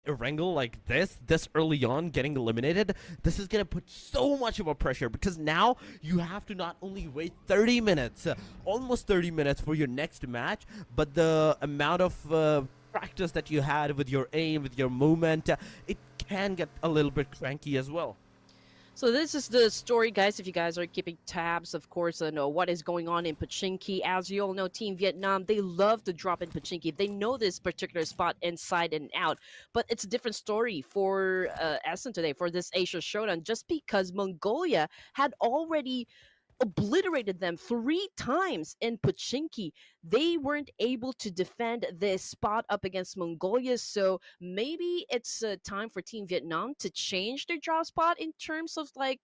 Erangel like this early on, getting eliminated, this is gonna put so much of a pressure, because now you have to not only wait 30 minutes, almost 30 minutes for your next match, but the amount of practice that you had with your aim, with your movement, it can get a little bit cranky as well. So this is the story, guys. If you guys are keeping tabs, of course, know what is going on in Pochinki. As you all know, Team Vietnam, they love to drop in Pochinki. They know this particular spot inside and out. But it's a different story for ESAN today, for this Asia Showdown, just because Mongolia had already obliterated them 3 times in Pochinki. They weren't able to defend this spot up against Mongolia, so maybe it's time for Team Vietnam to change their drop spot in terms of like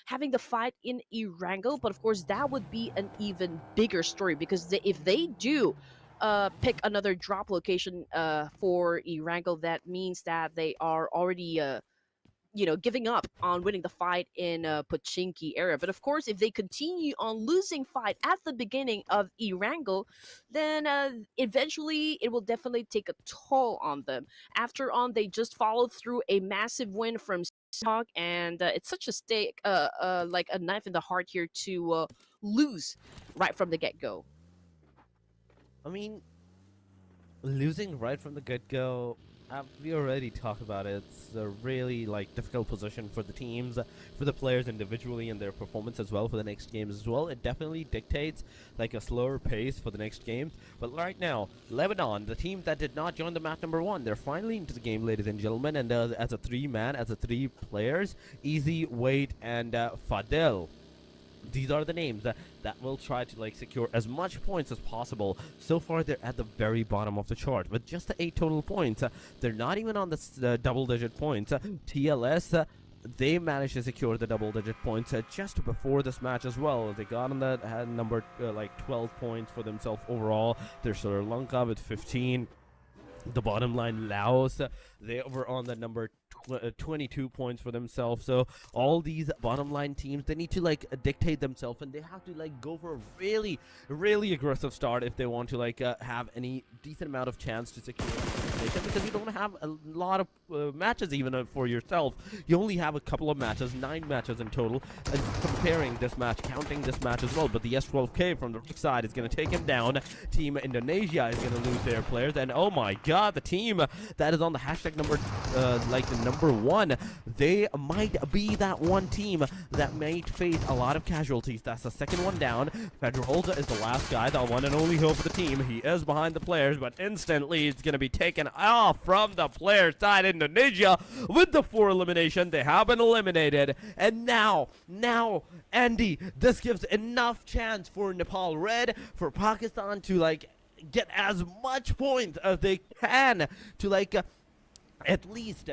having the fight in Erangel. But of course, that would be an even bigger story, because if they do pick another drop location for Erangel, that means that they are already giving up on winning the fight in Pochinki area. But of course, if they continue on losing fight at the beginning of Erangel, then eventually it will definitely take a toll on them. After on, they just followed through a massive win from Sanhok, and it's such a stake, like a knife in the heart here to lose right from the get-go. I mean, losing right from the get-go, we already talked about it. It's a really like difficult position for the teams, for the players individually, and their performance as well for the next games as well. It definitely dictates like a slower pace for the next games. But right now, Lebanon, the team that did not join the map number 1, they're finally into the game, ladies and gentlemen, and as a 3-man, as a 3 players, Easy, Wade, and Fadel. These are the names that will try to like secure as much points as possible. So far, they're at the very bottom of the chart with just the 8 total points. They're not even on the double-digit points. TLS, they managed to secure the double-digit points just before this match as well. They got on that, had number like 12 points for themselves overall. There's Sri Lanka with 15. The bottom line, Laos, they were on the number 22 points for themselves. So all these bottom line teams, they need to like dictate themselves, and they have to like go for a really aggressive start if they want to like have any decent amount of chance to secure position, because you don't have a lot of matches even for yourself. You only have a couple of matches, 9 matches in total, and comparing this match, counting this match as well. But the S12K from the right side is going to take him down. Team Indonesia is going to lose their players, and oh my god, the team that is on the hashtag number like the number 1, they might be that one team that might face a lot of casualties. That's the second one down. Federholza is the last guy, the one and only hope of the team. He is behind the players, but instantly it's going to be taken off from the player side. Indonesia with the 4 elimination. They have been eliminated, and now Andy, this gives enough chance for Nepal Red, for Pakistan to like get as much points as they can to like at least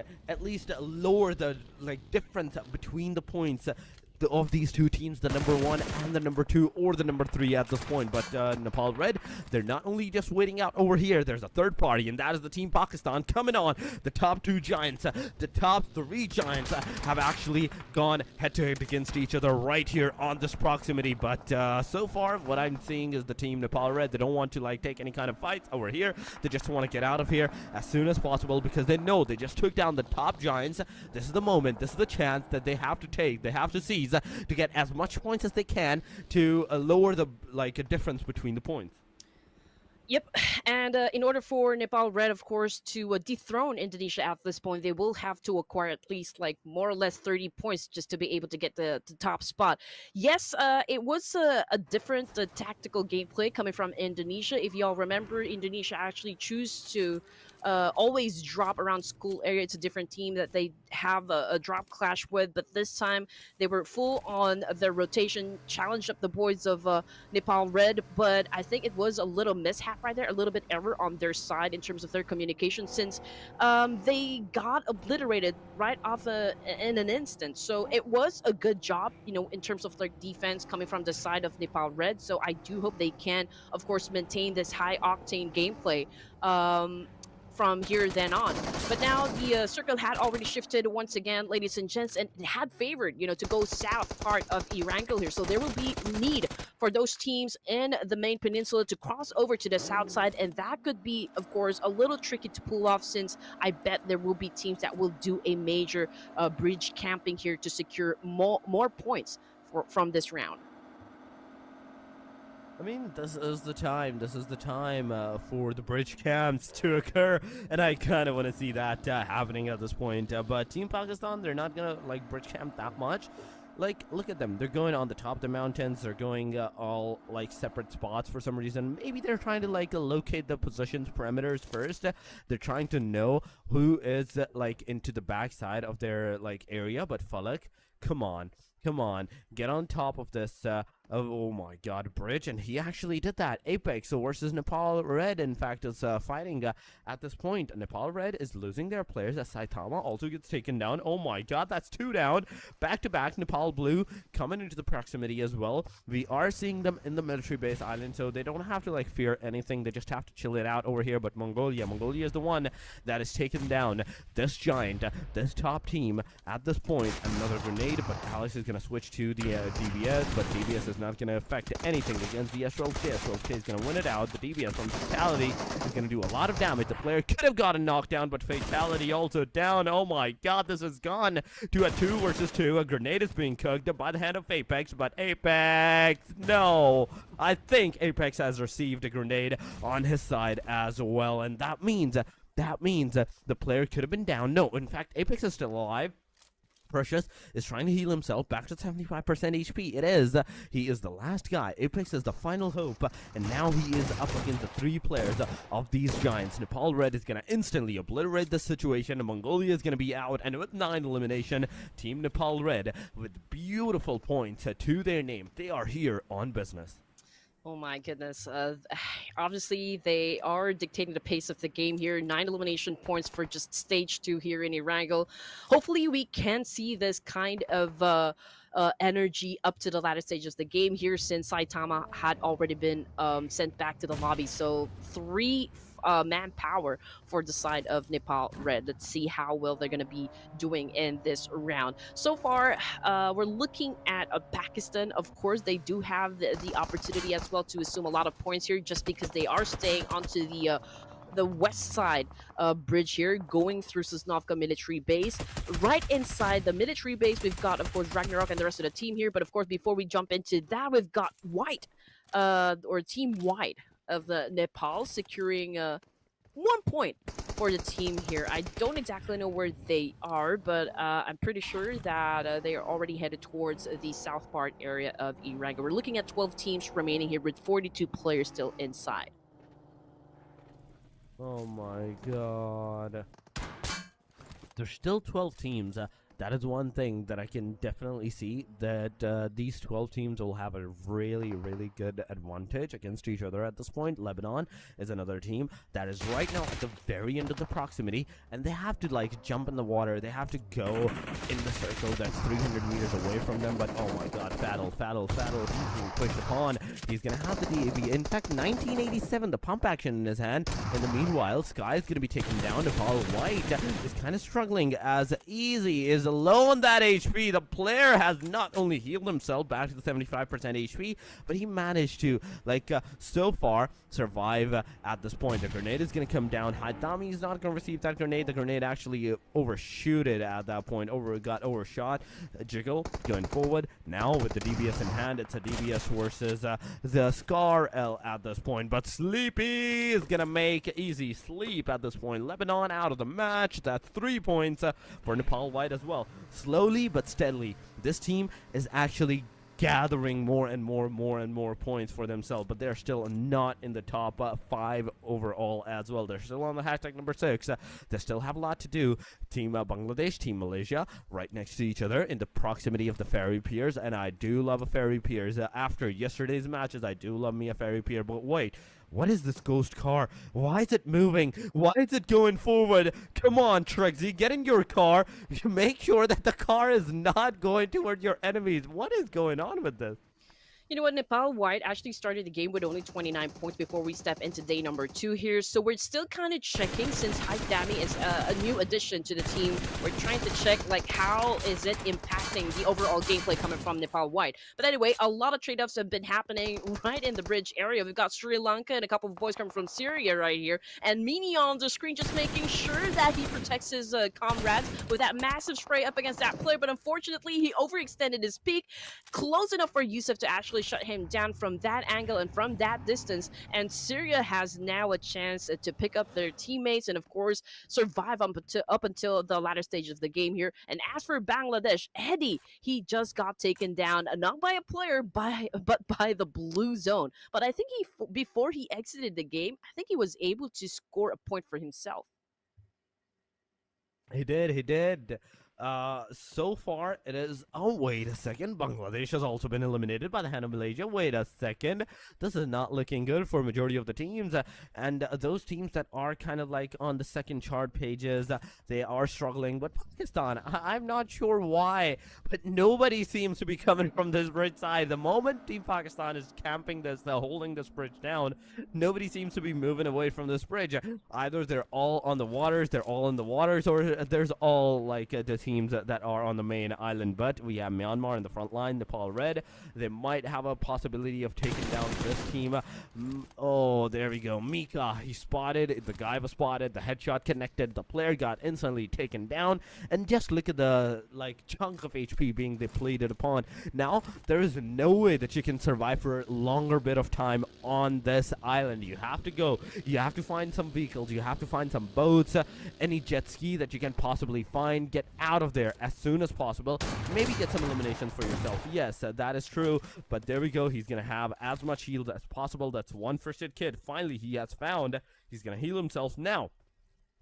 lower the like difference between the points of these 2 teams, the number 1 and the number 2, or the number 3 at this point. But Nepal Red, they're not only just waiting out over here, there's a third party, and that is the Team Pakistan coming on. The top 2 giants, the top 3 giants have actually gone head-to-head against each other right here on this proximity. But so far, what I'm seeing is the Team Nepal Red, they don't want to like take any kind of fights over here. They just want to get out of here as soon as possible, because they know they just took down the top giants. This is the moment, this is the chance that they have to take, they have to seize to get as much points as they can to lower the like difference between the points. Yep, and in order for Nepal Red, of course, to dethrone Indonesia at this point, they will have to acquire at least like more or less 30 points just to be able to get the top spot. Yes, it was a different tactical gameplay coming from Indonesia. If y'all remember, Indonesia actually choose to always drop around school area. It's a different team that they have a drop clash with, but this time they were full on their rotation, challenged up the boys of Nepal Red, but I think it was a little mishap right there, a little bit error on their side in terms of their communication, since they got obliterated right off in an instant. So it was a good job, in terms of their defense coming from the side of Nepal Red. So I do hope they can, of course, maintain this high octane gameplay from here then on. But now the circle had already shifted once again, ladies and gents, and it had favored, to go south part of Erangel here. So there will be need for those teams in the main peninsula to cross over to the south side, and that could be, of course, a little tricky to pull off, since I bet there will be teams that will do a major bridge camping here to secure more points from this round. I mean, this is the time. This is the time for the bridge camps to occur, and I kind of want to see that happening at this point. But Team Pakistan, they're not gonna like bridge camp that much. Like, look at them. They're going on the top of the mountains. They're going all like separate spots for some reason. Maybe they're trying to like locate the positions perimeters first. They're trying to know who is like into the backside of their like area. But Falak, come on. Come on, get on top of this, oh my god, bridge, and he actually did that. Apex versus Nepal Red, in fact, is fighting at this point. Nepal Red is losing their players as Saitama also gets taken down. Oh my god, that's 2 down. Back-to-back, Nepal Blue coming into the proximity as well. We are seeing them in the military base island, so they don't have to, like, fear anything. They just have to chill it out over here, but Mongolia is the one that is taken down. This giant, this top team, at this point, another grenade, but Alex is going to switch to the DBS, but DBS is not going to affect anything against the SRLK. SRLK is going to win it out. The DBS from Fatality is going to do a lot of damage. The player could have gotten knocked down, but Fatality also down. Oh my god, this has gone to a 2 versus 2. A grenade is being cooked by the hand of Apex, but Apex, no. I think Apex has received a grenade on his side as well, and that means the player could have been down. No, in fact, Apex is still alive. Precious is trying to heal himself back to 75% HP. It is. He is the last guy. Apex is the final hope. And now he is up against the 3 players of these giants. Nepal Red is going to instantly obliterate this situation. Mongolia is going to be out. And with 9 elimination, Team Nepal Red with beautiful points to their name. They are here on business. Oh my goodness. Obviously, they are dictating the pace of the game here. 9 elimination points for just stage 2 here in Erangel. Hopefully, we can see this kind of energy up to the latter stages of the game here, since Saitama had already been sent back to the lobby. So 3 manpower for the side of Nepal Red. Let's see how well they're going to be doing in this round. So far, we're looking at Pakistan. Of course, they do have the opportunity as well to assume a lot of points here, just because they are staying onto the west side bridge here, going through Sosnovka military base. Right inside the military base, we've got, of course, Ragnarok and the rest of the team here. But of course, before we jump into that, we've got White, or Team White of the Nepal, securing 1 point for the team here. I don't exactly know where they are, but I'm pretty sure that they are already headed towards the south part area of Erangel. We're looking at 12 teams remaining here with 42 players still inside. Oh my god. There's still 12 teams. That is one thing that I can definitely see, that these 12 teams will have a really, really good advantage against each other at this point. Lebanon is another team that is right now at the very end of the proximity, and they have to like jump in the water. They have to go in the circle that's 300 meters away from them. But oh my god, Fatal, he's being pushed upon. He's gonna have the DAB. In fact, 1987, the pump action in his hand. In the meanwhile, Sky is gonna be taken down. Nepal White is kind of struggling as Easy is low on that HP. The player has not only healed himself back to the 75% HP, but he managed to, like, so far survive at this point. The grenade is going to come down. Haitami is not going to receive that grenade. The grenade actually overshooted at that point. Got overshot. Jiggle going forward. Now with the DBS in hand, it's a DBS versus the Scar L at this point. But Sleepy is going to make Easy sleep at this point. Lebanon out of the match. That's 3 points for Nepal White as well. Slowly but steadily, this team is actually gathering more and more points for themselves, but they're still not in the top 5 overall as well. They're still on the hashtag number 6. They still have a lot to do. Team Bangladesh, Team Malaysia, right next to each other in the proximity of the ferry piers, and I do love a ferry piers. After yesterday's matches, I do love me a ferry pier, but wait. What is this ghost car? Why is it moving? Why is it going forward? Come on, Trexy, get in your car. Make sure that the car is not going toward your enemies. What is going on with this? You know what, Nepal White actually started the game with only 29 points before we step into day number 2 here. So we're still kind of checking since Hype Dami is a new addition to the team. We're trying to check like how is it impacting the overall gameplay coming from Nepal White. But anyway, a lot of trade-offs have been happening right in the bridge area. We've got Sri Lanka and a couple of boys coming from Syria right here. And Mini on the screen just making sure that he protects his comrades with that massive spray up against that player. But unfortunately, he overextended his peak close enough for Yusuf to actually shut him down from that angle and from that distance. And Syria has now a chance to pick up their teammates and, of course, survive up until the latter stage of the game here. And as for Bangladesh, Eddie, he just got taken down, not by a player, but by the blue zone. But I think before he exited the game, I think he was able to score a point for himself. He did, he did. So far it is. Oh, wait a second. Bangladesh has also been eliminated by the hand of Malaysia. Wait a second. This is not looking good for majority of the teams. And those teams that are kind of like on the second chart pages, they are struggling. But Pakistan, I'm not sure why, but nobody seems to be coming from this bridge side. The moment Team Pakistan is camping this, holding this bridge down, nobody seems to be moving away from this bridge. Either they're all on the waters, they're all in the waters, or there's all like the teams that are on the main island. But we have Myanmar in the front line, Nepal red. They might have a possibility of taking down this team. Oh, there we go. Mika, he spotted. The guy was spotted. The headshot connected. The player got instantly taken down. And just look at the like chunk of HP being depleted upon. Now, there is no way that you can survive for a longer bit of time on this island. You have to go. You have to find some vehicles. You have to find some boats. Any jet ski that you can possibly find. Get out of there as soon as possible. Maybe get some eliminations for yourself. Yes, that is true. But there we go. He's going to have as much heals as possible. That's one first aid kit. Finally, he has found. He's going to heal himself now.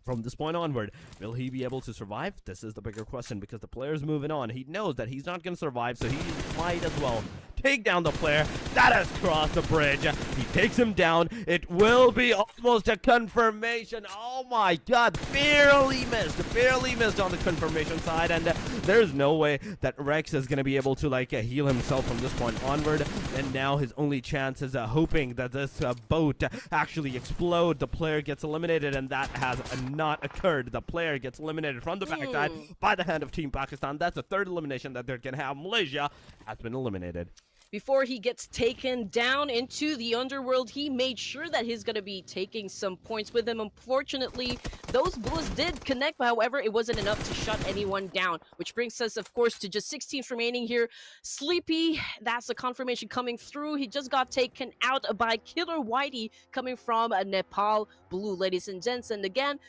From this point onward, will he be able to survive? This is the bigger question because the player's moving on. He knows that he's not going to survive, so he might as well take down the player that has crossed the bridge. He takes him down. It will be almost a confirmation. Oh my god, barely missed on the confirmation side, and there's no way that Rex is going to be able to like heal himself from this point onward. And now his only chance is hoping that this boat actually explode. The player gets eliminated, and that has not occurred. The player gets eliminated from the backside by the hand of Team Pakistan. That's the third elimination that they're going to have. Malaysia has been eliminated. Before he gets taken down into the underworld, he made sure that he's going to be taking some points with him. Unfortunately, those bullets did connect, but however, it wasn't enough to shut anyone down, which brings us, of course, to just 6 teams remaining here. Sleepy, that's the confirmation coming through. He just got taken out by Killer Whitey coming from Nepal Blue, ladies and gents. And again,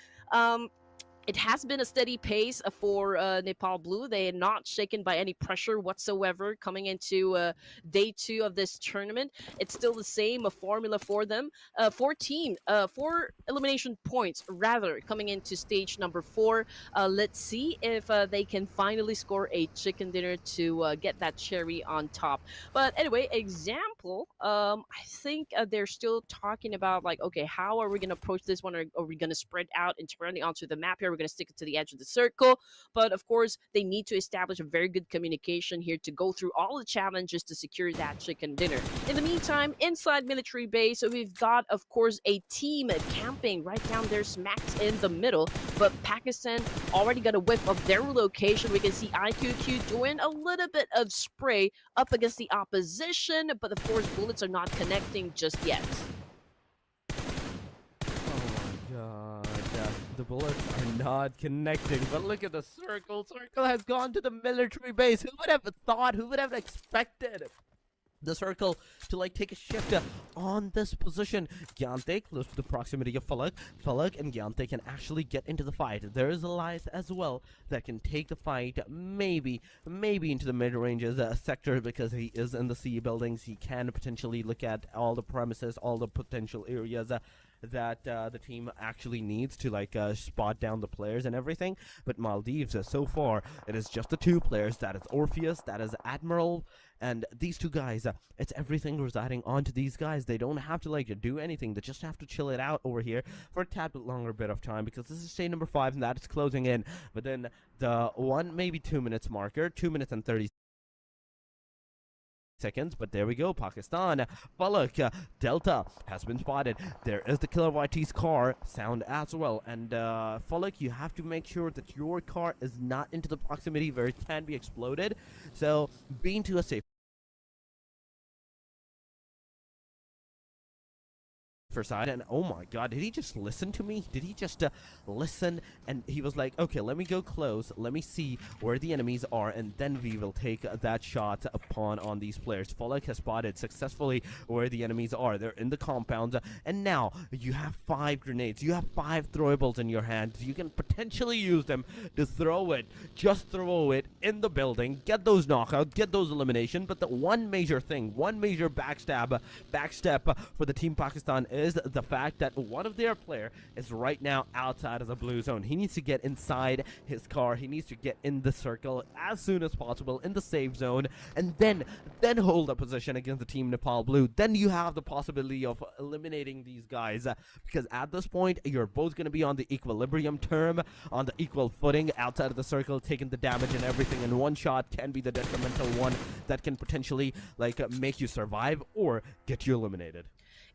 it has been a steady pace for Nepal Blue. They are not shaken by any pressure whatsoever coming into day 2 of this tournament. It's still the same formula for them. 4 elimination points, rather, coming into stage number 4. Let's see if they can finally score a chicken dinner to get that cherry on top. But anyway, example, I think they're still talking about, like, okay, how are we going to approach this one? Are we going to spread out entirely onto the map here? We're going to stick it to the edge of the circle. But of course, they need to establish a very good communication here to go through all the challenges to secure that chicken dinner. In the meantime, inside military base, we've got, of course, a team camping right down there smack in the middle. But Pakistan already got a whiff of their location. We can see IQQ doing a little bit of spray up against the opposition, but of course, bullets are not connecting just yet. The bullets are not connecting, but look at the circle. Circle has gone to the military base. Who would have thought? Who would have expected the circle to like take a shift on this position? Gyante close to the proximity of Falak. Falak and Gyante can actually get into the fight. There is Elias as well that can take the fight, maybe into the mid-ranges sector, because he is in the C buildings. He can potentially look at all the premises, all the potential areas that the team actually needs to like spot down the players and everything. But Maldives, so far it is just the 2 players. That is Orpheus, that is Admiral, and these 2 guys, it's everything residing onto these guys. They don't have to like do anything. They just have to chill it out over here for a tad bit longer bit of time, because this is stage number 5 and that is closing in. But then the 1 maybe 2 minutes marker, 2 minutes and 30 seconds, but there we go. Pakistan, Falak, Delta has been spotted. There is the Killer YT's car sound as well. And Falak, you have to make sure that your car is not into the proximity where it can be exploded. So being to a safe side, and oh my god, did he just listen to me? Did he just listen? And he was like, okay, let me go close, let me see where the enemies are, and then we will take that shot upon on these players. Falak has spotted successfully where the enemies are. They're in the compound, and now you have 5 grenades, you have 5 throwables in your hands. You can potentially use them to throw it, just throw it in the building, get those knockouts, get those elimination. But the one major thing, one major backstep for the Team Pakistan is the fact that one of their player is right now outside of the blue zone. He needs to get inside his car. He needs to get in the circle as soon as possible in the safe zone, and then hold a position against the Team Nepal Blue. Then you have the possibility of eliminating these guys, because at this point you're both going to be on the equilibrium term, on the equal footing outside of the circle, taking the damage and everything, and one shot can be the detrimental one that can potentially make you survive or get you eliminated.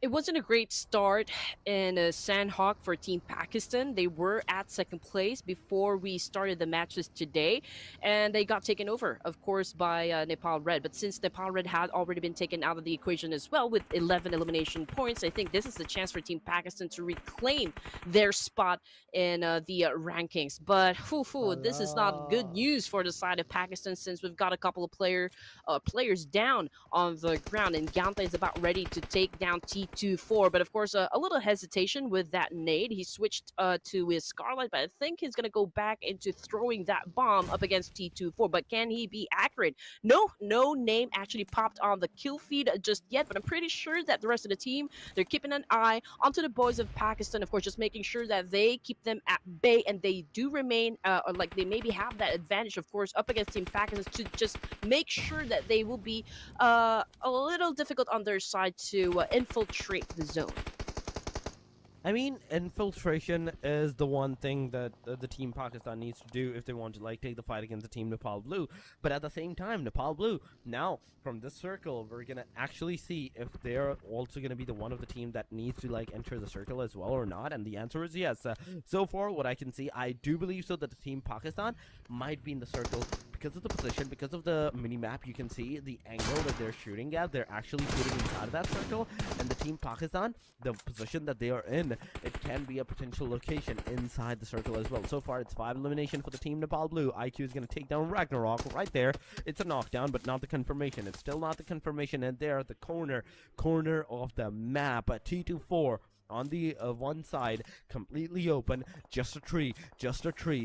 It wasn't a great start in Sanhok for Team Pakistan. They were at second place before we started the matches today, and they got taken over, of course, by Nepal Red. But since Nepal Red had already been taken out of the equation as well with 11 elimination points, I think this is the chance for Team Pakistan to reclaim their spot in the rankings. But this is not good news for the side of Pakistan, since we've got a couple of players down on the ground, and Ganta is about ready to take down T24. But of course, a little hesitation with that nade. He switched to his Scarlet, but I think he's going to go back into throwing that bomb up against T24. But can he be accurate? No name actually popped on the kill feed just yet, but I'm pretty sure that the rest of the team, they're keeping an eye onto the boys of Pakistan, of course, just making sure that they keep them at bay, and they do remain, like they maybe have that advantage, of course, up against Team Pakistan, to just make sure that they will be a little difficult on their side to infiltrate the zone. I mean, infiltration is the one thing that the Team Pakistan needs to do if they want to take the fight against the Team Nepal Blue. But at the same time, Nepal Blue, now from this circle, we're gonna actually see if they're also gonna be the one of the team that needs to enter the circle as well or not. And the answer is yes. So far, what I can see, I do believe so that the Team Pakistan might be in the circle because of the position, because of the mini map. You can see the angle that they're shooting at. They're actually shooting inside of that circle, and the Team Pakistan, the position that they are in, it can be a potential location inside the circle as well. So far, it's 5 elimination for the Team Nepal Blue. IQ is going to take down Ragnarok right there. It's a knockdown, but not the confirmation. It's still not the confirmation, and there at the corner of the map, T24 on the one side, completely open, just a tree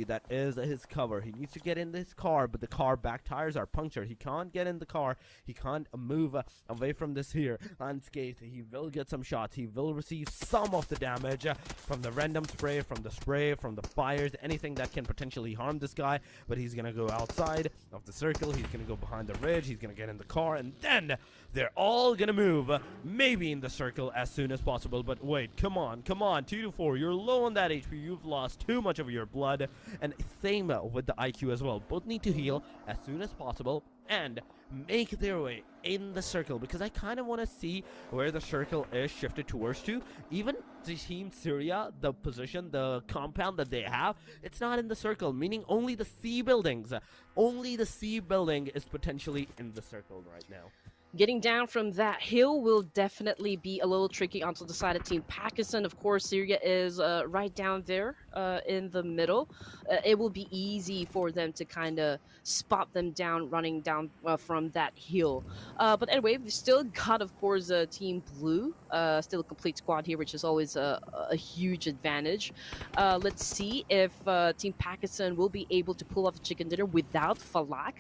that is his cover. He needs to get in this car, but the car back tires are punctured. He can't get in the car. He can't move away from this here unscathed. He will get some shots. He will receive some of the damage from the random spray, from the fires, anything that can potentially harm this guy. But he's gonna go outside of the circle. He's gonna go behind the ridge. He's gonna get in the car, and then they're all gonna move maybe in the circle as soon as possible. But wait, come on, 2-4, you're low on that HP, you've lost too much of your blood. And same with the IQ as well. Both need to heal as soon as possible and make their way in the circle, because I kind of want to see where the circle is shifted towards to. Even the Team Syria, the position, the compound that they have, it's not in the circle, meaning only the C buildings. Only the C building is potentially in the circle right now. Getting down from that hill will definitely be a little tricky onto the side of Team Pakistan. Of course, Syria is right down there in the middle. It will be easy for them to kind of spot them down, running down from that hill. But anyway, we've still got, of course, Team Blue. Still a complete squad here, which is always a huge advantage. Let's see if Team Pakistan will be able to pull off the chicken dinner without Falak.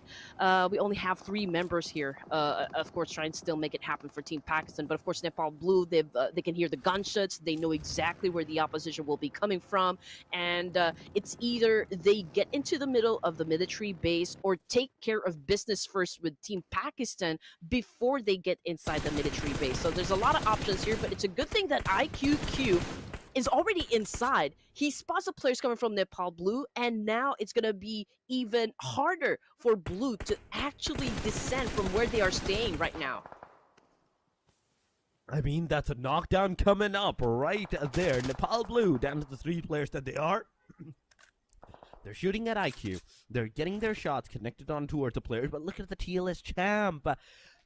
We only have 3 members here, of course, trying to still make it happen for Team Pakistan. But of course, Nepal Blue, they can hear the gunshots. They know exactly where the opposition will be coming from. And it's either they get into the middle of the military base or take care of business first with Team Pakistan before they get inside the military base. So there's a lot of options here, but it's a good thing that IQQ is already inside. He spots the players coming from Nepal Blue, and now it's gonna be even harder for Blue to actually descend from where they are staying right now. I mean, that's a knockdown coming up right there. Nepal Blue, down to the 3 players that they are. They're shooting at IQ. They're getting their shots connected on towards the players, but look at the TLS champ.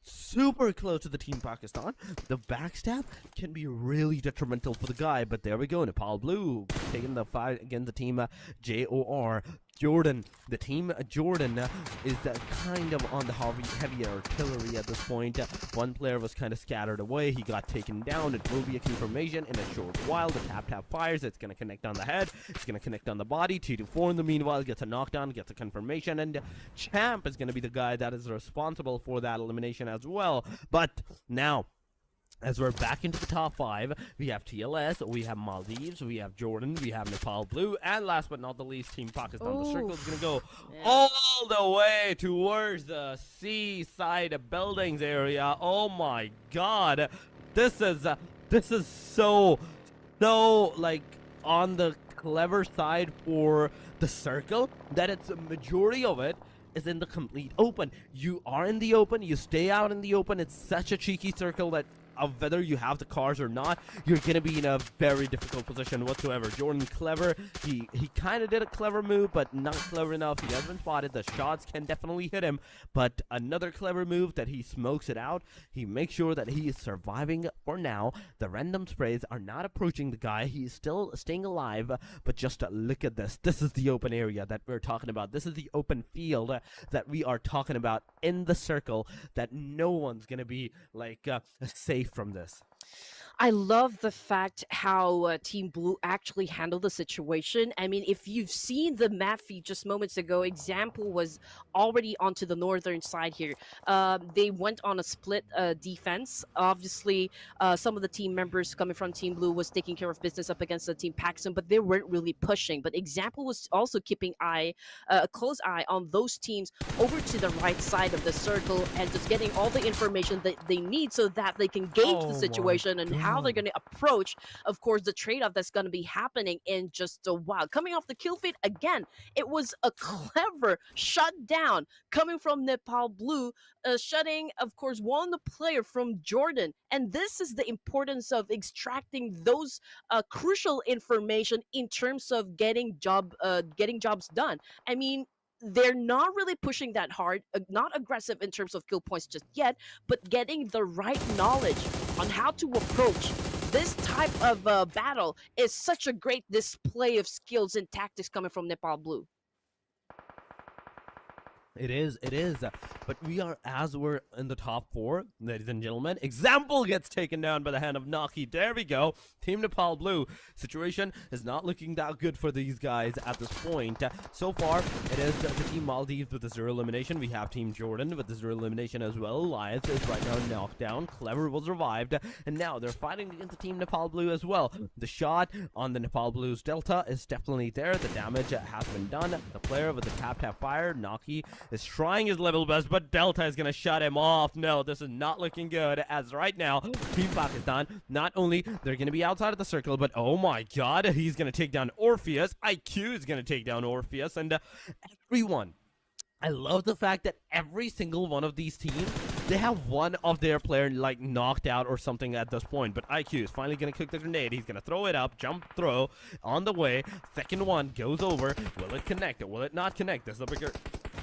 Super close to the Team Pakistan. The backstab can be really detrimental for the guy, but there we go. Nepal Blue taking the fight against the team JOR. Jordan, the team Jordan is kind of on the heavier artillery at this point. One player was kind of scattered away. He got taken down. It will be a confirmation in a short while. The tap fires. It's going to connect on the head. It's going to connect on the body. 2-4 in the meanwhile gets a knockdown, gets a confirmation, and Champ is going to be the guy that is responsible for that elimination as well. But now, as we're back into the top 5, we have TLS, we have Maldives, we have Jordan, we have Nepal Blue, and last but not the least, Team Pakistan. Ooh. The circle is going to go all the way towards the seaside buildings area. Oh my god. This is so like on the clever side for the circle that it's a majority of it is in the complete open. You are in the open, you stay out in the open. It's such a cheeky circle that of whether you have the cars or not, you're gonna be in a very difficult position whatsoever. Jordan clever, he kind of did a clever move, but not clever enough. He has been spotted. The shots can definitely hit him, but another clever move that he smokes it out. He makes sure that he is surviving for now. The random sprays are not approaching the guy. He's still staying alive, but just look at this. This is the open area that we're talking about. This is the open field that we are talking about in the circle, that no one's gonna be like safe from this. I love the fact how Team Blue actually handled the situation. I mean, if you've seen the map feed just moments ago, Example was already onto the northern side here. They went on a split defense. Obviously, some of the team members coming from Team Blue was taking care of business up against the Team Pakistan, but they weren't really pushing. But Example was also keeping a close eye on those teams over to the right side of the circle and just getting all the information that they need so that they can gauge the situation and how they're going to approach, of course, the trade-off that's going to be happening in just a while. Coming off the kill feed, again, it was a clever shutdown coming from Nepal Blue, shutting, of course, one player from Jordan. And this is the importance of extracting those crucial information in terms of getting jobs done. I mean, they're not really pushing that hard, not aggressive in terms of kill points just yet, but getting the right knowledge on how to approach this type of battle is such a great display of skills and tactics coming from Nepal Blue. It is. But as we're in the top 4, ladies and gentlemen, Example gets taken down by the hand of Naki. There we go. Team Nepal Blue. Situation is not looking that good for these guys at this point. So far, it is the Team Maldives with the 0 elimination. We have Team Jordan with the 0 elimination as well. Elias is right now knocked down. Clever was revived. And now they're fighting against the Team Nepal Blue as well. The shot on the Nepal Blue's Delta is definitely there. The damage has been done. The player with the tap fire, Naki, is trying his level best, but Delta is going to shut him off. No, this is not looking good, as right now, Team Pakistan, not only they're going to be outside of the circle, but oh my god, he's going to take down Orpheus. IQ is going to take down Orpheus, and everyone. I love the fact that every single one of these teams, they have one of their player like knocked out or something at this point. But IQ is finally going to cook the grenade. He's going to throw it up, jump, throw, on the way. Second one goes over. Will it connect? Will it not connect? There's a bigger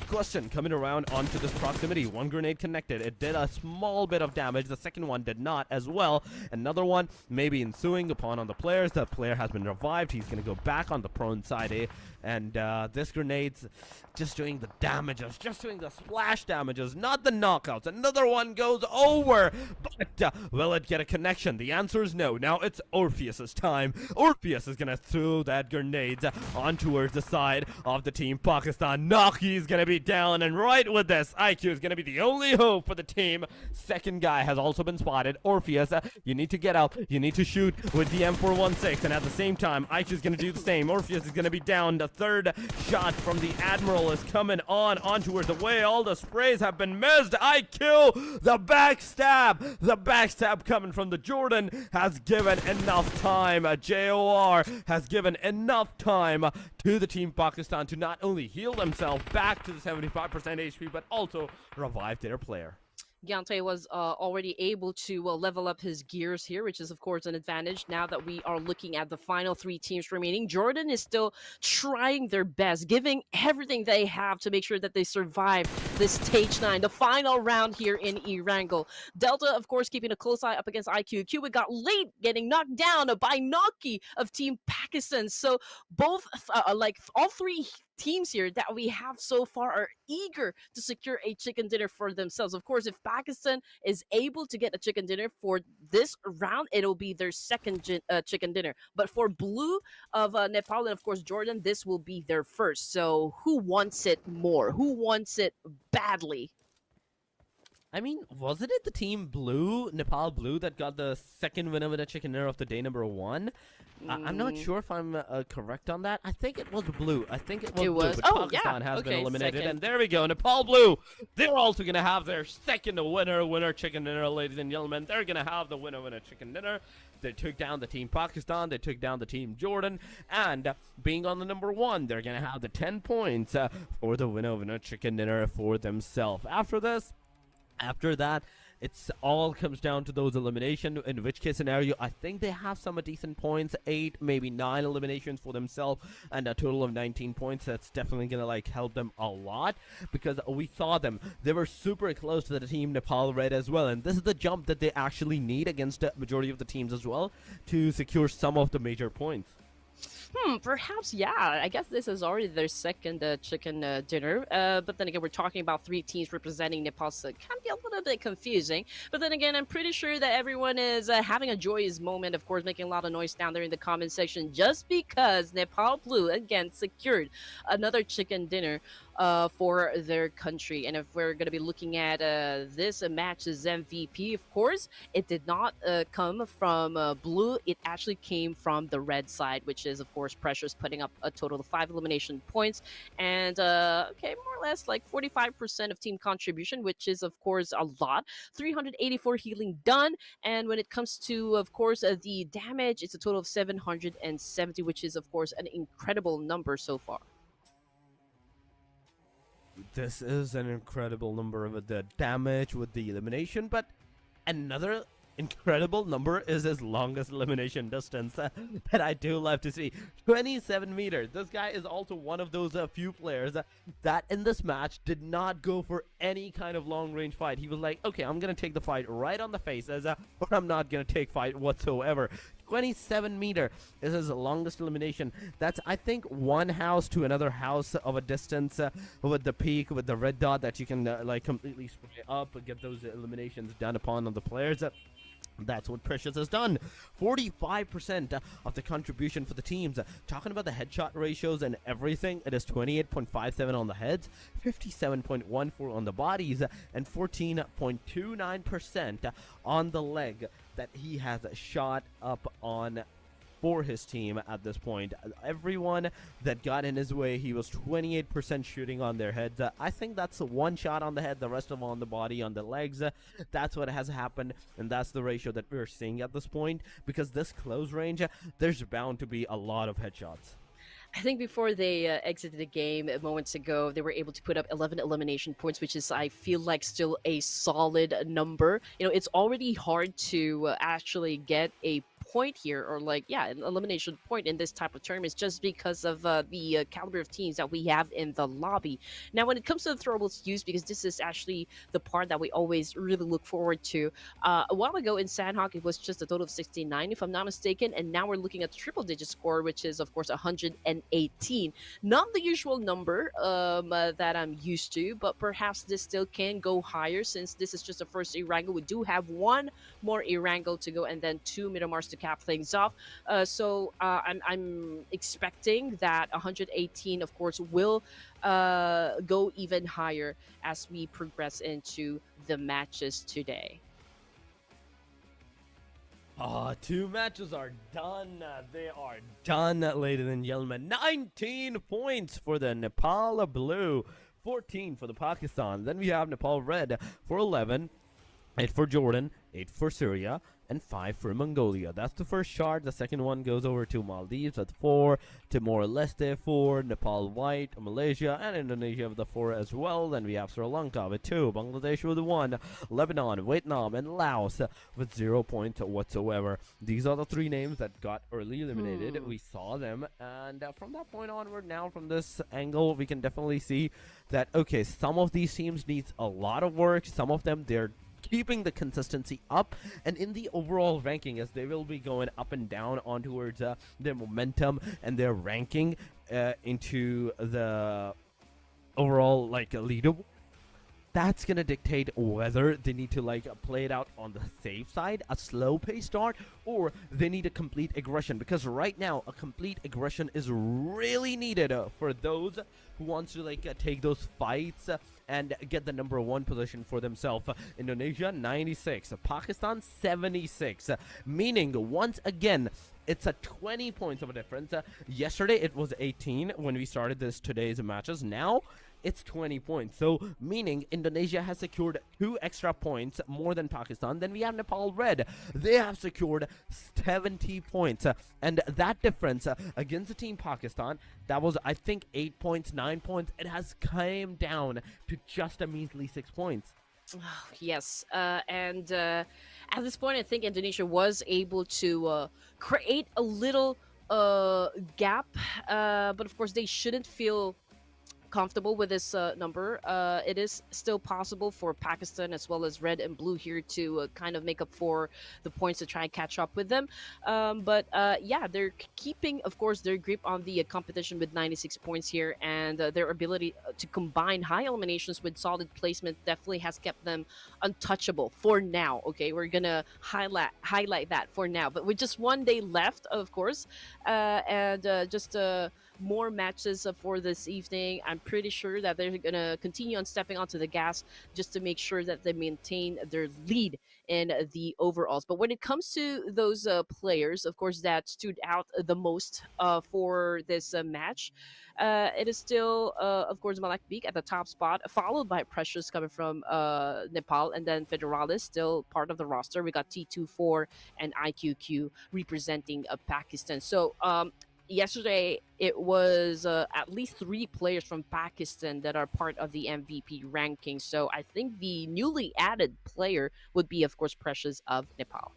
question coming around onto this proximity. One grenade connected. It did a small bit of damage. The second one did not as well. Another one maybe ensuing upon on the players. The player has been revived. He's going to go back on the prone side, and this grenade's just doing the damages, just doing the splash damages, not the knockouts. Another one goes over, but will it get a connection? The answer is no. Now it's Orpheus's time. Orpheus is going to throw that grenades on towards the side of the Team Pakistan. Naki is going to be down, and right with this, IQ is going to be the only hope for the team. Second guy has also been spotted. Orpheus, you need to get out. You need to shoot with the M416, and at the same time, IQ is going to do the same. Orpheus is going to be down. The third shot from the Admiral is coming on towards the way. All the sprays have been missed. IQ, the backstab. The backstab coming from the Jordan has given enough time. JOR has given enough time to the team Pakistan to not only heal themselves back to the 75% HP, but also revive their player. Gyante was already able to level up his gears here, which is, of course, an advantage now that we are looking at the final 3 teams remaining. Jordan is still trying their best, giving everything they have to make sure that they survive this stage 9, the final round here in Erangel. Delta, of course, keeping a close eye up against IQ. Cuba got late, getting knocked down by Naki of Team Pakistan. So both, like all 3 teams here that we have so far are eager to secure a chicken dinner for themselves. Of course, if Pakistan is able to get a chicken dinner for this round, it'll be their second chicken dinner. But for Blue of Nepal and, of course, Jordan, this will be their first. So who wants it more? Who wants it badly? I mean, wasn't it the team Blue, Nepal Blue, that got the second winner with a chicken dinner of the day number 1? I'm not sure if I'm correct on that. I think it was Blue. I think it was Blue. But Pakistan has been eliminated. Second. And there we go. Nepal Blue. They're also going to have their second winner chicken dinner, ladies and gentlemen. They're going to have the winner chicken dinner. They took down the team Pakistan. They took down the team Jordan. And being on the number 1, they're going to have the 10 points for the winner chicken dinner for themselves. After that, it's all comes down to those elimination, in which case scenario, I think they have some decent points, 8, maybe 9 eliminations for themselves, and a total of 19 points. That's definitely going to, like, help them a lot, because we saw them. They were super close to the team Nepal Red as well, and this is the jump that they actually need against the majority of the teams as well to secure some of the major points. Perhaps, yeah. I guess this is already their second chicken dinner. But then again, we're talking about 3 teams representing Nepal, so it can be a little bit confusing. But then again, I'm pretty sure that everyone is having a joyous moment, of course, making a lot of noise down there in the comment section, just because Nepal Blue, again, secured another chicken dinner for their country. And if we're going to be looking at this match's MVP, of course, it did not come from Blue. It actually came from the red side, which is, of course, Precious, putting up a total of 5 elimination points. And, okay, more or less like 45% of team contribution, which is, of course, a lot. 384 healing done. And when it comes to, of course, the damage, it's a total of 770, which is, of course, an incredible number so far. This is an incredible number of the damage with the elimination, but another incredible number is his longest elimination distance that I do love to see. 27 meters. This guy is also one of those few players that in this match did not go for any kind of long range fight. He was like, okay, I'm going to take the fight right on the faces, or I'm not going to take fight whatsoever. 27 meters is his longest elimination. That's, I think, one house to another house of a distance with the peak, with the red dot that you can like completely spray up and get those eliminations done upon on the players. That's what Precious has done. 45% of the contribution for the teams. Talking about the headshot ratios and everything, it is 28.57 on the heads, 57.14 on the bodies, and 14.29% on the leg that he has shot up on for his team at this point. Everyone that got in his way, he was 28% shooting on their heads. I think that's one shot on the head, the rest of them on the body, on the legs. That's what has happened, and that's the ratio that we're seeing at this point, because this close range, there's bound to be a lot of headshots. I think before they exited the game moments ago, they were able to put up 11 elimination points, which is, I feel like, still a solid number. You know, it's already hard to actually get a point here, or like, yeah, an elimination point in this type of tournament, just because of the caliber of teams that we have in the lobby. Now, when it comes to the throwables use, because this is actually the part that we always really look forward to. A while ago in Sanhok, it was just a total of 69, if I'm not mistaken, and now we're looking at the triple-digit score, which is, of course, 118. Not the usual number that I'm used to, but perhaps this still can go higher, since this is just the first Erangel. We do have one more Erangel to go, and then 2 Miramars to cap things off. I'm expecting that 118, of course, will go even higher as we progress into the matches today. Two matches are done. They are done, ladies and gentlemen. 19 points for the Nepal Blue, 14 for the Pakistan. Then we have Nepal Red for 11, 8 for Jordan, 8 for Syria, and 5 for Mongolia. That's the first chart. The second one goes over to Maldives at 4, Timor-Leste 4, Nepal White, Malaysia, and Indonesia with the 4 as well. Then we have Sri Lanka with 2, Bangladesh with 1, Lebanon, Vietnam, and Laos with 0 points whatsoever. These are the 3 names that got early eliminated. We saw them, and from that point onward, now from this angle, we can definitely see that, okay, some of these teams needs a lot of work. Some of them, they're keeping the consistency up, and in the overall ranking, as they will be going up and down on towards their momentum and their ranking into the overall like leaderboard, that's gonna dictate whether they need to like play it out on the safe side, a slow pace start, or they need a complete aggression, because right now a complete aggression is really needed for those who wants to like take those fights and get the #1 position for themselves. Indonesia 96, Pakistan 76, meaning once again it's a 20 points of a difference. Yesterday it was 18 when we started today's matches. Now it's 20 points. So meaning Indonesia has secured 2 extra points more than Pakistan. Then we have Nepal Red. They have secured 70 points. And that difference against the team Pakistan, that was I think 8 points, 9 points. It has came down to just a measly 6 points. Yes, and at this point, I think Indonesia was able to create a little gap, but of course, they shouldn't feel comfortable with this number. It is still possible for Pakistan as well as red and blue here to kind of make up for the points to try and catch up with them. But yeah, they're keeping, of course, their grip on the competition with 96 points here, and their ability to combine high eliminations with solid placement definitely has kept them untouchable for now. Okay, we're gonna highlight that for now. But with just 1 day left, of course, and just more matches for this evening, I'm pretty sure that they're going to continue on stepping onto the gas just to make sure that they maintain their lead in the overalls. But when it comes to those players, of course, that stood out the most for this match, it is still, of course, Malak Beek at the top spot, followed by Precious coming from Nepal, and then Federalis still part of the roster. We got T24 and IQQ representing Pakistan. So, yesterday it was at least 3 players from Pakistan that are part of the MVP ranking. So I think the newly added player would be, of course, Precious of Nepal.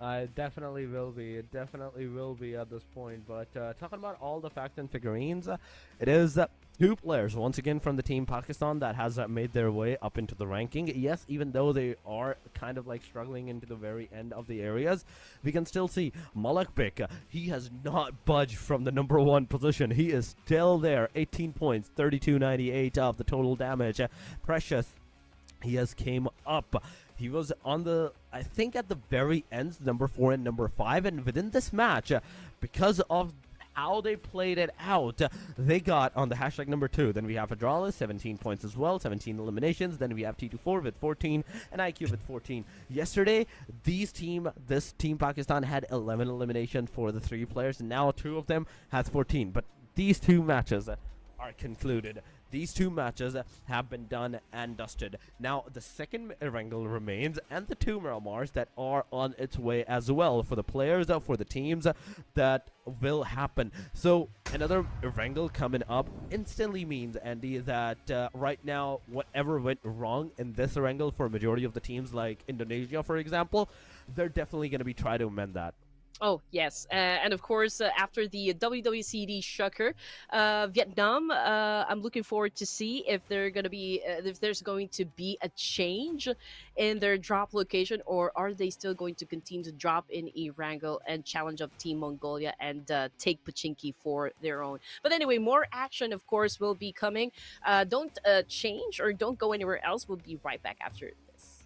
It definitely will be. It definitely will be at this point. But talking about all the facts and figurines, it is 2 players, once again, from the team Pakistan that has made their way up into the ranking. Yes, even though they are kind of like struggling into the very end of the areas, we can still see Malak Bek. He has not budged from the #1 position. He is still there. 18 points, 32.98 of the total damage. Precious, he has came up. He was on the, I think at the very ends, #4 and #5, and within this match, because of how they played it out, they got on the hashtag #2. Then we have Adralis, 17 points as well, 17 eliminations. Then we have T24 with 14 and IQ with 14. Yesterday, this team Pakistan had 11 eliminations for the 3 players, and now 2 of them has 14. But these 2 matches are concluded. These 2 matches have been done and dusted. Now, the second Erangel remains, and the 2 Miramars that are on its way as well for the players, for the teams that will happen. So, another Erangel coming up instantly means, Andy, that right now, whatever went wrong in this Erangel for a majority of the teams, like Indonesia, for example, they're definitely going to be trying to amend that. Oh, yes. And of course, after the WWCD Shucker, Vietnam, I'm looking forward to see if if there's going to be a change in their drop location, or are they still going to continue to drop in Erangel and challenge of Team Mongolia and take Pachinki for their own. But anyway, more action, of course, will be coming. Don't change or don't go anywhere else. We'll be right back after this.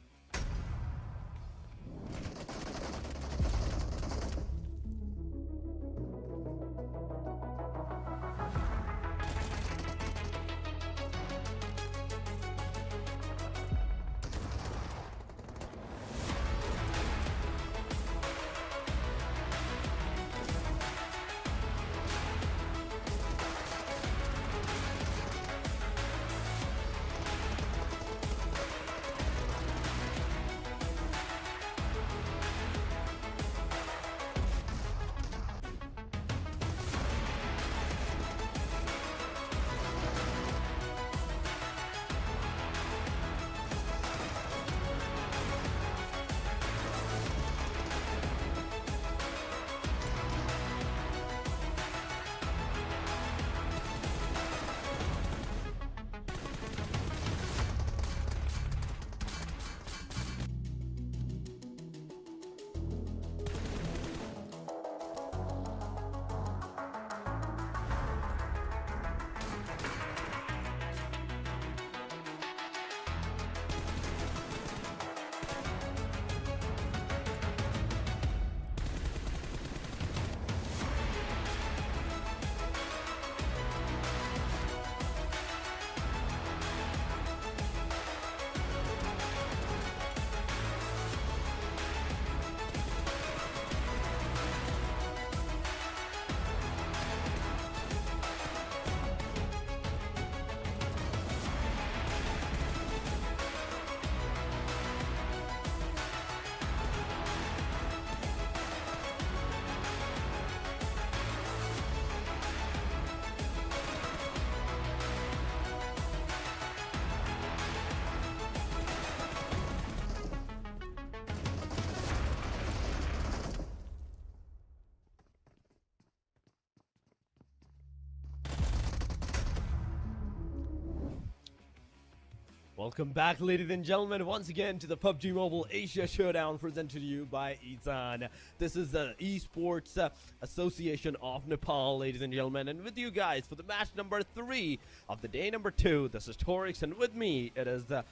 Welcome back, ladies and gentlemen, once again to the PUBG Mobile Asia Showdown presented to you by ESAN. This is the Esports Association of Nepal, ladies and gentlemen, and with you guys for the match number 3 of the day number 2. This is Torix, and with me, it is the,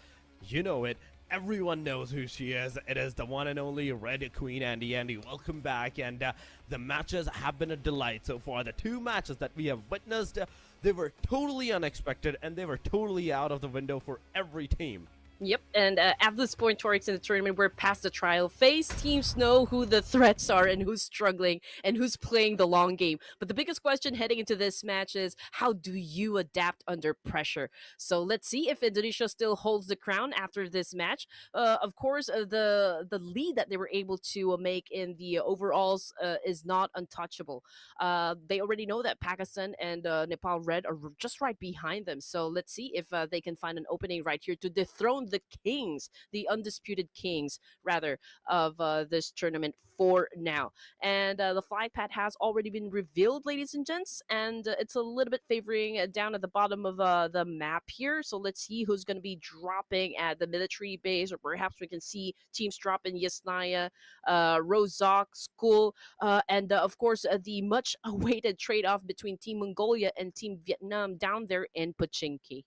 you know it, everyone knows who she is. It is the one and only Red Queen Andy. Andy, welcome back, and the matches have been a delight so far. The 2 matches that we have witnessed, they were totally unexpected, and they were totally out of the window for every team. Yep, and at this point, Torix, in the tournament, we're past the trial phase. Teams know who the threats are and who's struggling and who's playing the long game. But the biggest question heading into this match is, how do you adapt under pressure? So let's see if Indonesia still holds the crown after this match. Of course, the lead that they were able to make in the overalls is not untouchable. They already know that Pakistan and Nepal Red are just right behind them. So let's see if they can find an opening right here to dethrone the kings, the undisputed kings, rather, of this tournament for now. And the flag pad has already been revealed, ladies and gents, and it's a little bit favoring down at the bottom of the map here. So let's see who's going to be dropping at the military base, or perhaps we can see teams drop in Yasnaya, Rozok, School, and of course the much awaited trade-off between Team Mongolia and Team Vietnam down there in Pochinki.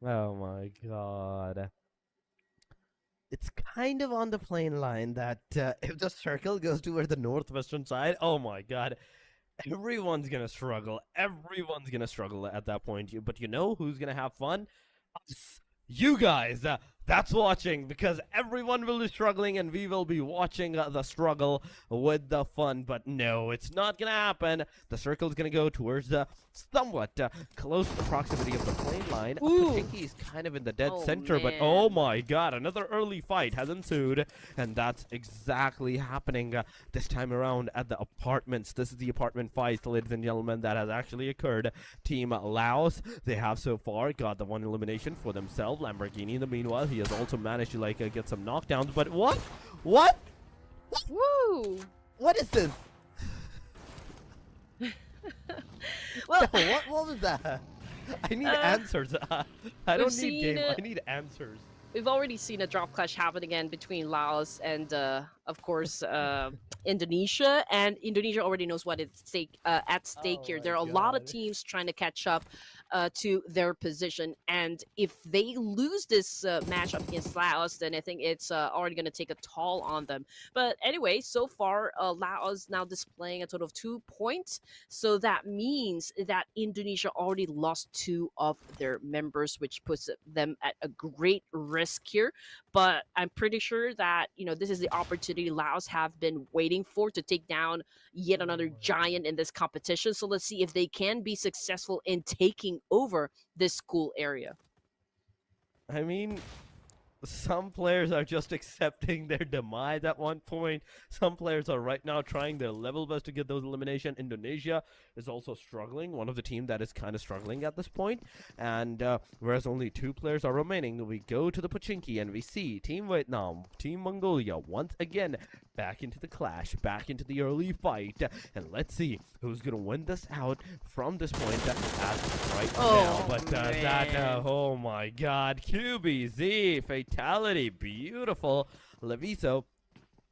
Oh my god. It's kind of on the plain line that if the circle goes toward the northwestern side, oh my god, everyone's gonna struggle. Everyone's gonna struggle at that point. But you know who's gonna have fun? Us. You guys. That's watching, because everyone will be struggling and we will be watching the struggle with the fun. But no, it's not gonna happen. The circle's gonna go towards the somewhat close proximity of the plane line. Pochinki is kind of in the dead center, man. but oh my god, another early fight has ensued, and that's exactly happening this time around at the apartments. This is the apartment fight, ladies and gentlemen, that has actually occurred. Team Laos, they have so far got the 1 elimination for themselves. Lamborghini, in the meanwhile, he has also managed to get some knockdowns. But what? Woo! What is this? Well, what was that? I need answers. I don't need game. I need answers. We've already seen a drop clash happen again between Laos and, of course, Indonesia. And Indonesia already knows what is at stake here. There are a lot of teams trying to catch up to their position. And if they lose this matchup against Laos, then I think it's already going to take a toll on them. But anyway, so far, Laos now displaying a total of 2 points. So that means that Indonesia already lost 2 of their members, which puts them at a great risk here. But I'm pretty sure that, you know, this is the opportunity Laos have been waiting for to take down yet another giant in this competition. So let's see if they can be successful in taking over this school area. I mean, some players are just accepting their demise at one point. Some players are right now trying their level best to get those elimination. Indonesia is also struggling, one of the team that is kind of struggling at this point. And whereas only 2 players are remaining, we go to the Pochinki and we see Team Vietnam, Team Mongolia once again back into the clash, back into the early fight. And let's see who's going to win this out from this point as right now. But oh my god, QBZ, fatality, beautiful. Leviso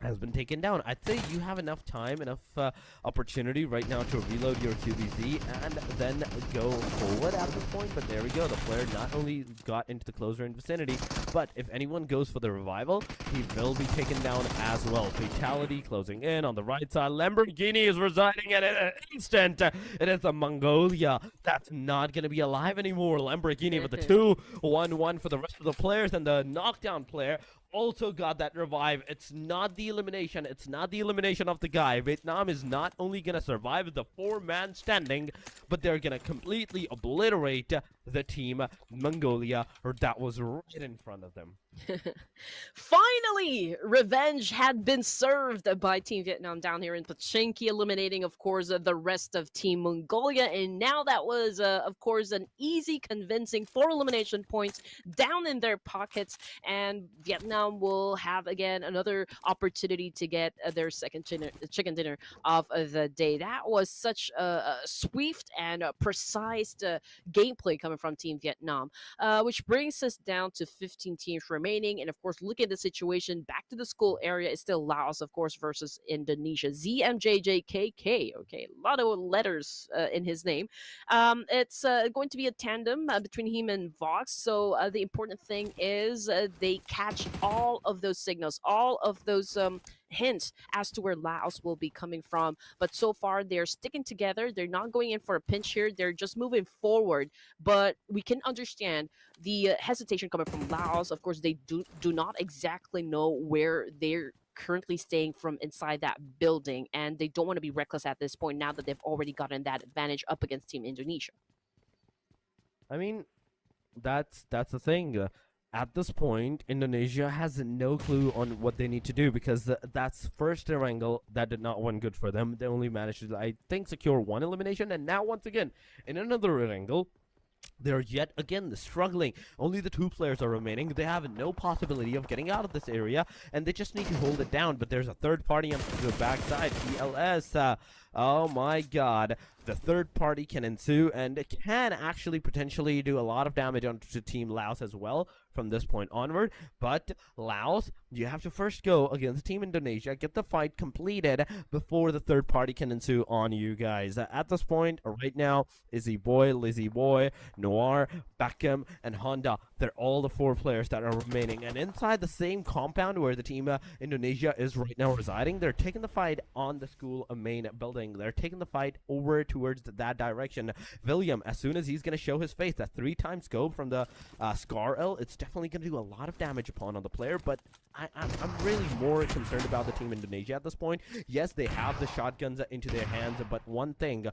has been taken down. I'd say you have enough time, enough opportunity right now to reload your QBZ and then go forward at this point. But there we go. The player not only got into the closer in vicinity, but if anyone goes for the revival, he will be taken down as well. Fatality closing in on the right side. Lamborghini is residing at an instant. It is a Mongolia that's not going to be alive anymore. Lamborghini with the 2-1-1 for the rest of the players, and the knockdown player also got that revive. It's not the elimination. It's not the elimination of the guy. Vietnam is not only going to survive with the 4-man standing, but they're going to completely obliterate the team Mongolia, or that was right in front of them. Finally, revenge had been served by Team Vietnam down here in Pochinki, eliminating, of course, the rest of Team Mongolia. And now that was, of course, an easy, convincing 4 elimination points down in their pockets. And Vietnam will have, again, another opportunity to get their second chicken dinner of the day. That was such a swift and precise gameplay coming coming from Team Vietnam, which brings us down to 15 teams remaining. And of course, look at the situation. Back to the school area is still Laos, of course, versus Indonesia. ZMJJKK. Okay, a lot of letters in his name. It's going to be a tandem between him and Vox. So the important thing is they catch all of those signals, all of those hints as to where Laos will be coming from. But so far, they're sticking together. They're not going in for a pinch here. They're just moving forward. But we can understand the hesitation coming from Laos. Of course, they do not exactly know where they're currently staying from inside that building, and they don't want to be reckless at this point now that they've already gotten that advantage up against Team Indonesia. I mean, that's the thing. At this point, Indonesia has no clue on what they need to do because that's first Erangel that did not win good for them. They only managed to, I think, secure one elimination, and now once again in another Erangel, they're yet again struggling. Only the 2 players are remaining. They have no possibility of getting out of this area, and they just need to hold it down. But there's a third party on the backside, TLS. Oh my god. The third party can ensue, and it can actually potentially do a lot of damage onto Team Laos as well from this point onward. But Laos, you have to first go against Team Indonesia, get the fight completed before the third party can ensue on you guys. At this point, right now, Izzy Boy, Lizzie Boy, Noir, Beckham, and Honda, they're all the 4 players that are remaining. And inside the same compound where the Team Indonesia is right now residing, they're taking the fight on the school main building. They're taking the fight over towards that direction. William, as soon as he's going to show his face, that 3-time scope from the Scar L, it's definitely going to do a lot of damage upon on the player, but I'm really more concerned about the Team Indonesia at this point. Yes, they have the shotguns into their hands, but one thing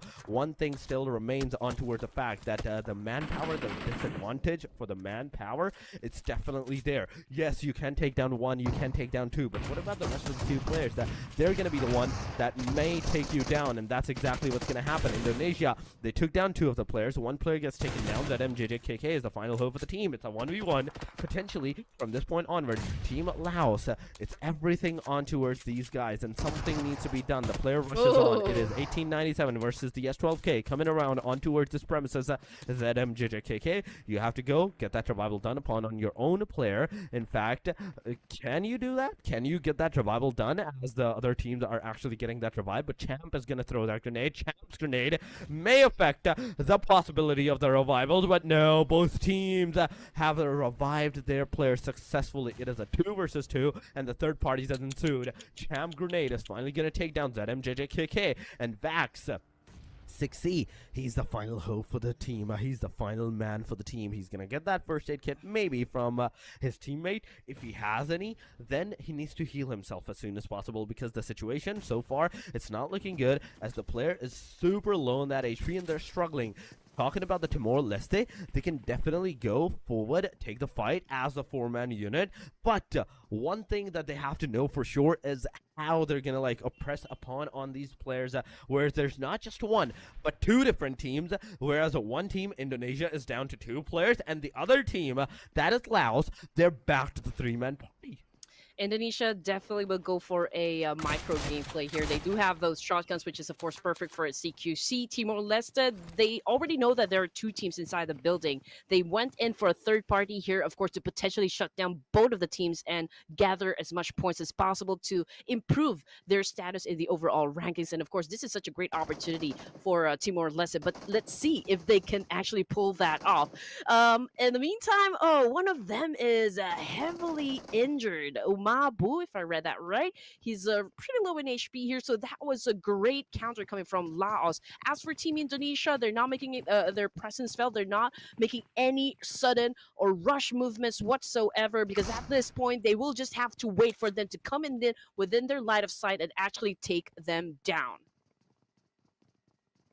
still remains on towards the fact that the manpower, the disadvantage for the manpower, it's definitely there. Yes, you can take down 1, you can take down 2, but what about the rest of the 2 players? That they're going to be the one that may take you down, and that's exactly what's going to happen. Indonesia, they took down 2 of the players. 1 player gets taken down. That MJJKK is the final hope of the team. It's a 1v1 potentially from this point onward. Team Laos, it's everything on towards these guys, and something needs to be done. The player rushes on. It is 1897 versus the S12K coming around on towards this premises. ZMJJKK, you have to go get that revival done upon on your own player. In fact, can you do that? Can you get that revival done as the other teams are actually getting that revive? But Champ is going to throw that grenade. Champ's grenade may affect the possibility of the revival, but no, both teams have revived their players successfully. It is a 2 versus 2, and the third party has ensued. Champ grenade is finally going to take down ZMJJKK, and Vax 6C, he's the final hope for the team. He's the final man for the team. He's going to get that first aid kit maybe from his teammate. If he has any, then he needs to heal himself as soon as possible, because the situation so far, it's not looking good as the player is super low in that HP and they're struggling. Talking about the Timor-Leste, they can definitely go forward, take the fight as a 4-man unit, but one thing that they have to know for sure is how they're gonna oppress upon on these players, whereas there's not just 1 but 2 different teams, whereas one team, Indonesia, is down to 2 players, and the other team, that is Laos, they're back to the 3-man party. Indonesia definitely will go for a micro gameplay here. They do have those shotguns, which is, of course, perfect for a CQC. Timor-Leste, they already know that there are 2 teams inside the building. They went in for a third party here, of course, to potentially shut down both of the teams and gather as much points as possible to improve their status in the overall rankings. And, of course, this is such a great opportunity for Timor-Leste, but let's see if they can actually pull that off. In the meantime, one of them is heavily injured. Mabu, if I read that right. He's pretty low in HP here, so that was a great counter coming from Laos. As for Team Indonesia, they're not making their presence felt. They're not making any sudden or rush movements whatsoever, because at this point, they will just have to wait for them to come in within their line of sight and actually take them down.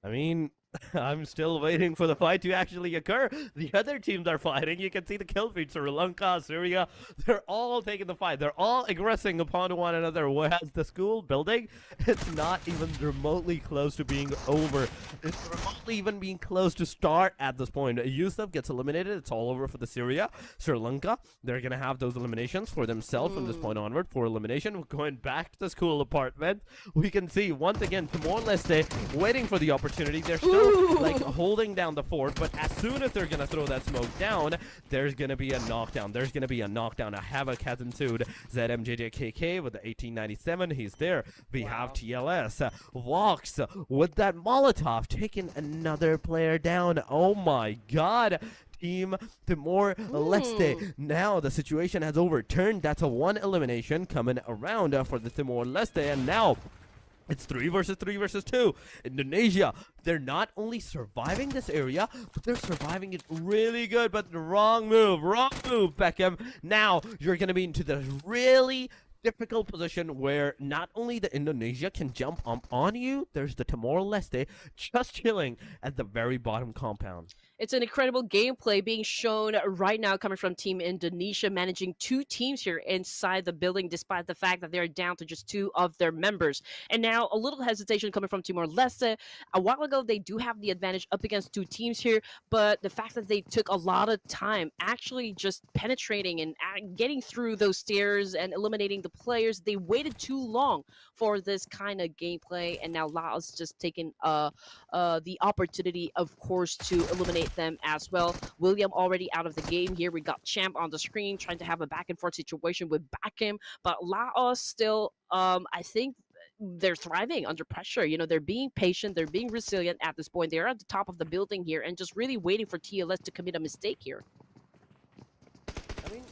I mean, I'm still waiting for the fight to actually occur. The other teams are fighting. You can see the kill feed. Sri Lanka, Syria, they're all taking the fight. They're all aggressing upon one another. Whereas the school building, it's not even remotely close to being over. It's remotely even being close to start at this point. Yusuf gets eliminated. It's all over for the Syria. Sri Lanka, they're going to have those eliminations for themselves from this point onward. For elimination, going back to the school apartment, we can see once again Timor-Leste waiting for the opportunity. They're still still like Ooh. holding down the fort, but as soon as they're gonna throw that smoke down, there's gonna be a knockdown. There's gonna be a knockdown. A havoc has ensued. ZMJJKK with the 1897, he's there. We have TLS. Vox with that Molotov taking another player down. Oh my god. Team Timor-Leste. Now the situation has overturned. That's a 1 elimination coming around for the Timor-Leste, and now it's 3 versus 3 versus 2. Indonesia, they're not only surviving this area, but they're surviving it really good. But the wrong move, Beckham. Now you're going to be into the really difficult position where not only the Indonesia can jump on you, there's the Timor-Leste just chilling at the very bottom compound. It's an incredible gameplay being shown right now coming from Team Indonesia, managing 2 teams here inside the building despite the fact that they're down to just 2 of their members. And now a little hesitation coming from Timor-Leste. A while ago, they do have the advantage up against 2 teams here, but the fact that they took a lot of time actually just penetrating and getting through those stairs and eliminating the players, they waited too long for this kind of gameplay, and now Laos just taking the opportunity, of course, to eliminate them as well. William already out of the game here. We got Champ on the screen trying to have a back and forth situation with Backham, but Laos still, I think they're thriving under pressure. You know, they're being patient, they're being resilient at this point. They're at the top of the building here and just really waiting for TLS to commit a mistake here. I mean,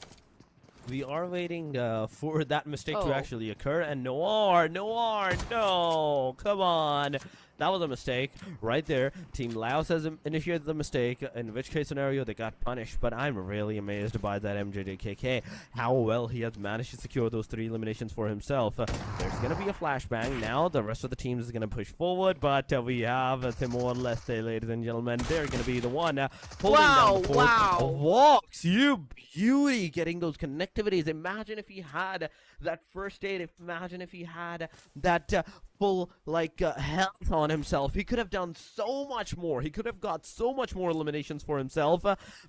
we are waiting for that mistake to Oh. actually occur, and Noir, no, come on. That was a mistake right there. Team Laos has initiated the mistake, in which case scenario they got punished, but I'm really amazed by that MJJKK, how well he has managed to secure those 3 eliminations for himself. There's going to be a flashbang now. The rest of the teams is going to push forward, but we have Timor-Leste, ladies and gentlemen. They're going to be the one holding down the fort. Wow. Vox, you beauty, getting those connectivities. Imagine if he had that first aid. Imagine if he had that full health on himself. He could have done so much more. He could have got so much more eliminations for himself,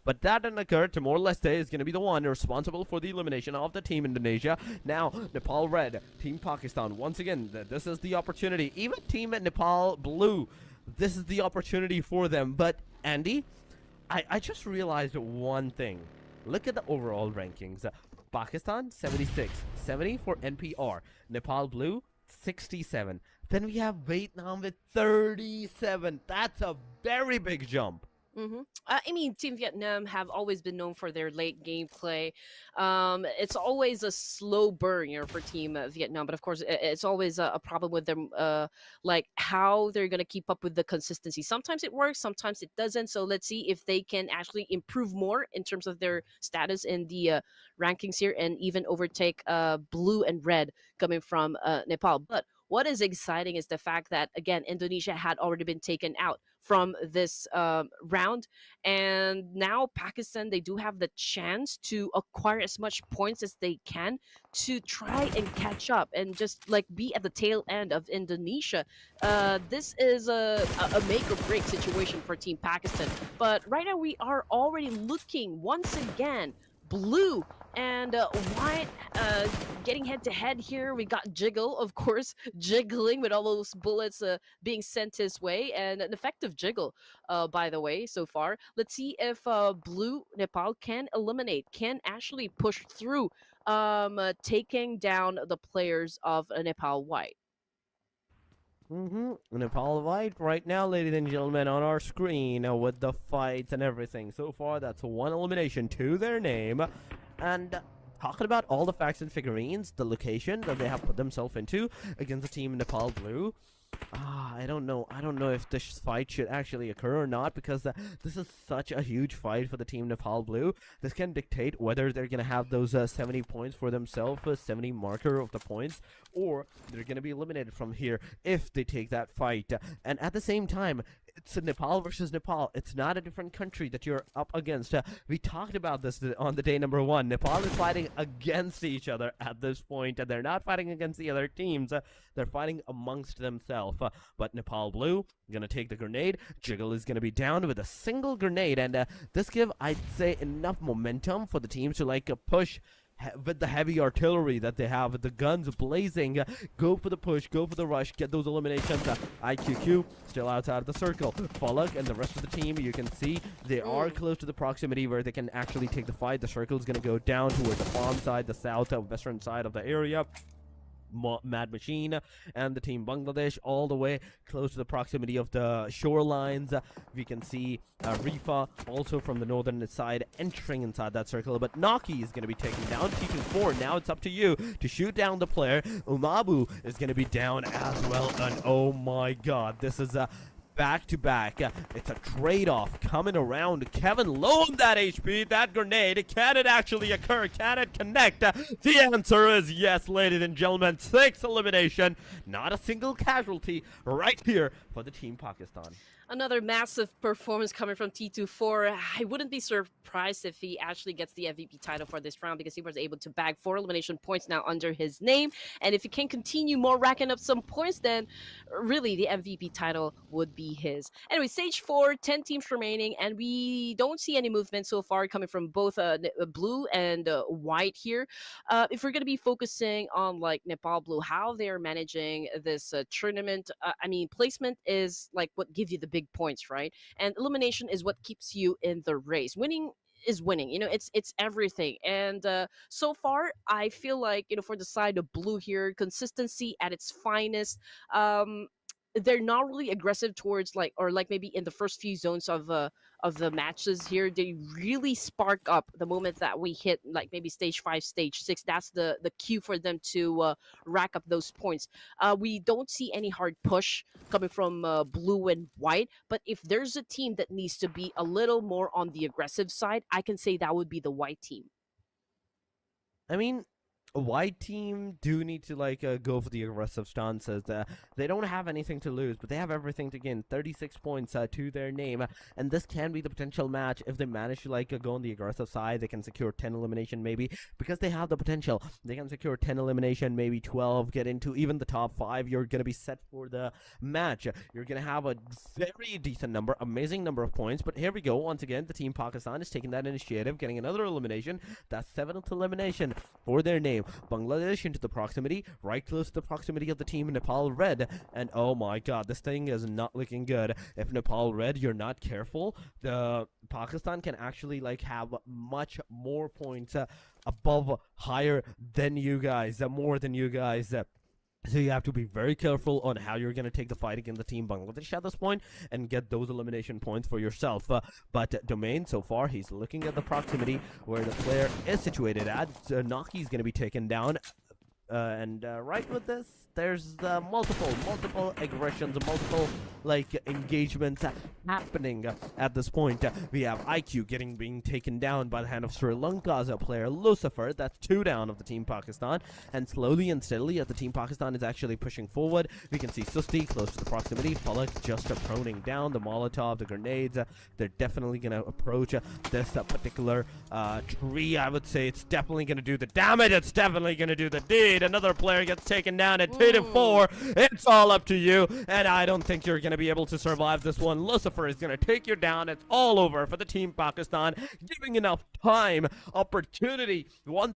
but that didn't occur. Timor-Leste is going to be the one responsible for the elimination of the Team Indonesia. Now Nepal Red, Team Pakistan, once again, this is the opportunity. Even Team Nepal Blue, this is the opportunity for them. But Andy, I just realized one thing. Look at the overall rankings. Pakistan 76, 70 for NPR. Nepal Blue 67. Then we have Vietnam with 37. That's a very big jump. I mean, Team Vietnam have always been known for their late gameplay. It's always a slow burn, you know, for Team Vietnam. But of course, it's always a problem with them, like how they're gonna keep up with the consistency. Sometimes it works, sometimes it doesn't. So let's see if they can actually improve more in terms of their status in the rankings here, and even overtake blue and red coming from Nepal. But what is exciting is the fact that, again, Indonesia had already been taken out from this round, and now Pakistan, they do have the chance to acquire as much points as they can to try and catch up and just like be at the tail end of Indonesia. This is a make or break situation for Team Pakistan, but right now we are already looking once again blue and white getting head to head here. We got Jiggle, of course, jiggling with all those bullets being sent his way, and an effective Jiggle, by the way, so far. Let's see if blue Nepal can actually push through, taking down the players of Nepal white. Nepal White right now, ladies and gentlemen, on our screen with the fights and everything. So far, that's 1 elimination to their name. And talking about all the facts and figurines, the location that they have put themselves into against the Team Nepal Blue. I don't know if this fight should actually occur or not, because this is such a huge fight for the Team Nepal Blue. This can dictate whether they're going to have those 70 points for themselves, 70 marker of the points, or they're going to be eliminated from here if they take that fight. And at the same time, it's Nepal versus Nepal. It's not a different country that you're up against. We talked about this on the day number 1. Nepal is fighting against each other at this point. They're not fighting against the other teams. They're fighting amongst themselves. But Nepal Blue gonna take the grenade. Jiggle is gonna be down with a single grenade, and this give, I'd say, enough momentum for the teams to push with the heavy artillery that they have, with the guns blazing, go for the push, go for the rush, get those eliminations. IQQ still outside of the circle. Falak and the rest of the team, you can see they are close to the proximity where they can actually take the fight. The circle is going to go down towards the farm side, the south western side of the area. Mad Machine and the team Bangladesh all the way close to the proximity of the shorelines. We can see Rifa also from the northern side entering inside that circle, but Naki is going to be taken down. T24, now it's up to you to shoot down the player. Umabu is going to be down as well, and oh my god, this is a back-to-back. It's a trade-off coming around. Kevin low on that HP. That grenade, can it actually occur? Can it connect? The answer is yes, ladies and gentlemen. 6 elimination. Not a single casualty right here for the Team Pakistan. Another massive performance coming from T24. I wouldn't be surprised if he actually gets the MVP title for this round, because he was able to bag 4 elimination points now under his name. And if he can continue more racking up some points, then really the MVP title would be his. Anyway, stage 4, 10 teams remaining, and we don't see any movement so far coming from both blue and white here. If we're going to be focusing on like Nepal Blue, how they're managing this tournament, I mean, placement is like what gives you the big points, right? And elimination is what keeps you in the race. Winning is winning, you know, it's everything. And so far I feel like, you know, for the side of blue here, consistency at its finest. They're not really aggressive towards like, or like maybe in the first few zones of the matches here, they really spark up the moment that we hit like maybe stage 5, stage 6. That's the cue for them to rack up those points. We don't see any hard push coming from blue and white, but if there's a team that needs to be a little more on the aggressive side, I can say that would be the white team. I mean, a white team do need to like go for the aggressive stances. They don't have anything to lose, but they have everything to gain. 36 points to their name, and this can be the potential match. If they manage to like go on the aggressive side, they can secure 10 elimination maybe, because they have the potential. They can secure 10 elimination, maybe 12, get into even the top 5. You're gonna be set for the match. You're gonna have a very decent number, amazing number of points. But here we go, once again, the Team Pakistan is taking that initiative, getting another elimination. That's 7th elimination for their name. Bangladesh into the proximity, right close to the proximity of the team Nepal Red, and oh my god, this thing is not looking good. If Nepal Red, you're not careful, the Pakistan can actually like have much more points above, higher than you guys, more than you guys. So you have to be very careful on how you're going to take the fight against the team Bangladesh at this point and get those elimination points for yourself. But Domain, so far, he's looking at the proximity where the player is situated at. Naki is going to be taken down. And right with this, there's multiple aggressions, multiple like engagements happening at this point. We have IQ being taken down by the hand of Sri Lanka's player Lucifer. That's 2 down of the Team Pakistan, and slowly and steadily as the Team Pakistan is actually pushing forward, we can see Susti close to the proximity. Falak just proning down the Molotov, the grenades. They're definitely going to approach this particular tree. I would say it's definitely going to do the damage. It's definitely going to do the deed. Another player gets taken down at 2-4. It's all up to you, and I don't think you're going to be able to survive this one. Lucifer is going to take you down. It's all over for the Team Pakistan, giving enough time, opportunity. One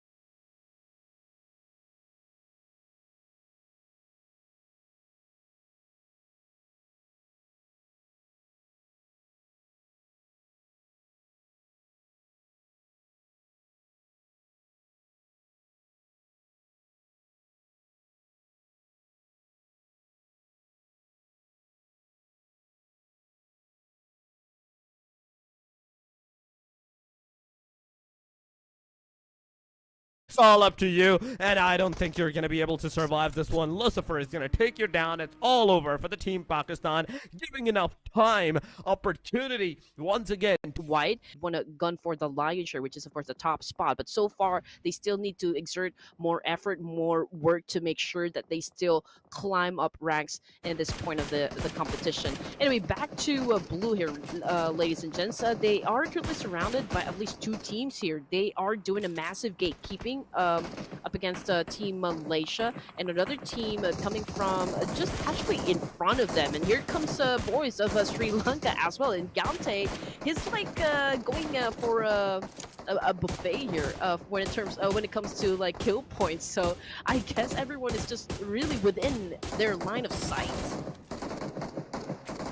It's all up to you, and I don't think you're going to be able to survive this one. Lucifer is going to take you down. It's all over for the Team Pakistan, giving enough time, opportunity, once again. White want to gun for the lion's share, which is of course the top spot, but so far they still need to exert more effort, more work to make sure that they still climb up ranks in this point of the competition. Anyway, back to blue here, ladies and gents. They are currently surrounded by at least 2 teams here. They are doing a massive gatekeeping up against Team Malaysia, and another team coming from just actually in front of them. And here comes boys of Sri Lanka as well. And Gante, he's like going for a buffet here when it comes to like kill points. So I guess everyone is just really within their line of sight.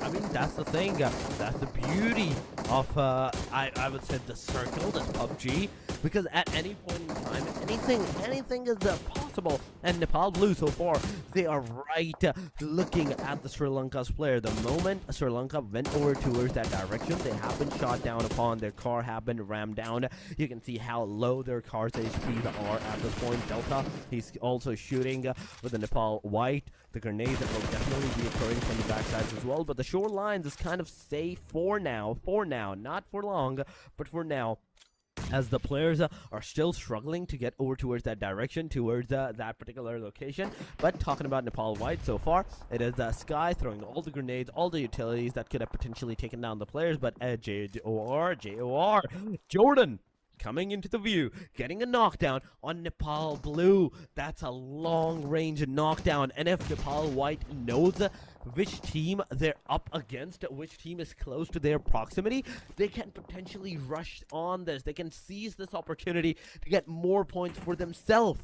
I mean, that's the thing. That's the beauty of, I would say, the circle, this PUBG. Because at any point in time, anything is possible. And Nepal Blue, so far, they are right looking at the Sri Lanka's player. The moment Sri Lanka went over towards that direction, they have been shot down upon. Their car have been rammed down. You can see how low their car's HPs are at this point. Delta, he's also shooting with the Nepal White. The grenades that will definitely be occurring from the backsides as well. But the shorelines is kind of safe for now. Not for long, but for now. As the players are still struggling to get over towards that direction, towards that particular location. But talking about Nepal White so far, it is Sky throwing all the grenades, all the utilities that could have potentially taken down the players. But JOR, Jordan coming into the view, getting a knockdown on Nepal Blue. That's a long-range knockdown. And if Nepal White knows which team they're up against, which team is close to their proximity, they can potentially rush on this. They can seize this opportunity to get more points for themselves.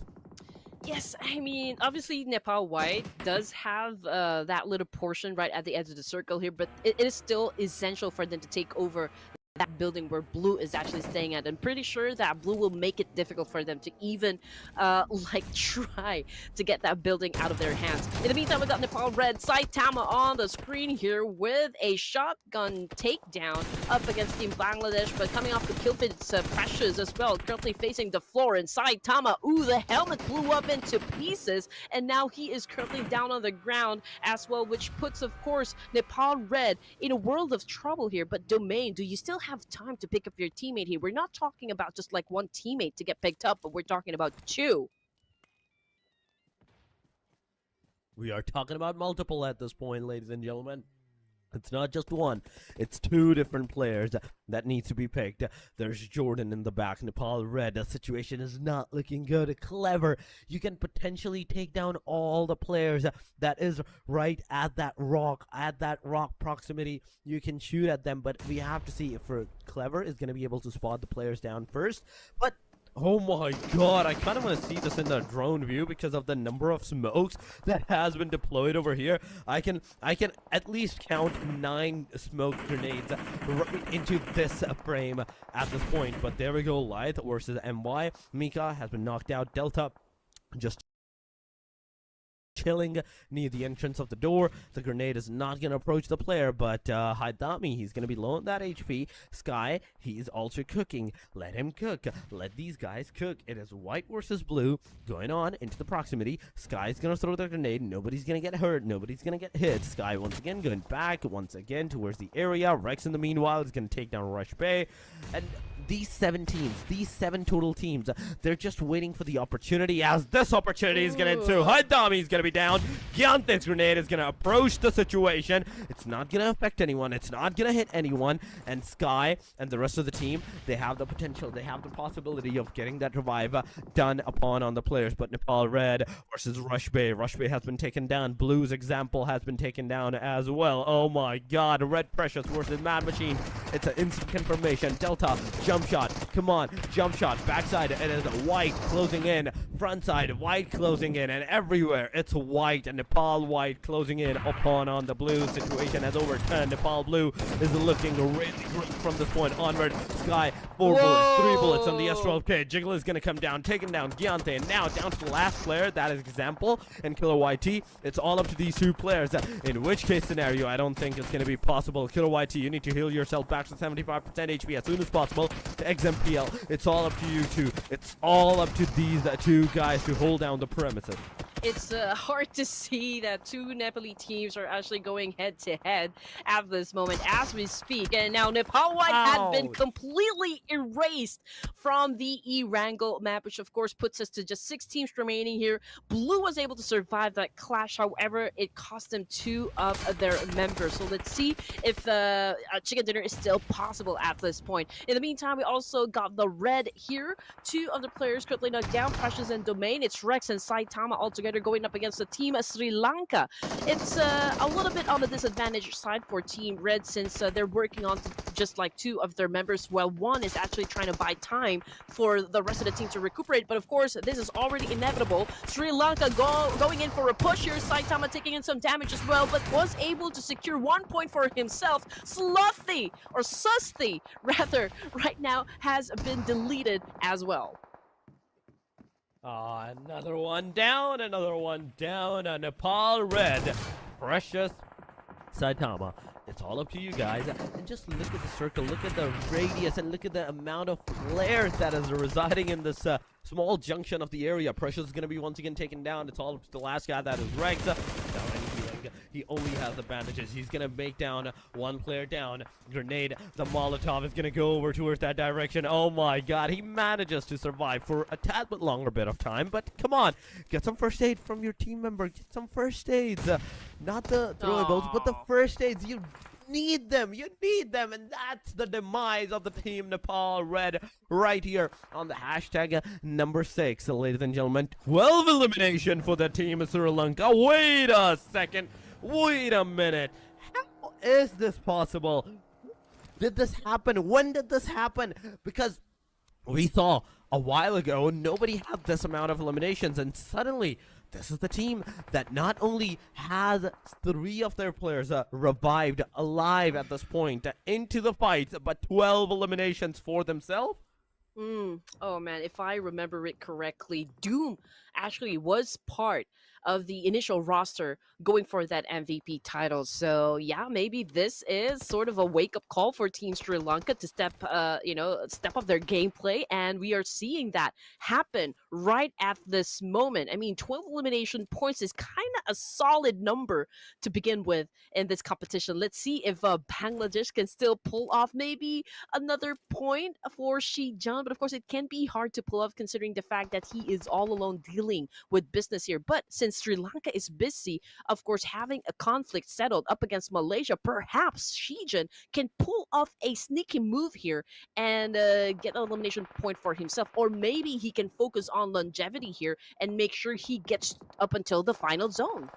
Yes, I mean, obviously Nepal White does have that little portion right at the edge of the circle here, but it is still essential for them to take over that building where Blue is actually staying at. I'm pretty sure that Blue will make it difficult for them to even like try to get that building out of their hands. In the meantime, we got Nepal Red Saitama on the screen here with a shotgun takedown up against Team Bangladesh, but coming off the kill pit, it's Precious as well, currently facing the floor. And Saitama, ooh, the helmet blew up into pieces, and now he is currently down on the ground as well, which puts, of course, Nepal Red in a world of trouble here. But Domain, do you still have time to pick up your teammate here? We're not talking about just like one teammate to get picked up, but we're talking about two. We are talking about multiple at this point, ladies and gentlemen. It's not just one, it's two different players that needs to be picked. There's Jordan in the back, Nepal Red. The situation is not looking good. Clever, you can potentially take down all the players that is right at that rock proximity. You can shoot at them, but we have to see if Clever is going to be able to spot the players down first. But oh my god, I kind of want to see this in the drone view because of the number of smokes that has been deployed over here. I can at least count 9 smoke grenades right into this frame at this point. But there we go, Lyth versus MY. Mika has been knocked out. Delta just chilling near the entrance of the door. The grenade is not going to approach the player, but Haidami, he's going to be low on that HP. Sky, he's also cooking. Let him cook. Let these guys cook. It is White versus Blue going on into the proximity. Sky's going to throw the grenade. Nobody's going to get hurt. Nobody's going to get hit. Sky once again going back once again towards the area. Rex in the meanwhile is going to take down Rush Bay. And these 7 teams, these 7 total teams, they're just waiting for the opportunity. As this opportunity is going to ensue, Haidami is going to be down. Gyante's grenade is going to approach the situation. It's not going to affect anyone. It's not going to hit anyone. And Sky and the rest of the team, they have the potential, they have the possibility of getting that revive done upon on the players. But Nepal Red versus Rush Bay. Rush Bay has been taken down. Blue's example has been taken down as well. Oh my god. Red Precious versus Mad Machine. It's an instant confirmation. Delta, jump shot. Come on. Jump shot. Backside. It is White closing in. Front side. White closing in. And everywhere it's White and Nepal White closing in upon on the Blue. Situation has overturned. Nepal Blue is looking really great from this point onward. Sky, 4 bullets, 3 bullets on the Astral Pit. Jiggle is going to come down, taking down Gyante. And now down to the last player. That is Example and Killer YT. It's all up to these 2 players. In which case scenario, I don't think it's going to be possible. Killer YT, you need to heal yourself back to 75% HP as soon as possible. To XMPL, it's all up to you 2. It's all up to these 2 guys to hold down the premises. It's hard to see that 2 Nepali teams are actually going head-to-head at this moment as we speak. And now Nepal White had been completely erased from the Erangel map, which of course puts us to just 6 teams remaining here. Blue was able to survive that clash, however, it cost them 2 of their members. So let's see if a chicken dinner is still possible at this point. In the meantime, we also got the red here. 2 of the players currently knocked down, Precious and Domain. It's Rex and Saitama all together going up against the team Sri Lanka. It's a little bit on the disadvantaged side for Team Red since they're working on just like 2 of their members, while one is actually trying to buy time for the rest of the team to recuperate. But of course, this is already inevitable. Sri Lanka going in for a push here. Saitama taking in some damage as well, but was able to secure 1 point for himself. Sluthy, or Susty, rather, right now has been deleted as well. Another one down, Nepal Red. Precious Saitama. It's all up to you guys. And just look at the circle, look at the radius, and look at the amount of players that is residing in this small junction of the area. Precious is going to be once again taken down. It's all up to the last guy, that is Rex. He only has the bandages. He's going to make down 1 player down. Grenade, the Molotov is going to go over towards that direction. Oh my god, he manages to survive for a tad bit longer bit of time. But come on, get some first aid from your team member. Get some first aids. Not the throwables, but the first aids. You need them, and that's the demise of the team Nepal Red right here on the hashtag number 6. Ladies and gentlemen, 12 elimination for the team of Sri Lanka. Wait a second, wait a minute, how is this possible? Did this happen? When did this happen? Because we saw a while ago nobody had this amount of eliminations, and suddenly this is the team that not only has 3 of their players revived alive at this point into the fight, but 12 eliminations for themselves. Oh man, if I remember it correctly, Doom actually was part of the initial roster going for that MVP title. So yeah, maybe this is sort of a wake-up call for Team Sri Lanka to step up their gameplay, and we are seeing that happen right at this moment. I mean, 12 elimination points is kind of a solid number to begin with in this competition. Let's see if Bangladesh can still pull off maybe another point for Shijan, but of course it can be hard to pull off considering the fact that he is all alone dealing with business here. But since Sri Lanka is busy, of course, having a conflict settled up against Malaysia, perhaps Shijan can pull off a sneaky move here and get an elimination point for himself, or maybe he can focus on longevity here and make sure he gets up until the final zone.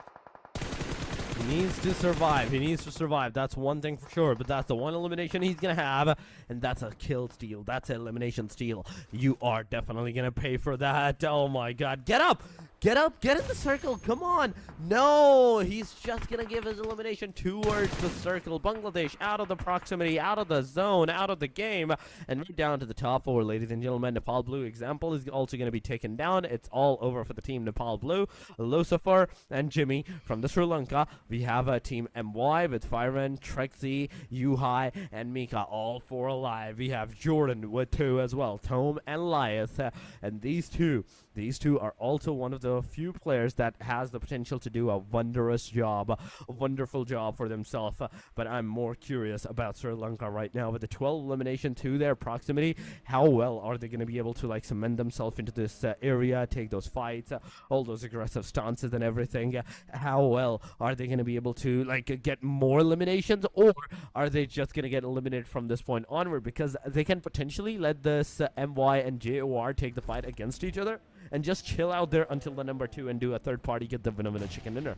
He needs to survive. He needs to survive. That's one thing for sure. But that's the one elimination he's going to have. And that's a kill steal. That's an elimination steal. You are definitely going to pay for that. Oh my god. Get up. Get up. Get in the circle. Come on. No. He's just going to give his elimination towards the circle. Bangladesh out of the proximity, out of the zone, out of the game. And right down to the top 4, ladies and gentlemen. Nepal Blue example is also going to be taken down. It's all over for the team Nepal Blue. Lucifer and Jimmy from the Sri Lanka. We have a team MY with Firen, Trexie, Yuhai, and Mika, all 4 alive. We have Jordan with 2 as well, Tome and Lias, and these two are also one of the few players that has the potential to do a wondrous job, a wonderful job for themselves. But I'm more curious about Sri Lanka right now with the 12 elimination to their proximity. How well are they going to be able to like cement themselves into this area, take those fights, all those aggressive stances and everything? How well are they going to be able to like get more eliminations, or are they just going to get eliminated from this point onward? Because they can potentially let this MY and JOR take the fight against each other and just chill out there until the number 2 and do a third party, get the winner in a chicken dinner.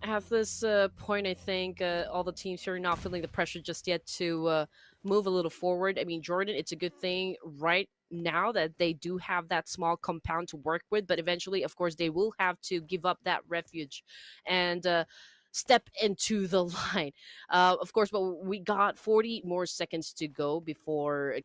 At this point, I think all the teams here are not feeling the pressure just yet to move a little forward. I mean, Jordan, it's a good thing right now that they do have that small compound to work with, but eventually, of course, they will have to give up that refuge and step into the line. Of course, but we got 40 more seconds to go before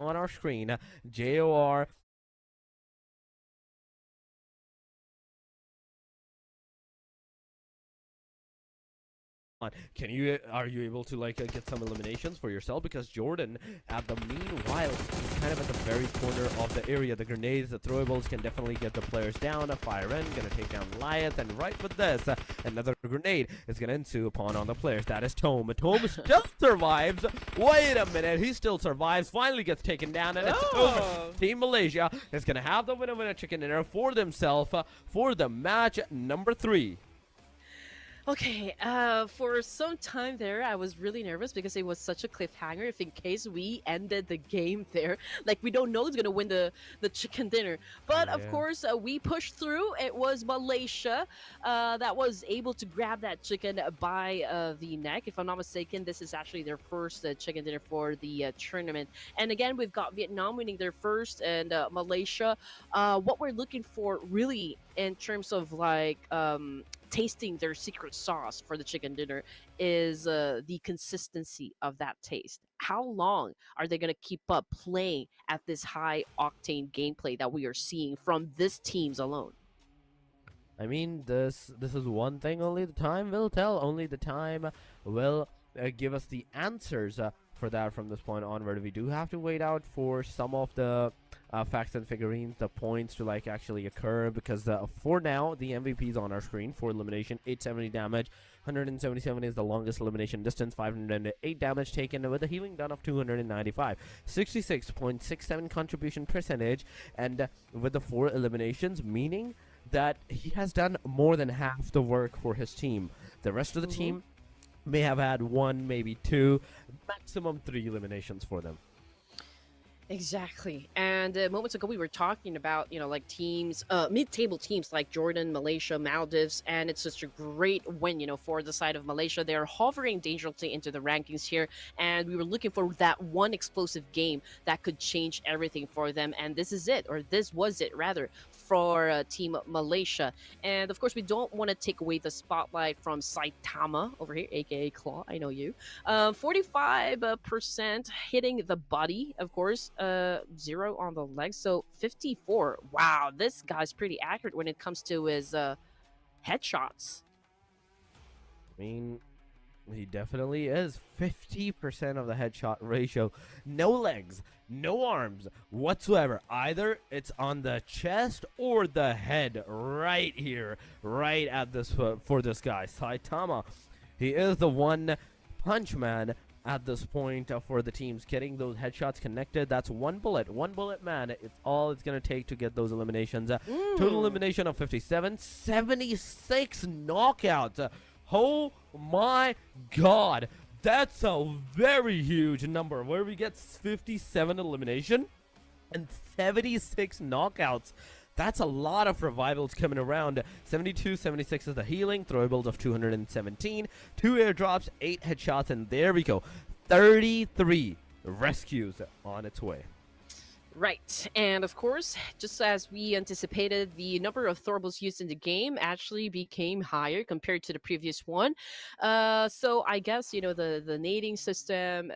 on our screen. JOR. Are you able to like get some eliminations for yourself? Because Jordan, at the meanwhile, is kind of at the very corner of the area. The grenades, the throwables can definitely get the players down. A fire in, gonna take down Lyeth, and right with this, another grenade is gonna ensue upon on the players. That is Tome. Tome still survives. Wait a minute, he still survives. Finally gets taken down, and it's over. Team Malaysia is gonna have the winner chicken dinner for themselves for the match number 3. Okay, for some time there, I was really nervous because it was such a cliffhanger. If in case we ended the game there, like we don't know who's gonna win the chicken dinner. But of course, we pushed through. It was Malaysia that was able to grab that chicken by the neck. If I'm not mistaken, this is actually their first chicken dinner for the tournament. And again, we've got Vietnam winning their first, and Malaysia. What we're looking for really in terms of like tasting their secret sauce for the chicken dinner is the consistency of that taste. How long are they going to keep up playing at this high octane gameplay that we are seeing from this teams alone? I mean, this is one thing only the time will tell. Only the time will give us the answers for that from this point onward. We do have to wait out for some of the facts and figurines, the points to like actually occur, because for now the MVP is on our screen for elimination. 870 damage, 177 is the longest elimination distance, 508 damage taken with a healing done of 295, 66.67 contribution percentage, and with the 4 eliminations, meaning that he has done more than half the work for his team. The rest of the team may have had 1, maybe 2, maximum 3 eliminations for them. Exactly. And moments ago, we were talking about, like teams, mid-table teams like Jordan, Malaysia, Maldives, and it's such a great win, for the side of Malaysia. They're hovering dangerously into the rankings here, and we were looking for that one explosive game that could change everything for them, and this is it, or this was it, rather, for Team Malaysia. And of course, we don't want to take away the spotlight from Saitama over here, aka Claw. I know you. 45% hitting the body, of course. 0 on the legs, so 54. Wow, this guy's pretty accurate when it comes to his headshots. I mean, he definitely is. 50% of the headshot ratio. No legs, no arms whatsoever. Either it's on the chest or the head, right here, right at this for this guy, Saitama. He is the one punch man at this point for the teams getting those headshots connected. That's one bullet, man. It's all it's gonna take to get those eliminations. Total elimination of 57, 76 knockouts. Oh my god, that's a very huge number where we get 57 elimination and 76 knockouts. That's a lot of revivals coming around. 72, 76 is the healing. Throwables of 217. 2 airdrops, 8 headshots, and there we go. 33 rescues on its way. Right, and of course, just as we anticipated, the number of throwables used in the game actually became higher compared to the previous one. So I guess, the nading system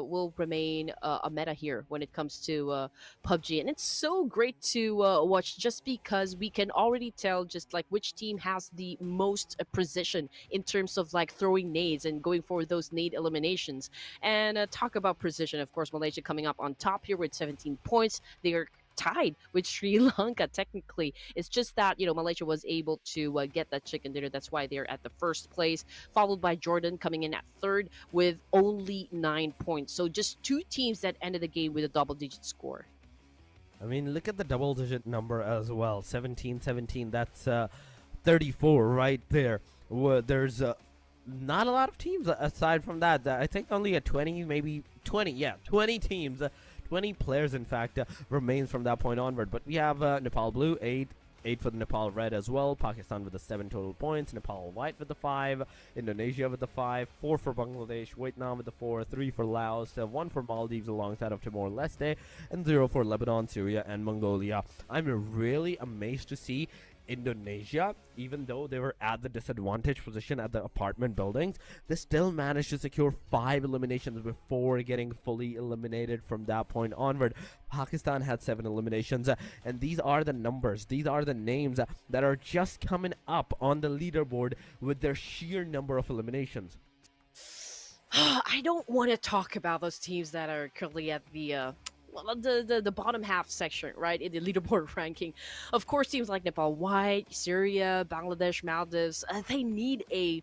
will remain a meta here when it comes to PUBG. And it's so great to watch just because we can already tell just like which team has the most precision in terms of like throwing nades and going for those nade eliminations. And talk about precision, of course, Malaysia coming up on top here with 17 points. They are tied with Sri Lanka technically. It's just that Malaysia was able to get that chicken dinner. That's why they're at the first place, followed by Jordan coming in at third with only 9 points. So just 2 teams that ended the game with a double-digit score. I mean, look at the double-digit number as well. 17-17. That's 34 right there. There's not a lot of teams aside from that. I think only a 20, maybe 20. Yeah, 20 teams. 20 players, in fact, remains from that point onward. But we have Nepal Blue, 8 for the Nepal Red as well. Pakistan with the 7 total points. Nepal White with the 5. Indonesia with the 5. 4 for Bangladesh. Vietnam with the 4. 3 for Laos. 1 for Maldives alongside of Timor-Leste. And 0 for Lebanon, Syria, and Mongolia. I'm really amazed to see Indonesia, even though they were at the disadvantaged position at the apartment buildings, they still managed to secure 5 eliminations before getting fully eliminated from that point onward. Pakistan had 7 eliminations, and these are the numbers, these are the names that are just coming up on the leaderboard with their sheer number of eliminations. I don't want to talk about those teams that are currently at the bottom half section, right, in the leaderboard ranking. Of course, teams like Nepal White, Syria, Bangladesh, Maldives, they need a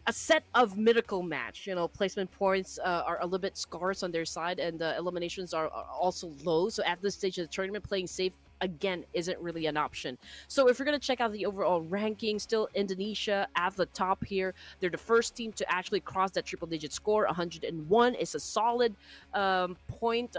set of mythical match. Placement points are a little bit scarce on their side, and the eliminations are also low. So at this stage of the tournament, playing safe again isn't really an option. So if we're going to check out the overall ranking, still Indonesia at the top here. They're the first team to actually cross that triple digit score. 101 is a solid point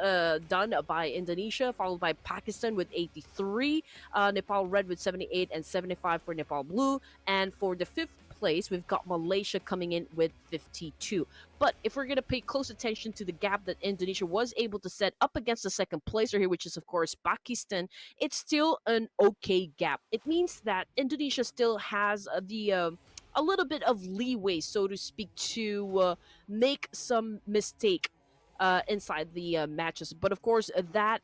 done by Indonesia, followed by Pakistan with 83, Nepal Red with 78, and 75 for Nepal Blue. And for the 5th place, we've got Malaysia coming in with 52. But if we're going to pay close attention to the gap that Indonesia was able to set up against the 2nd placer here, which is, of course, Pakistan, it's still an okay gap. It means that Indonesia still has a little bit of leeway, so to speak, to make some mistake inside the matches. But, of course, that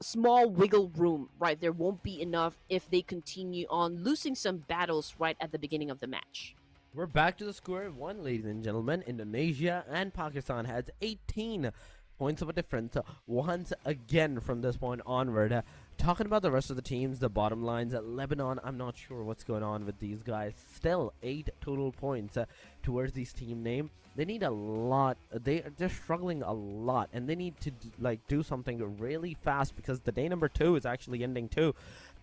small wiggle room right there won't be enough if they continue on losing some battles right at the beginning of the match. We're back to the square one, ladies and gentlemen. Indonesia and Pakistan has 18 points of a difference once again from this point onward. Talking about the rest of the teams, the bottom lines, Lebanon, I'm not sure what's going on with these guys. Still 8 total points towards this team name. They need a lot. They're struggling a lot, and they need to do something really fast, because the day number 2 is actually ending too.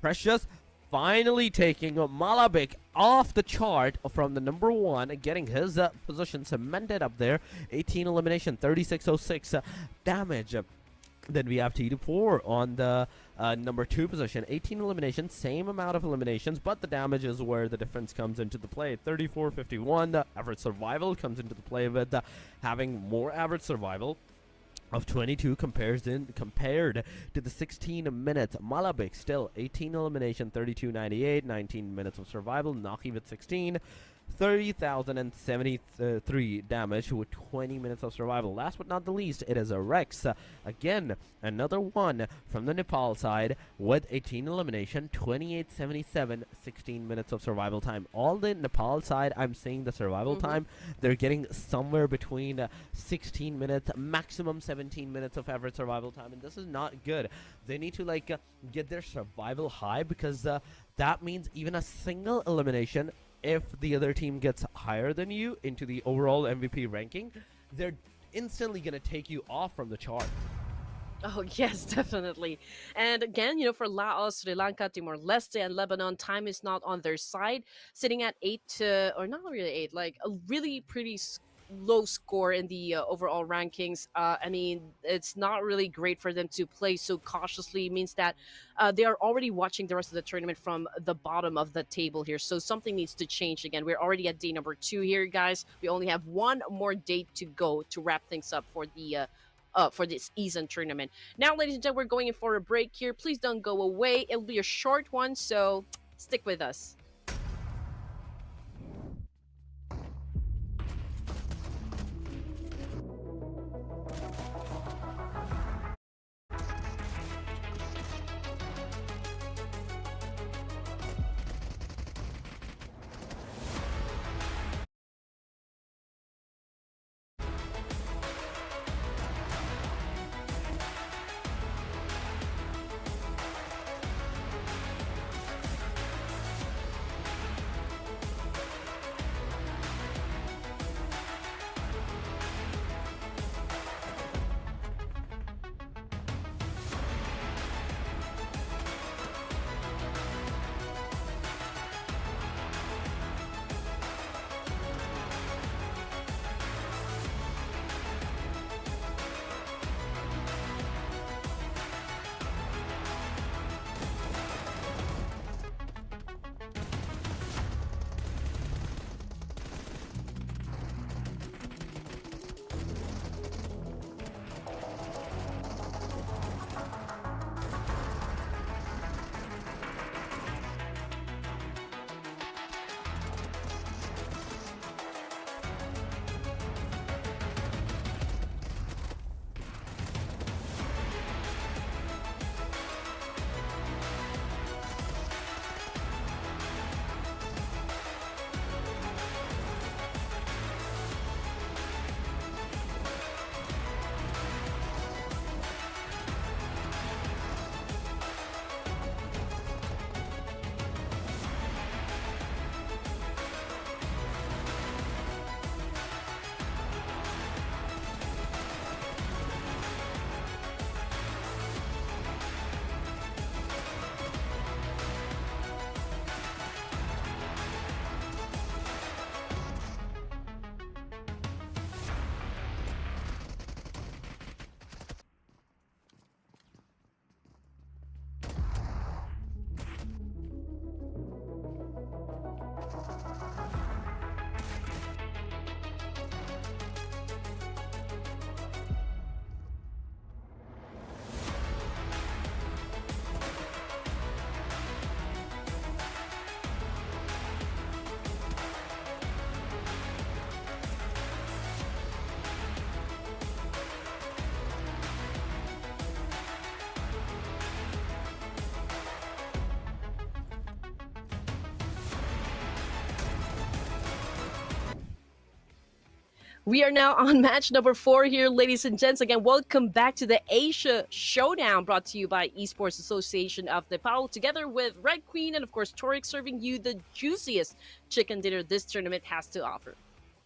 Precious finally taking Malabik off the chart from the number 1, getting his position cemented up there. 18 elimination, 3606 damage. Then we have T4 on the number 2 position. 18 eliminations, same amount of eliminations, but the damage is where the difference comes into the play. 3451, the average survival comes into the play with having more average survival of 22 compared to the 16 minutes. Malabik still 18 elimination, 3298, 19 minutes of survival. Naki with 16, 30,073 damage with 20 minutes of survival. Last but not the least, it is a Rex. Again, another one from the Nepal side with 18 elimination, 2877, 16 minutes of survival time. All the Nepal side, I'm seeing the survival time, they're getting somewhere between 16 minutes, maximum 17 minutes of average survival time, and this is not good. They need to get their survival high, because that means even a single elimination, if the other team gets higher than you into the overall MVP ranking, they're instantly going to take you off from the chart. Oh, yes, definitely. And again, for Laos, Sri Lanka, Timor-Leste, and Lebanon, time is not on their side, sitting at 8 or not really 8, like a really pretty low score in the overall rankings. I mean, it's not really great for them to play so cautiously. It means that they are already watching the rest of the tournament from the bottom of the table here. So something needs to change again. We're already at day number 2 here, guys. We only have one more day to go to wrap things up for the for this ESAN tournament. Now, ladies and gentlemen, we're going in for a break here. Please don't go away. It'll be a short one, so stick with us. We are now on match number 4 here, ladies and gents. Again, welcome back to the Asia Showdown, brought to you by Esports Association of Nepal, together with Red Queen and, of course, Torik, serving you the juiciest chicken dinner this tournament has to offer.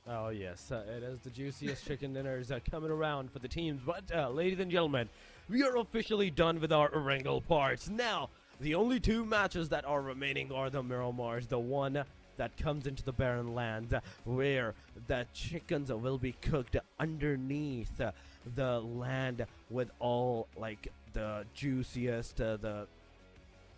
Oh, yes, it is the juiciest chicken dinners coming around for the teams. But, ladies and gentlemen, we are officially done with our Erangel parts. Now, the only two matches that are remaining are the Miramars, the one that comes into the barren lands where the chickens will be cooked underneath the land with all like the juiciest, the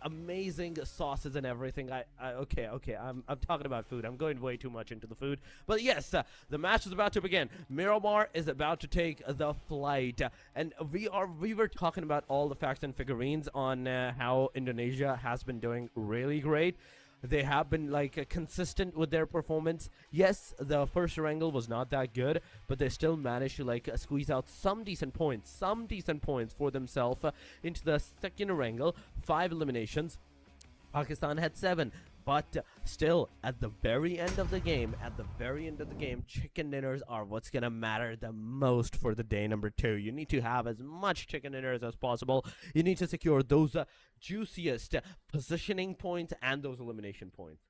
amazing sauces and everything. Okay, I'm talking about food. I'm going way too much into the food. But yes, the match is about to begin. Miramar is about to take the flight, and we were talking about all the facts and figurines on how Indonesia has been doing really great. They have been like consistent with their performance. Yes, the first Erangel was not that good, but they still managed to like squeeze out some decent points for themselves into the second Erangel. 5 eliminations. Pakistan had 7. But still, at the very end of the game, chicken dinners are what's going to matter the most for the day number 2. You need to have as much chicken dinners as possible. You need to secure those juiciest positioning points and those elimination points.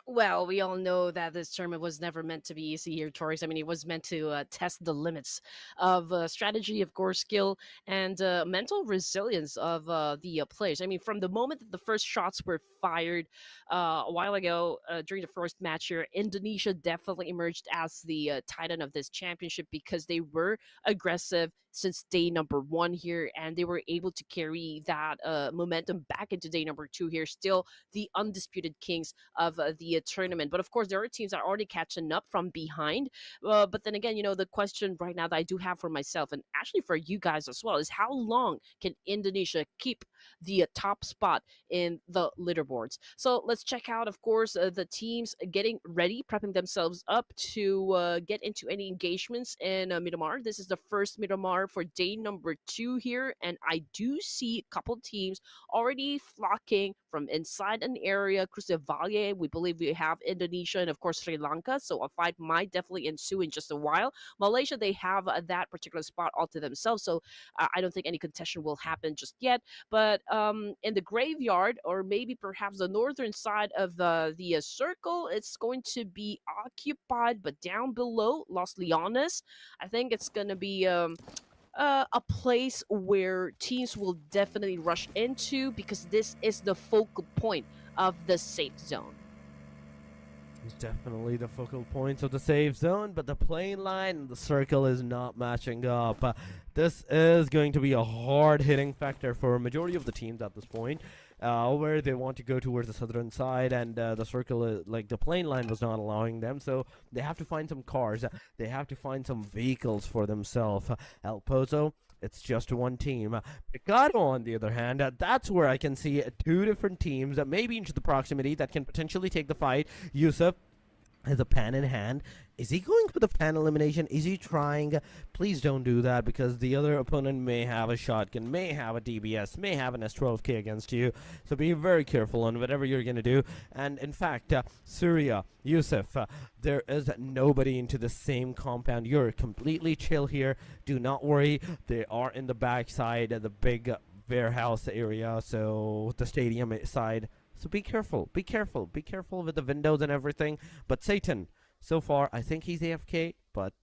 Well, we all know that this tournament was never meant to be easy here, Taurus. I mean, it was meant to test the limits of strategy, of course, skill, and mental resilience of the players. I mean, from the moment that the first shots were fired a while ago during the first match here, Indonesia definitely emerged as the titan of this championship because they were aggressive since day number 1 here, and they were able to carry that momentum back into day number 2 here. Still, the undisputed kings of the tournament. But of course, there are teams that are already catching up from behind. But then again, the question right now that I do have for myself and actually for you guys as well is how long can Indonesia keep the top spot in the leaderboards? So let's check out, of course, the teams getting ready, prepping themselves up to get into any engagements in Miramar. This is the first Miramar for day number 2 here, and I do see a couple teams already flocking from inside an area. Cruzevalle, we believe we have Indonesia and of course Sri Lanka, so a fight might definitely ensue in just a while. Malaysia, they have that particular spot all to themselves, so I don't think any contention will happen just yet. But in the graveyard, or maybe perhaps the northern side of the circle, it's going to be occupied, but down below Los Leones, I think it's going to be a place where teams will definitely rush into because this is the focal point of the safe zone. It's definitely the focal points of the safe zone, but the plane line and the circle is not matching up. This is going to be a hard-hitting factor for a majority of the teams at this point, where they want to go towards the southern side, and the circle, like the plane line, was not allowing them, so they have to find some cars. They have to find some vehicles for themselves. El Pozo, it's just one team. Picado, on the other hand, that's where I can see 2 different teams, maybe into the proximity, that can potentially take the fight. Yusuf has a pan in hand. Is he going for the pan elimination? Is he trying? Please don't do that, because the other opponent may have a shotgun, may have a DBS, may have an S12K against you. So be very careful on whatever you're going to do. And in fact, Surya, Yusuf, there is nobody into the same compound. You're completely chill here. Do not worry. They are in the backside of the big warehouse area, so the stadium side. So be careful. Be careful. Be careful with the windows and everything. But Satan, so far, I think he's AFK, but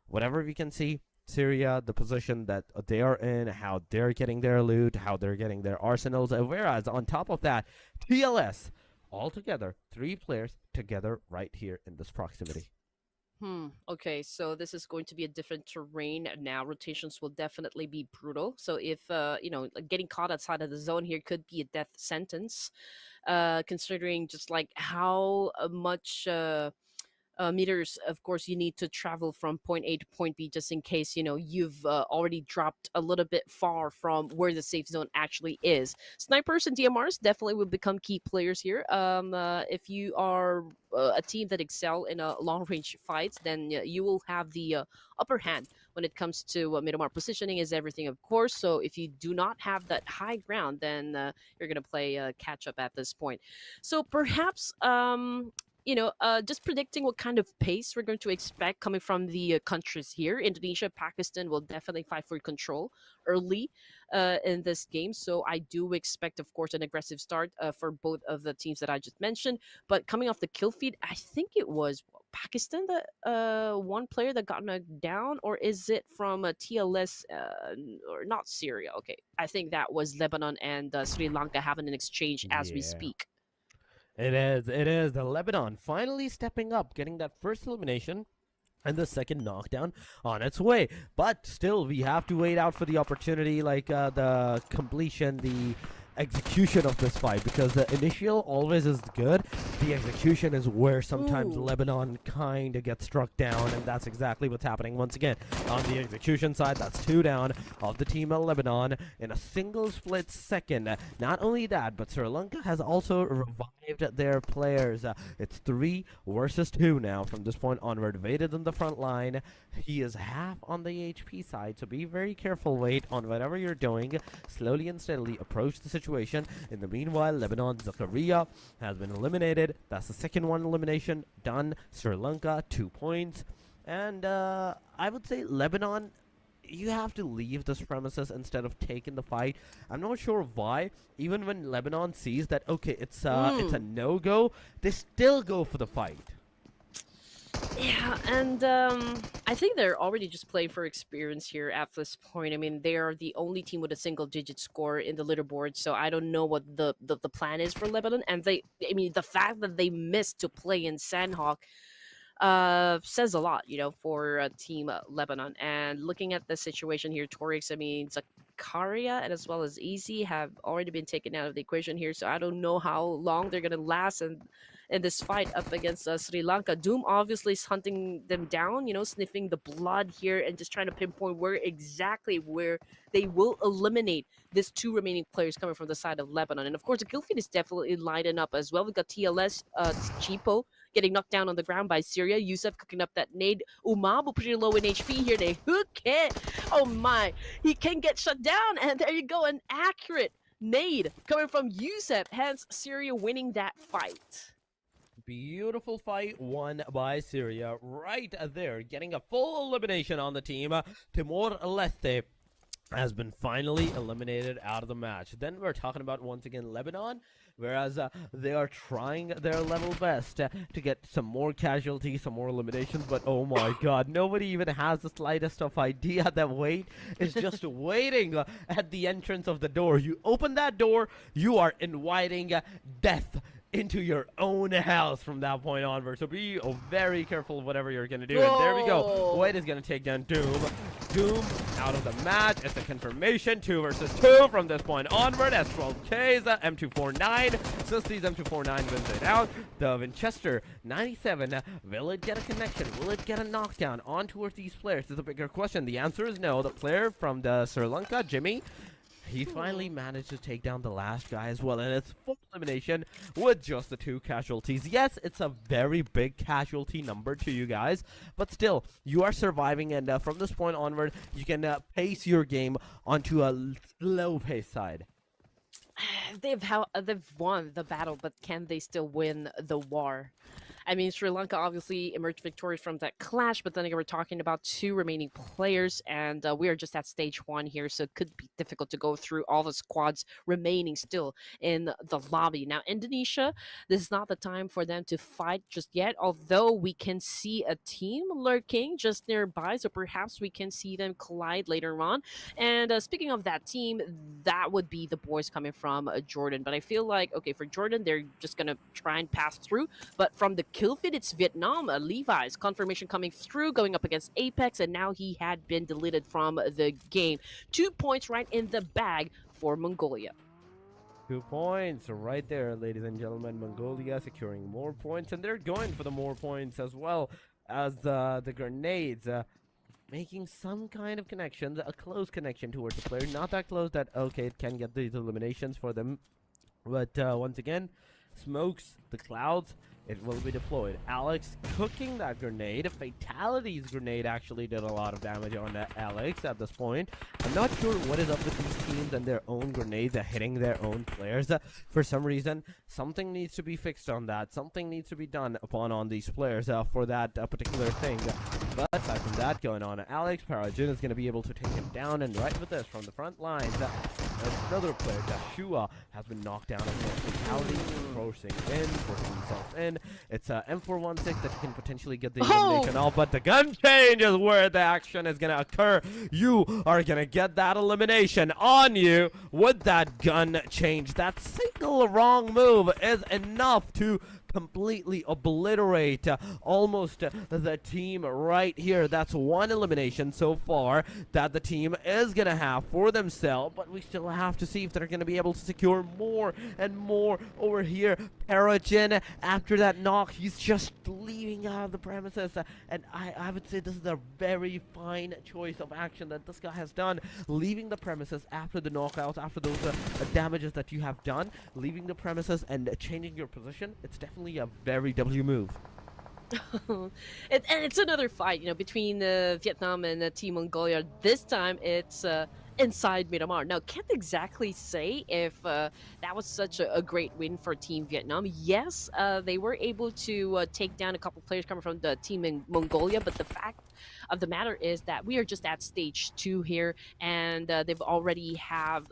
whatever we can see, Syria, the position that they are in, how they're getting their loot, how they're getting their arsenals, whereas on top of that, TLS, all together, 3 players together right here in this proximity. Okay, so this is going to be a different terrain now. Rotations will definitely be brutal. So if like getting caught outside of the zone here could be a death sentence, considering just like how much meters, of course, you need to travel from point A to point B, just in case you've already dropped a little bit far from where the safe zone actually is. Snipers and DMRs definitely will become key players here. If you are a team that excel in long range fights, then you will have the upper hand when it comes to Miramar. Positioning is everything, of course. So if you do not have that high ground, then you're gonna play catch up at this point. So perhaps just predicting what kind of pace we're going to expect coming from the countries here. Indonesia, Pakistan will definitely fight for control early in this game. So I do expect, of course, an aggressive start for both of the teams that I just mentioned. But coming off the kill feed, I think it was Pakistan that one player that got knocked down, or is it from TLS or not Syria? Okay, I think that was Lebanon and Sri Lanka having an exchange as we Yeah. speak. It is. It is. The Lebanon finally stepping up, getting that first elimination and the second knockdown on its way. But still, we have to wait out for the opportunity, like the completion, the execution of this fight, because the initial always is good. The execution is where sometimes Ooh. Lebanon kind of gets struck down, and that's exactly what's happening once again. On the execution side, that's 2 down of the team of Lebanon in a single split second. Not only that, but Sri Lanka has also revived their players. It's 3 versus 2 now from this point onward. Waited on the front line. He is half on the HP side, so be very careful. Wait on whatever you're doing. Slowly and steadily approach the situation. In the meanwhile, Lebanon Zakaria has been eliminated. That's the second one elimination done. Sri Lanka 2 points. And I would say Lebanon, you have to leave this premises instead of taking the fight. I'm not sure why. Even when Lebanon sees that, okay, it's a no-go, they still go for the fight. Yeah, and I think they're already just playing for experience here at this point. I mean, they are the only team with a single-digit score in the leaderboard, so I don't know what the plan is for Lebanon. And I mean, the fact that they missed to play in Sanhok says a lot, for Team Lebanon. And looking at the situation here, Torix, I mean, Zakaria and as well as Easy have already been taken out of the equation here, so I don't know how long they're gonna last in this fight up against Sri Lanka. Doom obviously is hunting them down, sniffing the blood here and just trying to pinpoint where they will eliminate these 2 remaining players coming from the side of Lebanon. And of course, the kill feed is definitely lighting up as well. We've got TLS, Chipo getting knocked down on the ground by Syria. Yusuf cooking up that nade. Umabu pretty low in HP here. They hook it. Oh my, he can get shut down. And there you go, an accurate nade coming from Yusuf. Hence, Syria winning that fight. Beautiful fight won by Syria right there, getting a full elimination on the team. Timor-Leste has been finally eliminated out of the match. Then we're talking about, once again, Lebanon, whereas they are trying their level best to get some more casualties, some more eliminations, but oh my god, nobody even has the slightest of idea that Wait is just waiting at the entrance of the door. You open that door, you are inviting death into your own house from that point onward. So be very careful of whatever you're going to do. And there we go. White is going to take down Doom. Doom out of the match. It's a confirmation. 2 versus 2 from this point onward. S12K's M249. Sisty's M249 wins it out. The Winchester 97. Will it get a connection? Will it get a knockdown on towards these players? This is a bigger question. The answer is no. The player from the Sri Lanka, Jimmy, he finally managed to take down the last guy as well, and it's full elimination with just the 2 casualties. Yes, it's a very big casualty number to you guys, but still, you are surviving, and from this point onward, you can pace your game onto a low pace side. They've won the battle, but can they still win the war? I mean, Sri Lanka obviously emerged victorious from that clash, but then again, we're talking about 2 remaining players, and we are just at stage 1 here, so it could be difficult to go through all the squads remaining still in the lobby. Now, Indonesia, this is not the time for them to fight just yet, although we can see a team lurking just nearby, so perhaps we can see them collide later on. And speaking of that team, that would be the boys coming from Jordan, but I feel like, okay, for Jordan, they're just going to try and pass through, but from the kill feed, it's Vietnam. Levi's confirmation coming through, going up against Apex, and now he had been deleted from the game. 2 points right in the bag for Mongolia. 2 points right there, ladies and gentlemen. Mongolia securing more points, and they're going for the more points as well as the grenades. Making some kind of connections, a close connection towards the player. Not that close that, okay, it can get these eliminations for them. But once again, smokes, the clouds, it will be deployed. Alex cooking that grenade. Fatality's grenade actually did a lot of damage on that Alex at this point. I'm not sure what is up with these teams and their own grenades hitting their own players. For some reason, something needs to be fixed on that. Something needs to be done on these players for that particular thing. But aside from that going on, Alex Parajin is going to be able to take him down, and right with this from the front lines, another player, Joshua, has been knocked down as well. Fatality, forcing himself in. It's M416 that can potentially get the elimination off, but the gun change is where the action is going to occur. You are going to get that elimination on you with that gun change. That single wrong move is enough to completely obliterate almost the team right here. That's one elimination so far that the team is gonna have for themselves, but we still have to see if they're gonna be able to secure more and more over here. Perigin, after that knock, he's just leaving out of the premises, and I would say this is a very fine choice of action that this guy has done, leaving the premises after the knockouts, after those damages that you have done, leaving the premises and changing your position. It's definitely a very W move. And it's another fight, you know, between Vietnam and Team Mongolia. This time it's inside Miramar. Now, can't exactly say if that was such a great win for Team Vietnam. Yes, they were able to take down a couple players coming from the team in Mongolia, but the fact of the matter is that we are just at stage 2 here, and they already have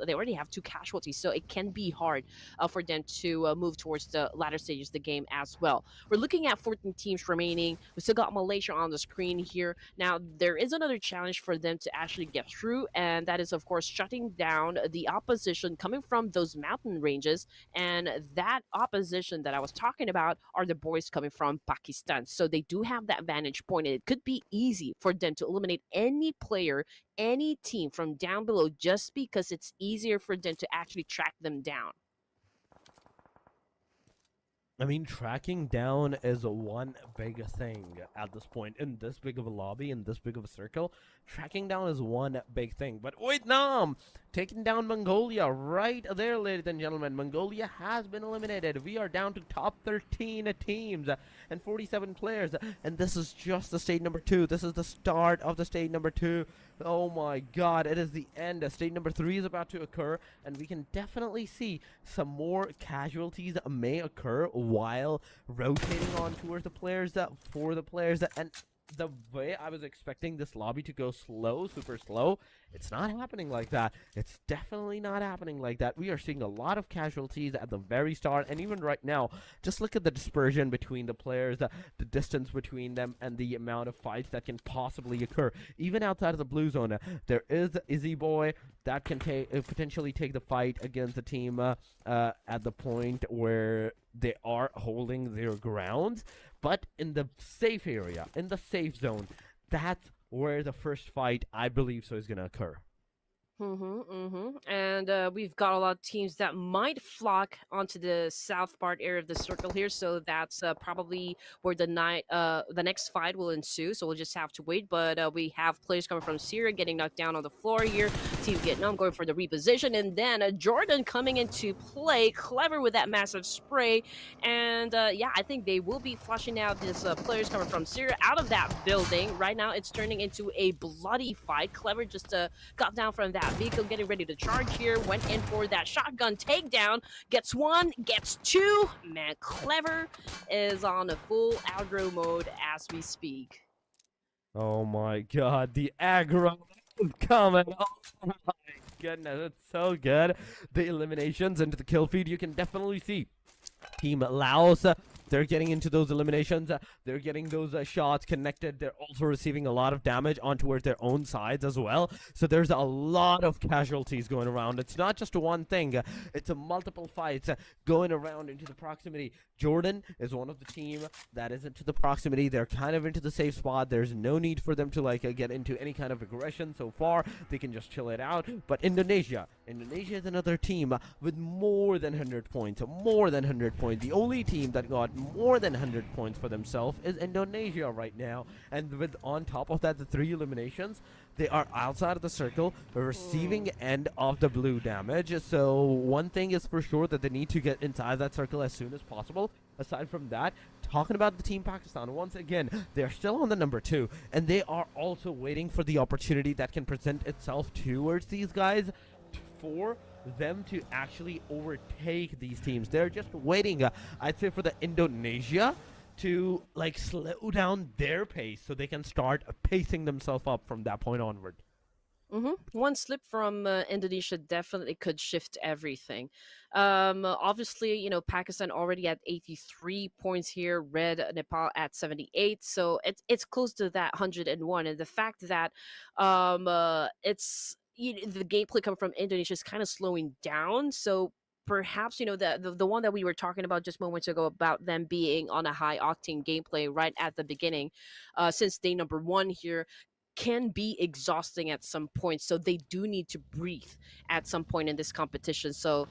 2 casualties, so it can be hard for them to move towards the latter stages of the game as well. We're looking at 14 teams remaining. We still got Malaysia on the screen here. Now, there is another challenge for them to actually get through, and that is, of course, shutting down the opposition coming from those mountain ranges. And that opposition that I was talking about are the boys coming from Pakistan. So they do have that vantage point, and it could be easy for them to eliminate any player, any team from down below, just because it's easier for them to actually track them down. I mean, tracking down is one big thing at this point. In this big of a lobby, in this big of a circle, tracking down is one big thing. But Vietnam taking down Mongolia right there, ladies and gentlemen. Mongolia has been eliminated. We are down to top 13 teams and 47 players. And this is just the stage number 2. This is the start of the stage number 2. Oh my god, it is the end. Stage number 3 is about to occur, and we can definitely see some more casualties may occur while rotating on towards the players, for the players, and the way I was expecting this lobby to go slow, super slow, it's not happening like that. It's definitely not happening like that. We are seeing a lot of casualties at the very start, and even right now, just look at the dispersion between the players, the distance between them, and the amount of fights that can possibly occur. Even outside of the blue zone, there is Izzy Boy that can potentially take the fight against the team at the point where they are holding their grounds. But in the safe area, in the safe zone, that's where the first fight, I believe so, is going to occur. And we've got a lot of teams that might flock onto the south part area of the circle here, so that's probably where the next fight will ensue. So we'll just have to wait. But we have players coming from Syria getting knocked down on the floor here. Team Vietnam going for the reposition, and then Jordan coming into play, clever with that massive spray. And yeah, I think they will be flushing out these players coming from Syria out of that building. Right now, it's turning into a bloody fight. Clever just got down from that vehicle, getting ready to charge here, went in for that shotgun takedown, gets 1, gets 2. Man, Clever is on a full aggro mode as we speak. Oh my god, the aggro is coming. Oh my goodness, it's so good. The eliminations into the kill feed, you can definitely see Team Laos, they're getting into those eliminations, they're getting those shots connected, they're also receiving a lot of damage on towards their own sides as well. So there's a lot of casualties going around. It's not just one thing, it's a multiple fights going around into the proximity. Jordan is one of the team that is into the proximity. They're kind of into the safe spot. There's no need for them to like get into any kind of aggression so far. They can just chill it out. But Indonesia Indonesia is another team with more than 100 points. More than 100 points. The only team that got more than 100 points for themselves is Indonesia right now. And with on top of that, the 3 eliminations, they are outside of the circle, receiving end of the blue damage. So one thing is for sure that they need to get inside that circle as soon as possible. Aside from that, talking about the team Pakistan, once again, they're still on the number 2, and they are also waiting for the opportunity that can present itself towards these guys for them to actually overtake these teams. They're just waiting, I'd say, for the Indonesia to like slow down their pace so they can start pacing themselves up from that point onward. One slip from Indonesia definitely could shift everything. Obviously, Pakistan already at 83 points here, Red Nepal at 78, so it's close to that 101. And the fact that it's the gameplay coming from Indonesia is kind of slowing down, so perhaps the one that we were talking about just moments ago about them being on a high octane gameplay right at the beginning, since day number 1 here can be exhausting at some point, so they do need to breathe at some point in this competition. So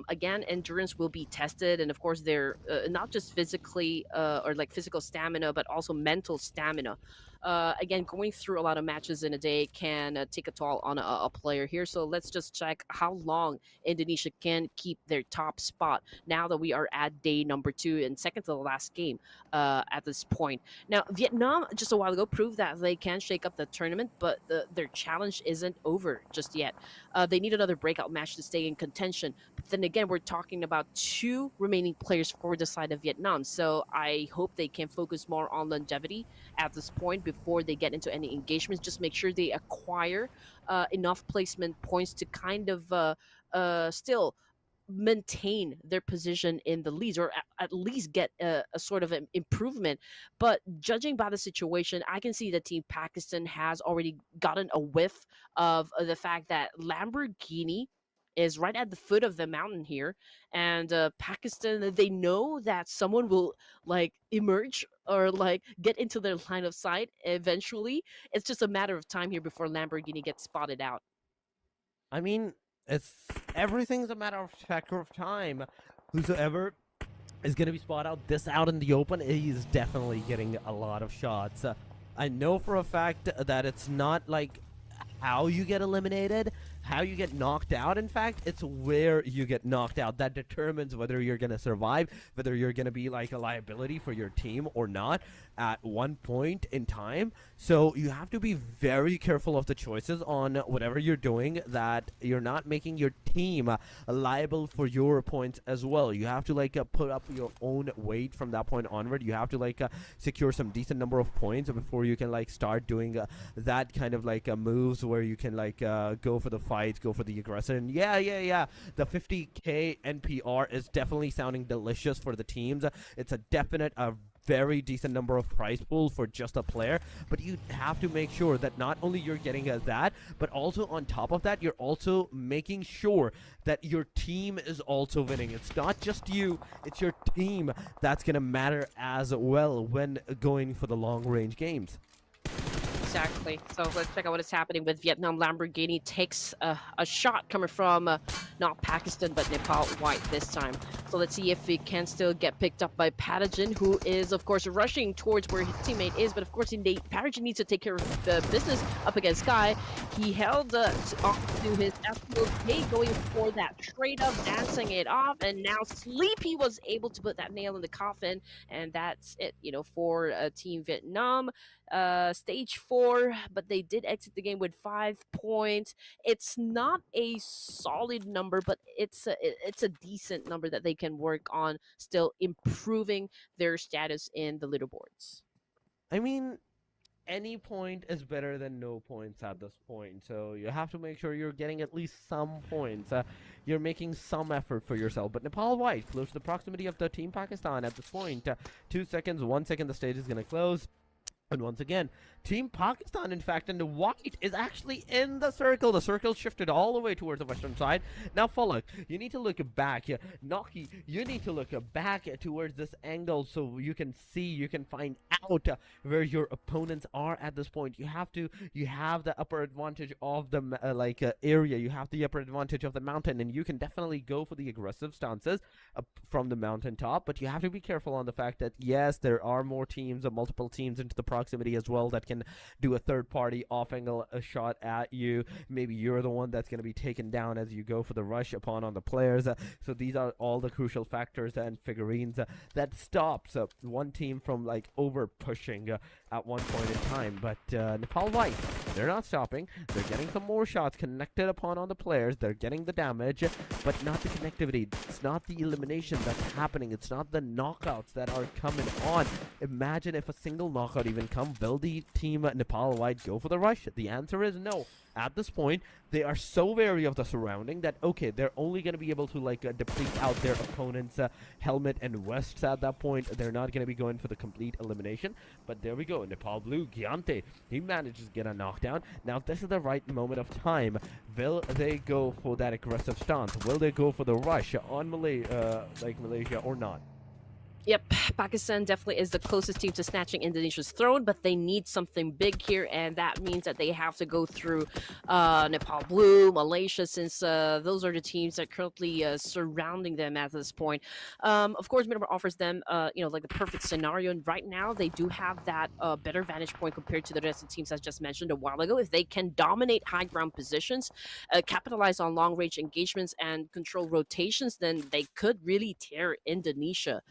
again, endurance will be tested, and of course they're not just physically or like physical stamina, but also mental stamina. Again, going through a lot of matches in a day can take a toll on a player here. So let's just check how long Indonesia can keep their top spot now that we are at day number 2 and second to the last game at this point. Now, Vietnam just a while ago proved that they can shake up the tournament, but their challenge isn't over just yet. They need another breakout match to stay in contention. But then again, we're talking about 2 remaining players for the side of Vietnam. So I hope they can focus more on longevity at this point before they get into any engagements. Just make sure they acquire enough placement points to kind of still maintain their position in the leads, or at least get a sort of an improvement. But judging by the situation, I can see that Team Pakistan has already gotten a whiff of the fact that Lamborghini is right at the foot of the mountain here, and Pakistan, they know that someone will like emerge or like get into their line of sight eventually. It's just a matter of time here before Lamborghini gets spotted out. I mean, it's everything's a matter of factor of time. Whosoever is going to be spotted out this out in the open, he's definitely getting a lot of shots. I know for a fact that it's not like how you get eliminated, how you get knocked out. In fact, it's where you get knocked out that determines whether you're going to survive, whether you're going to be like a liability for your team or not at one point in time. So you have to be very careful of the choices on whatever you're doing, that you're not making your team liable for your points as well. You have to like put up your own weight from that point onward. You have to like secure some decent number of points before you can like start doing that kind of like moves where you can like go for the fight, go for the aggressor. And yeah, the 50k NPR is definitely sounding delicious for the teams. It's a definite very decent number of prize pools for just a player, but you have to make sure that not only you're getting that, but also on top of that, you're also making sure that your team is also winning. It's not just you, it's your team that's gonna matter as well when going for the long range games. Exactly. So let's check out what is happening with Vietnam. Lamborghini takes a shot coming from not Pakistan, but Nepal White this time. So let's see if he can still get picked up by Patagon, who is, of course, rushing towards where his teammate is. But, of course, Patagon needs to take care of the business up against Sky. He held off to his FOK, going for that trade-up, dancing it off. And now Sleepy was able to put that nail in the coffin. And that's it, for Team Vietnam. Stage 4, but they did exit the game with 5 points. It's not a solid number, but it's a decent number that they can work on, still improving their status in the leaderboards. I mean, any point is better than no points at this point, so you have to make sure you're getting at least some points. You're making some effort for yourself. But Nepal White close to the proximity of the Team Pakistan at this point. 2 seconds, 1 second, the stage is going to close. And once again, Team Pakistan, in fact, and the white is actually in the circle. The circle shifted all the way towards the western side. Now, Falak, you need to look back. Naki, you need to look back towards this angle so you can see, you can find out where your opponents are at this point. You have the upper advantage of the area. You have the upper advantage of the mountain, and you can definitely go for the aggressive stances from the mountaintop. But you have to be careful on the fact that yes, there are more teams, multiple teams into the proximity as well that can do a third party off angle shot at you. Maybe you're the one that's going to be taken down as you go for the rush upon on the players. So these are all the crucial factors and figurines that stops one team from like over pushing at one point in time. But Nepal White, they're not stopping. They're getting some more shots connected upon on the players. They're getting the damage, but not the connectivity. It's not the elimination that's happening. It's not the knockouts that are coming on. Imagine if a single knockout even come. Will the team Nepal White go for the rush? The answer is no. At this point, they are so wary of the surrounding that, okay, they're only going to be able to deplete out their opponent's helmet and vests at that point. They're not going to be going for the complete elimination. But there we go. Nepal Blue, Gyante, he manages to get a knockdown. Now, this is the right moment of time. Will they go for that aggressive stance? Will they go for the rush on Malaysia or not? Yep, Pakistan definitely is the closest team to snatching Indonesia's throne, but they need something big here, and that means that they have to go through Nepal Blue, Malaysia, since those are the teams that are currently surrounding them at this point. Of course, Miramar offers them, like the perfect scenario, and right now they do have that better vantage point compared to the rest of the teams I just mentioned a while ago. If they can dominate high ground positions, capitalize on long-range engagements, and control rotations, then they could really tear Indonesia's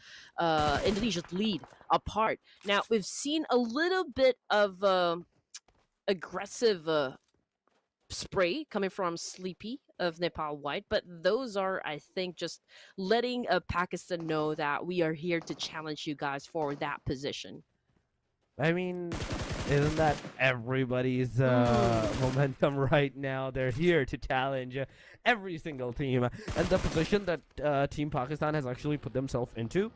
lead apart. Now, we've seen a little bit of aggressive spray coming from Sleepy of Nepal White, but those are, I think, just letting Pakistan know that we are here to challenge you guys for that position. I mean, isn't that everybody's momentum right now? They're here to challenge every single team. And the position that Team Pakistan has actually put themselves into,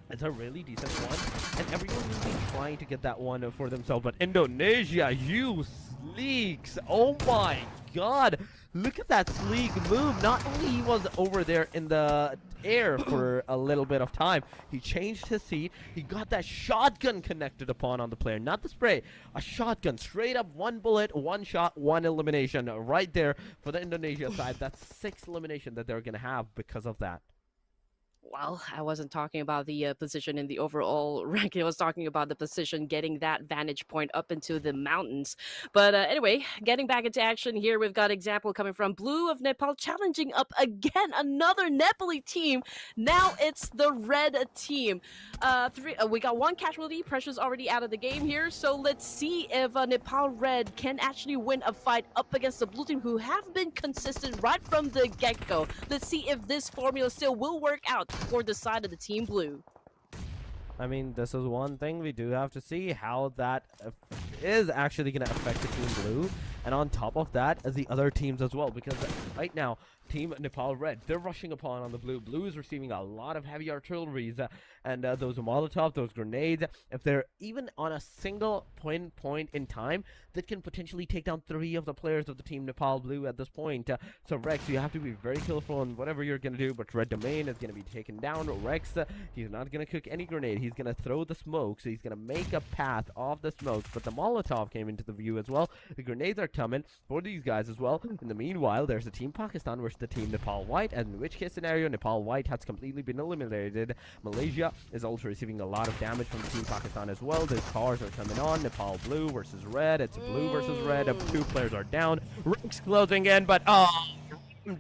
it's a really decent one. And everyone has been trying to get that one for themselves. But Indonesia, you sleeks. Oh my god. Look at that sleek move. Not only he was over there in the air for a little bit of time, he changed his seat. He got that shotgun connected upon on the player. Not the spray. A shotgun. Straight up, one bullet, one shot, one elimination. Right there for the Indonesia side. That's 6 elimination that they're going to have because of that. Well, I wasn't talking about the position in the overall ranking. I was talking about the position getting that vantage point up into the mountains. But anyway, getting back into action here, we've got example coming from Blue of Nepal challenging up again another Nepali team. Now it's the red team. We got one casualty. Pressure's already out of the game here. So let's see if Nepal Red can actually win a fight up against the blue team, who have been consistent right from the get-go. Let's see if this formula still will work out for the side of the Team Blue. I mean, this is one thing we do have to see how that is actually going to affect the Team Blue. And on top of that, as the other teams as well. Because right now, Team Nepal Red, they're rushing upon on the blue. Blue is receiving a lot of heavy artilleries and those Molotov, those grenades. If they're even on a single point in time, that can potentially take down 3 of the players of the Team Nepal Blue at this point. So Rex, you have to be very careful on whatever you're going to do. But Red Domain is going to be taken down. Rex, he's not going to cook any grenade. He's going to throw the smoke. So he's going to make a path of the smoke. But the Molotov came into the view as well. The grenades are coming for these guys as well. In the meanwhile, there's a Team Pakistan versus the Team Nepal White, and in which case scenario, Nepal White has completely been eliminated. Malaysia is also receiving a lot of damage from the Team Pakistan as well. The cars are coming on. Nepal Blue versus Red. It's Blue versus Red. 2 players are down. Rick's closing in, but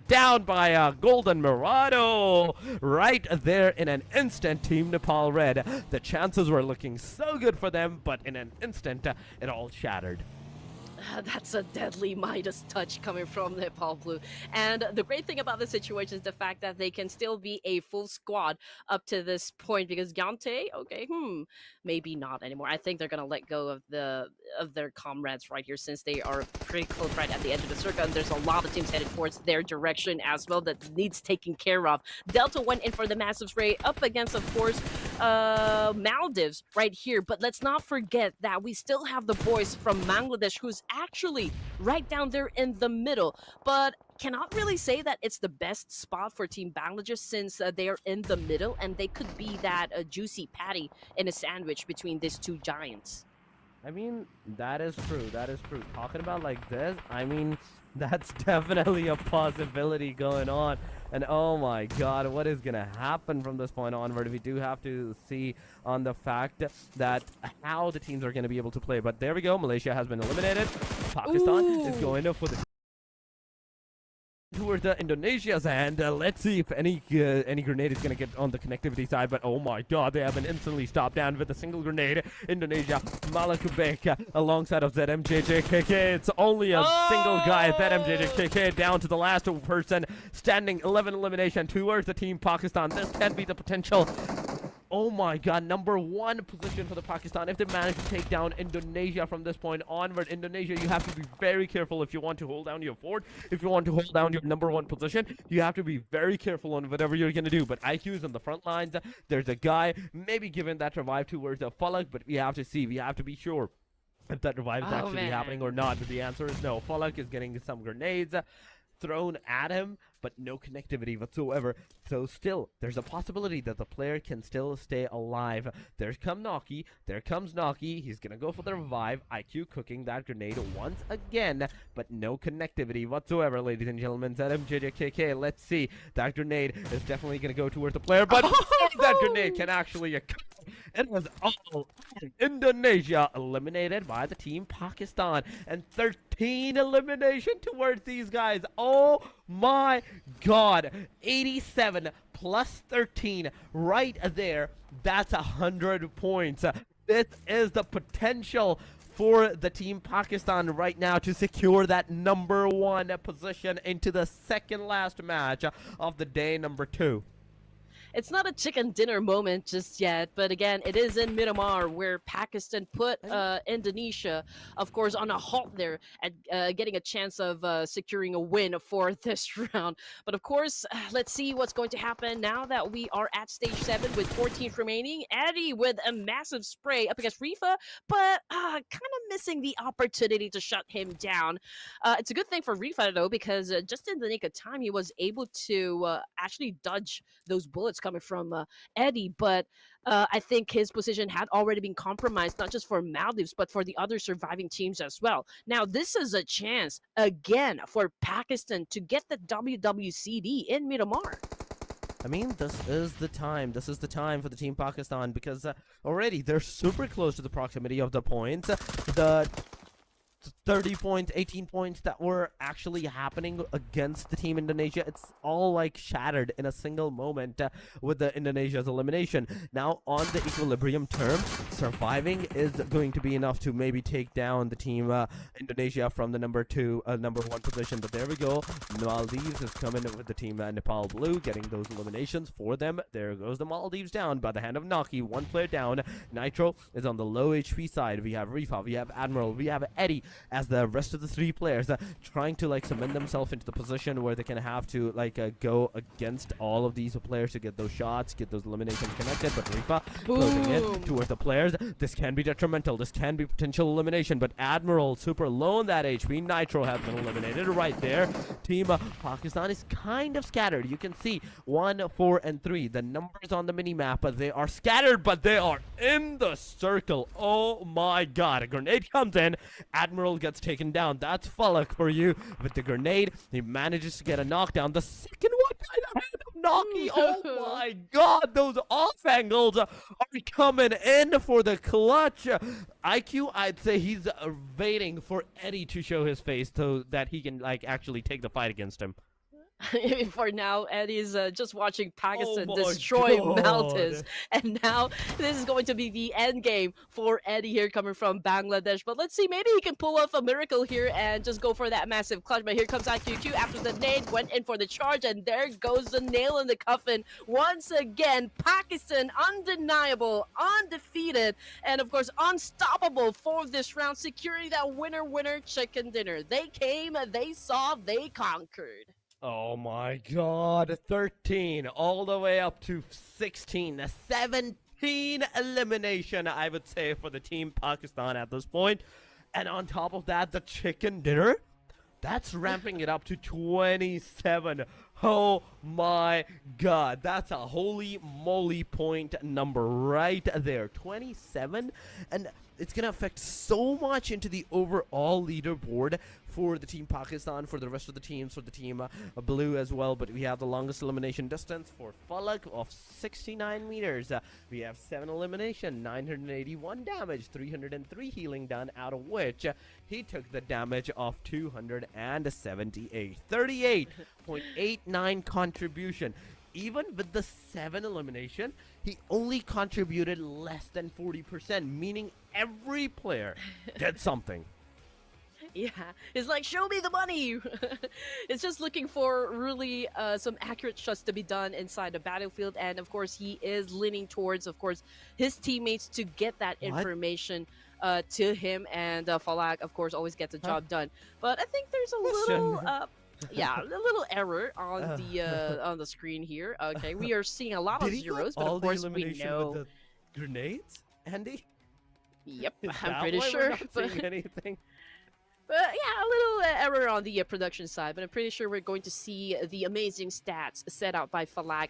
down by a Golden Murado right there in an instant. Team Nepal Red, the chances were looking so good for them, but in an instant it all shattered. That's a deadly Midas touch coming from Nepal Blue. And the great thing about the situation is the fact that they can still be a full squad up to this point, because Gyante, okay, maybe not anymore. I think they're going to let go of the of their comrades right here, since they are pretty close right at the edge of the circle, and there's a lot of teams headed towards their direction as well that needs taking care of. Delta went in for the massive spray up against, of course, Maldives right here. But let's not forget that we still have the boys from Bangladesh, who's actually right down there in the middle. But cannot really say that it's the best spot for Team Bangladesh, since they are in the middle and they could be that juicy patty in a sandwich between these two giants. I mean, that is true. That is true. Talking about like this, I mean, that's definitely a possibility going on. And oh my god, what is going to happen from this point onward? We do have to see on the fact that how the teams are going to be able to play. But there we go. Malaysia has been eliminated. Pakistan is going up for the towards the Indonesia's hand. Let's see if any grenade is going to get on the connectivity side. But oh my god, they have been instantly stopped down with a single grenade. Indonesia, Malakubek alongside of ZMJJKK. It's only a single guy, ZMJJKK, down to the last person standing. 11 elimination towards the team Pakistan. This can be the potential. Oh my god, number 1 position for the Pakistan. If they manage to take down Indonesia from this point onward, Indonesia, you have to be very careful if you want to hold down your fort. If you want to hold down your number 1 position, you have to be very careful on whatever you're going to do. But IQ is on the front lines. There's a guy maybe given that revive towards the Falak, but we have to see. We have to be sure if that revive is actually happening or not. But the answer is no. Falak is getting some grenades thrown at him, but no connectivity whatsoever. So still, there's a possibility that the player can still stay alive. There comes Naki. He's gonna go for the revive. IQ cooking that grenade once again, but no connectivity whatsoever, ladies and gentlemen. ZMJJKK, let's see. That grenade is definitely gonna go towards the player, but that grenade can actually it was all Indonesia eliminated by the team Pakistan, and 13 elimination towards these guys. Oh my god, 87 plus 13 right there. That's 100 points. This is the potential for the team Pakistan right now to secure that number 1 position into the second last match of the day, number 2. It's not a chicken dinner moment just yet, but again, it is in Miramar, where Pakistan put Indonesia, of course, on a halt there at getting a chance of securing a win for this round. But of course, let's see what's going to happen now that we are at stage 7 with 14 remaining. Eddie with a massive spray up against Rifa, but kind of missing the opportunity to shut him down. It's a good thing for Rifa, though, because just in the nick of time, he was able to actually dodge those bullets coming from Eddie, but I think his position had already been compromised, not just for Maldives, but for the other surviving teams as well. Now, this is a chance, again, for Pakistan to get the WWCD in Miramar. I mean, this is the time. This is the time for the team Pakistan, because already they're super close to the proximity of the points. The 30 points, 18 points that were actually happening against the team Indonesia, it's all like shattered in a single moment with the Indonesia's elimination. Now, on the equilibrium term, surviving is going to be enough to maybe take down the team Indonesia from the number 1 position. But there we go. Maldives is coming with the team Nepal Blue, getting those eliminations for them. There goes the Maldives down by the hand of Naki. 1 player down. Nitro is on the low HP side. We have Rifa, we have Admiral, we have Eddie, as the rest of the 3 players trying to like cement themselves into the position where they can have to like go against all of these players to get those shots, get those eliminations connected. But Rifa closing in towards the players. This can be detrimental. This can be potential elimination. But Admiral super low on that HP. Nitro has been eliminated right there. Team Pakistan is kind of scattered. You can see 1, 4, and 3. The numbers on the mini map, but they are scattered, but they are in the circle. Oh my god! A grenade comes in. Admiral gets taken down. That's Falak for you with the grenade. He manages to get a knockdown. The second one by the hand of Naki. Oh my god, those off angles are coming in for the clutch. IQ, I'd say he's waiting for Eddie to show his face so that he can like actually take the fight against him. For now, Eddie's just watching Oh Pakistan my destroy Maldives, god. and now this is going to be the end game for Eddie here, coming from Bangladesh. But let's see, maybe he can pull off a miracle here and just go for that massive clutch. But here comes IQQ after the nade, went in for the charge, and there goes the nail in the coffin once again. Pakistan undeniable, undefeated, and of course unstoppable for this round, securing that winner chicken dinner. They came, they saw, they conquered. Oh my god, 13 all the way up to 16, a 17 elimination, I would say, for the team Pakistan at this point. And on top of that, the chicken dinner, that's ramping it up to 27. Oh my god, that's a holy moly point number right there. 27, and it's gonna affect so much into the overall leaderboard for the team Pakistan, for the rest of the teams, for the team blue as well. But we have the longest elimination distance for Falak of 69 meters. We have 7 elimination, 981 damage, 303 healing done, out of which he took the damage of 278. 38.89 contribution. Even with the 7 elimination, he only contributed less than 40%, meaning every player did something. Yeah, it's like, show me the money. It's just looking for really some accurate shots to be done inside the battlefield, and of course he is leaning towards, of course, his teammates to get that information to him, and Falak, of course, always gets the job done. But I think there's a little yeah, a little error on the screen here. Okay, we are seeing a lot of zeros, but of course we know with the grenades, Andy. Yep, Is I'm that pretty why sure. we're not seeing anything. But yeah, a little error on the production side, but I'm pretty sure we're going to see the amazing stats set out by Falak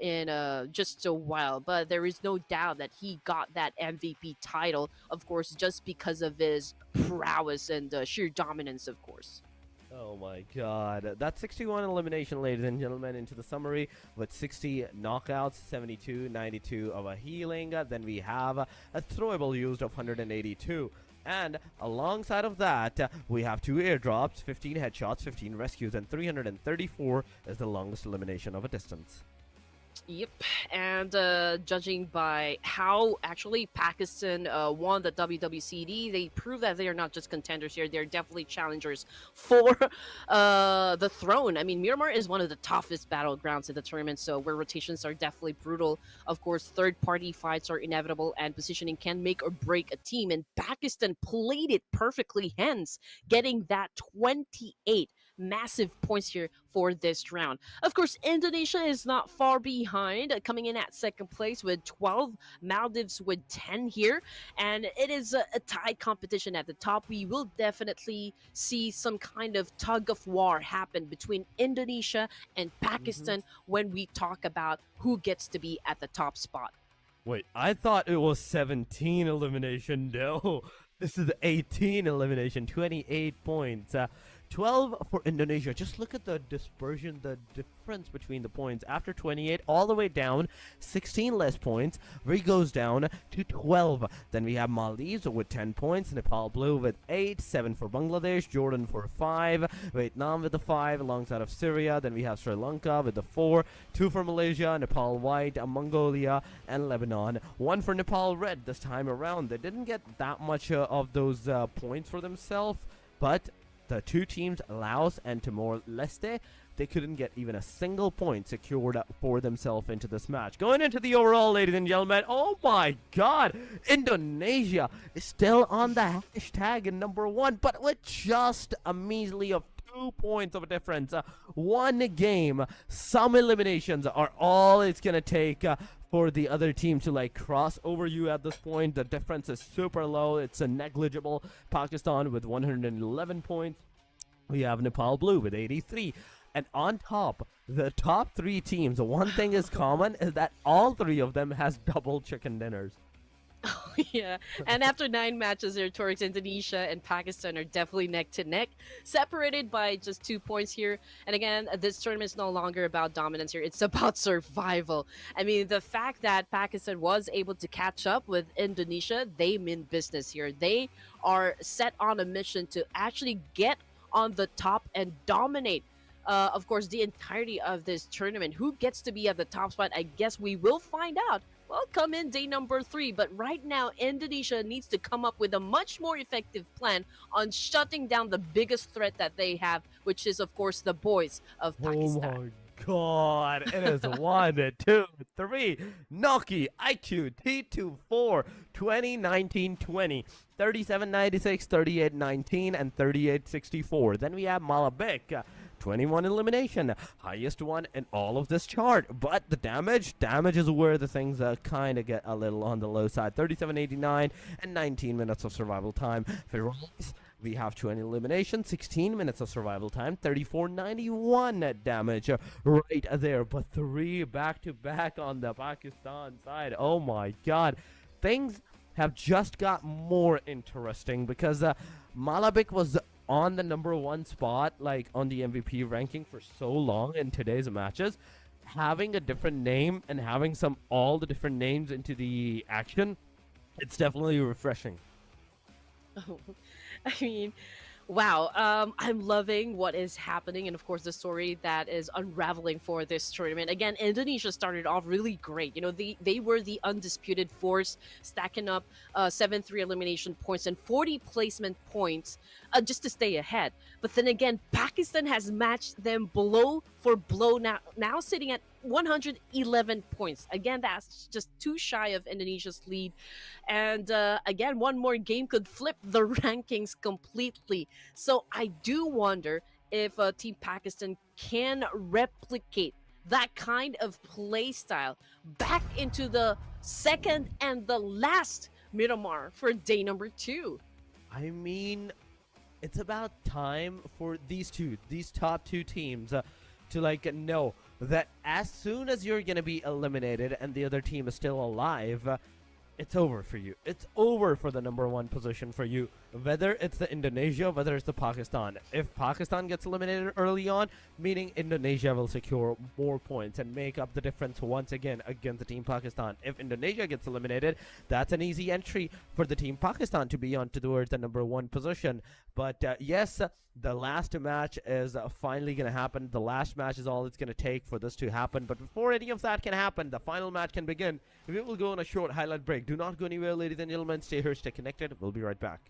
in just a while. But there is no doubt that he got that MVP title, of course, just because of his prowess and sheer dominance, of course. Oh my god. That's 61 elimination, ladies and gentlemen, into the summary with 60 knockouts, 72, 92 of a healing. Then we have a throwable used of 182. And alongside of that, we have 2 airdrops, 15 headshots, 15 rescues, and 334 is the longest elimination of a distance. Yep, and judging by how actually Pakistan won the WWCD, they prove that they are not just contenders here; they're definitely challengers for the throne. I mean, Miramar is one of the toughest battlegrounds in the tournament, so where rotations are definitely brutal. Of course, third-party fights are inevitable, and positioning can make or break a team. And Pakistan played it perfectly, hence getting that 28 massive points here for this round. Of course, Indonesia is not far behind, coming in at second place with 12, Maldives with 10 here, and it is a tight competition at the top. We will definitely see some kind of tug of war happen between Indonesia and Pakistan when we talk about who gets to be at the top spot. Wait, I thought it was 17 elimination. No, this is 18 elimination, 28 points. 12 for Indonesia. Just look at the dispersion, the difference between the points. After 28, all the way down, 16 less points. Where he goes down to 12. Then we have Maldives with 10 points. Nepal Blue with 8. 7 for Bangladesh. Jordan for 5. Vietnam with the 5 alongside of Syria. Then we have Sri Lanka with the 4. 2 for Malaysia, Nepal White, Mongolia, and Lebanon. 1 for Nepal Red this time around. They didn't get that much of those points for themselves, but the 2 teams, Laos and Timor-Leste, they couldn't get even a single point secured for themselves into this match. Going into the overall, ladies and gentlemen, oh my god, Indonesia is still on the hashtag in number 1, but with just a measly of 2 points of a difference. 1 game, some eliminations are all it's gonna take for the other team to like cross over you at this point. The difference is super low. It's a negligible. Pakistan with 111 points. We have Nepal Blue with 83. And on top, the top 3 teams, one thing is common is that all 3 of them has double chicken dinners. Oh, yeah. And after 9 matches here, towards Indonesia and Pakistan are definitely neck to neck, separated by just 2 points here. And again, this tournament is no longer about dominance here. It's about survival. I mean, the fact that Pakistan was able to catch up with Indonesia, they mean business here. They are set on a mission to actually get on the top and dominate of course, the entirety of this tournament. Who gets to be at the top spot? I guess we will find out. Well, come in day number 3. But right now, Indonesia needs to come up with a much more effective plan on shutting down the biggest threat that they have, which is, of course, the boys of Oh Pakistan. my god, it is 1, 2, 3. Noki, IQ, T24, 20, 19, 20, 37, 96, 38, 19, and 38, 64. Then we have Malabik, 21 elimination, highest one in all of this chart. But the damage is where the things kind of get a little on the low side. 37, 89, and 19 minutes of survival time. Firoz, we have 20 elimination, 16 minutes of survival time, 3491 damage right there. But 3 back-to-back on the Pakistan side. Oh my god. Things have just got more interesting because Malabik was on the number 1 spot, like on the MVP ranking for so long in today's matches. Having a different name and having all the different names into the action, it's definitely refreshing. I mean, wow. I'm loving what is happening, and of course, the story that is unraveling for this tournament. Again, Indonesia started off really great. You know, they were the undisputed force, stacking up 7-3 elimination points and 40 placement points just to stay ahead. But then again, Pakistan has matched them blow for blow now sitting at 111 points. Again, that's just too shy of Indonesia's lead. And again, one more game could flip the rankings completely. So I do wonder if Team Pakistan can replicate that kind of play style back into the second and the last Miramar for day number 2. I mean, it's about time for these top 2 teams to like know that as soon as you're gonna be eliminated and the other team is still alive, it's over for you. It's over for the number 1 position for you. Whether it's the Indonesia, whether it's the Pakistan. If Pakistan gets eliminated early on, meaning Indonesia will secure more points and make up the difference once again against the team Pakistan. If Indonesia gets eliminated, that's an easy entry for the team Pakistan to be on towards the number 1 position. But yes, the last match is finally going to happen. The last match is all it's going to take for this to happen. But before any of that can happen, the final match can begin. We will go on a short highlight break. Do not go anywhere, ladies and gentlemen. Stay here, stay connected. We'll be right back.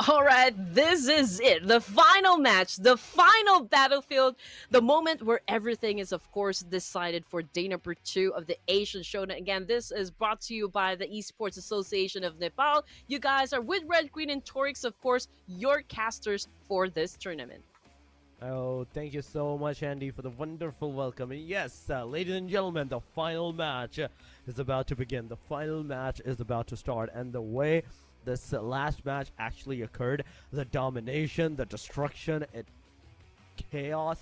All right, this is it. The final match, the final battlefield, the moment where everything is, of course, decided for day number 2 of the Asian Showdown. Again, this is brought to you by the Esports Association of Nepal. You guys are with Red, Green, and Torix, of course, your casters for this tournament. Oh, thank you so much, Andy, for the wonderful welcome. And yes, ladies and gentlemen, the final match is about to begin. The final match is about to start. And the way this last match actually occurred, the domination, the destruction, chaos,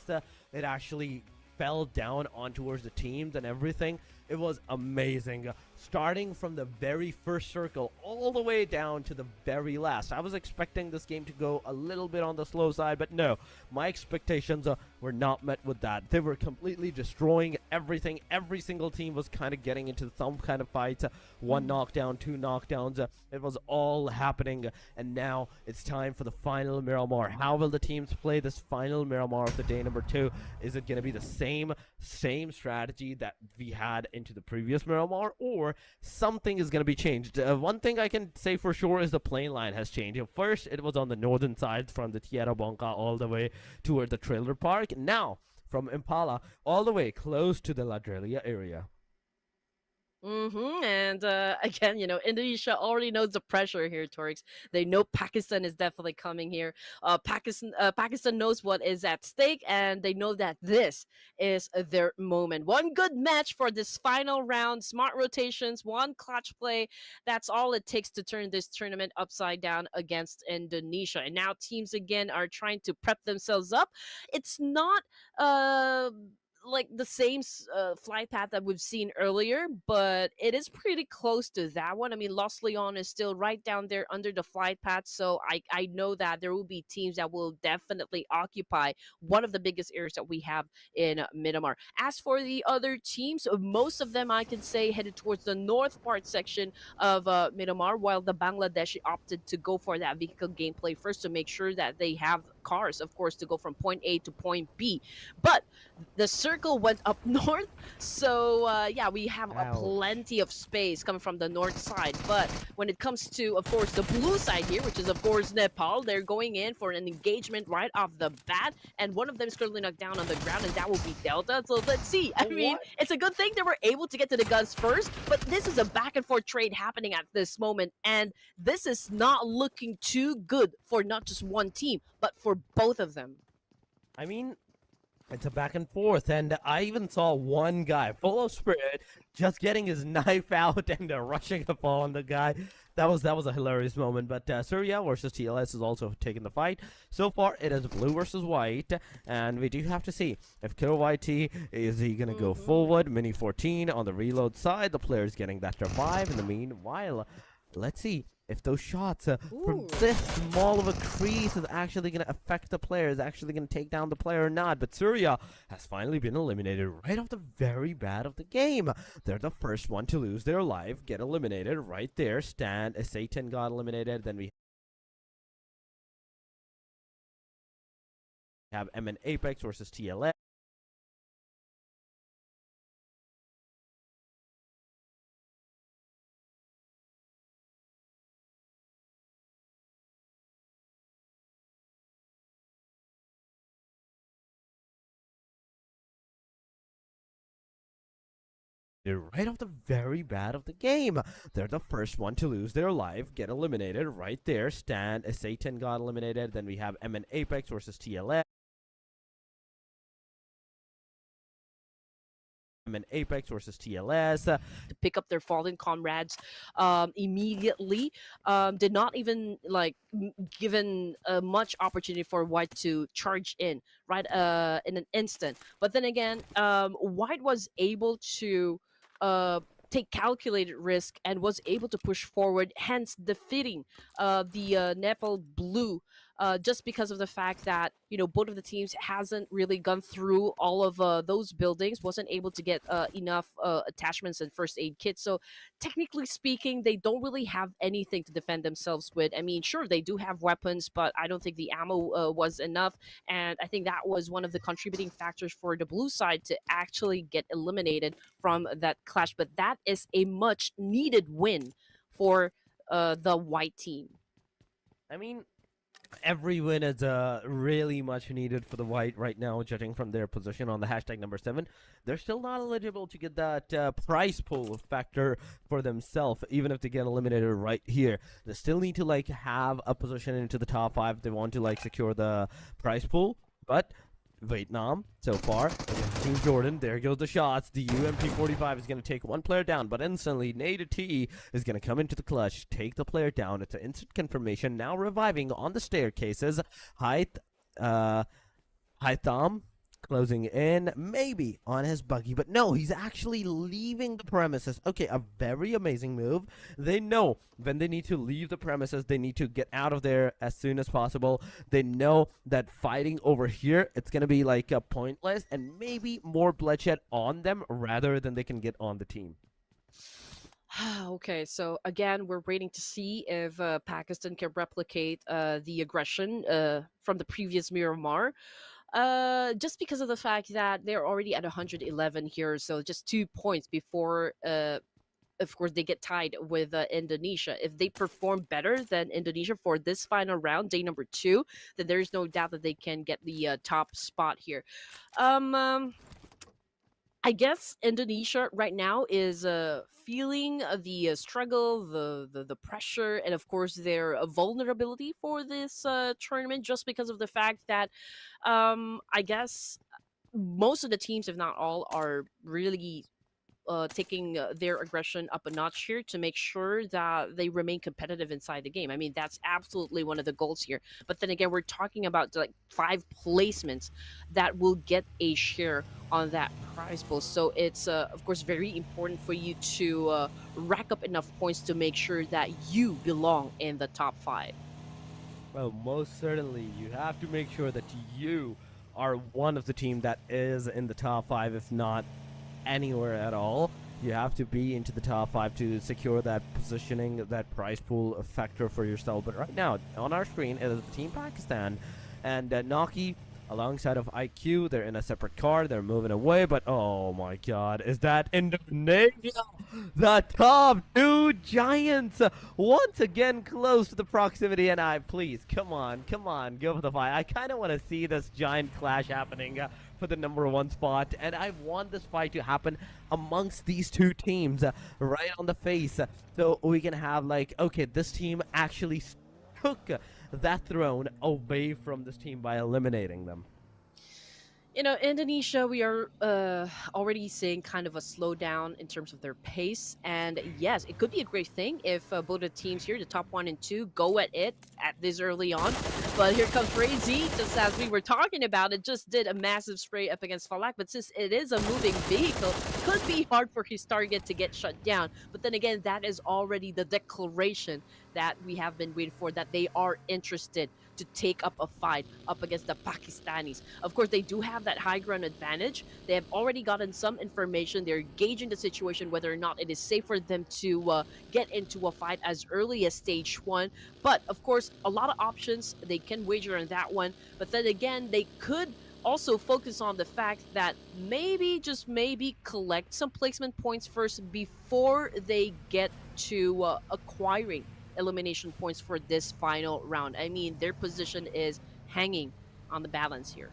it actually fell down on towards the teams and everything. It was amazing. Starting from the very first circle all the way down to the very last. I was expecting this game to go a little bit on the slow side, but no. My expectations were not met with that. They were completely destroying everything. Every single team was kind of getting into some kind of fight. One knockdown, two knockdowns. It was all happening. And now it's time for the final Miramar. How will the teams play this final Miramar of the day number 2? Is it going to be the same strategy that we had into the previous Miramar, or something is going to be changed? One thing I can say for sure is the plane line has changed. First, it was on the northern side from the Tierra Blanca all the way toward the trailer park. Now, from Impala all the way close to the Ladrelia area. And again, Indonesia already knows the pressure here, Torix. They know Pakistan is definitely coming here. Pakistan knows what is at stake, and they know that this is their moment. One good match for this final round. Smart rotations, one clutch play. That's all it takes to turn this tournament upside down against Indonesia. And now teams again are trying to prep themselves up. It's not like the same flight path that we've seen earlier, but it is pretty close to that one. I mean, Los Leon is still right down there under the flight path, so I know that there will be teams that will definitely occupy one of the biggest areas that we have in Miramar. As for the other teams, most of them I can say headed towards the north part section of Miramar, while the Bangladeshi opted to go for that vehicle gameplay first to make sure that they have cars, of course, to go from point A to point B. But the circle went up north, so yeah, we have plenty of space coming from the north side. But when it comes to, of course, the blue side here, which is of course Nepal, they're going in for an engagement right off the bat, and one of them is currently knocked down on the ground, and that will be Delta. So let's see. I mean, it's a good thing they were able to get to the guns first, but this is a back and forth trade happening at this moment, and this is not looking too good for not just one team, but for both of them. I mean, it's a back and forth, and I even saw one guy full of spirit just getting his knife out and rushing up on the guy. That was a hilarious moment. But Surya versus TLS is also taking the fight. So far, it is blue versus white, and we do have to see if KYT is he gonna go forward. Mini 14 on the reload side. The player is getting that revive. In the meanwhile, let's see if those shots from this small of a crease is actually going to affect the player, is actually going to take down the player or not. But Surya has finally been eliminated right off the very bat of the game. They're the first one to lose their life, get eliminated right there. Satan got eliminated. Then we have MN Apex versus TLS. Right off the very bat of the game. They're the first one to lose their life, get eliminated right there. Satan got eliminated. Then we have MN Apex versus TLS. MN Apex versus TLS. To pick up their fallen comrades immediately. Did not even given much opportunity for White to charge in right in an instant. But then again, White was able to take calculated risk and was able to push forward, hence defeating the Nepal Blue, just because of the fact that both of the teams hasn't really gone through all of those buildings, wasn't able to get enough attachments and first aid kits. So technically speaking, they don't really have anything to defend themselves with. I mean, sure, they do have weapons, but I don't think the ammo was enough, and I think that was one of the contributing factors for the blue side to actually get eliminated from that clash. But that is a much needed win for the white team. I mean, every win is really much needed for the white right now, judging from their position on the hashtag number 7. They're still not eligible to get that prize pool factor for themselves, even if they get eliminated right here. They still need to have a position into the top 5 if they want to secure the prize pool. But Vietnam so far. Team Jordan, there goes the shots. The UMP-45 is going to take one player down, but instantly Nada T is going to come into the clutch, take the player down. It's an instant confirmation. Now reviving on the staircases. Haitham closing in, maybe on his buggy, but no, he's actually leaving the premises. Okay, a very amazing move. They know when they need to leave the premises, they need to get out of there as soon as possible. They know that fighting over here, it's gonna be like pointless and maybe more bloodshed on them rather than they can get on the team. Okay, so again, we're waiting to see if Pakistan can replicate the aggression from the previous Miramar. Just because of the fact that they're already at 111 here, so just 2 points before, of course, they get tied with Indonesia. If they perform better than Indonesia for this final round, day number 2, then there's no doubt that they can get the top spot here. Um, um, I guess Indonesia right now is feeling the struggle, the pressure, and of course their vulnerability for this tournament, just because of the fact that I guess most of the teams, if not all, are really taking their aggression up a notch here to make sure that they remain competitive inside the game. I mean, that's absolutely one of the goals here. But then again, we're talking about like 5 placements that will get a share on that prize pool. So it's, of course, very important for you to rack up enough points to make sure that you belong in the top 5. Well, most certainly, you have to make sure that you are one of the team that is in the top 5, if not anywhere at all. You have to be into the top 5 to secure that positioning, that prize pool factor for yourself. But right now, on our screen, it is Team Pakistan and Naki alongside of IQ. They're in a separate car. They're moving away. But oh my God, is that Indonesia? The top 2 giants once again close to the proximity. And please, come on, go for the fight. I kind of want to see this giant clash happening for the number 1 spot, and I want this fight to happen amongst these 2 teams right on the face, so we can have like, okay, this team actually took that throne away from this team by eliminating them. You know, Indonesia, we are already seeing kind of a slowdown in terms of their pace. And yes, it could be a great thing if both the teams here, the top 1 and 2, go at it at this early on. But here comes Crazy, just as we were talking about, it just did a massive spray up against Falak. But since it is a moving vehicle, could be hard for his target to get shut down. But then again, that is already the declaration that we have been waiting for, that they are interested to take up a fight up against the Pakistanis. Of course, they do have that high ground advantage. They have already gotten some information. They're gauging the situation, whether or not it is safe for them to get into a fight as early as stage 1. But of course, a lot of options. They can wager on that one. But then again, they could also focus on the fact that maybe, just maybe, collect some placement points first before they get to acquiring elimination points for this final round. I mean, their position is hanging on the balance here.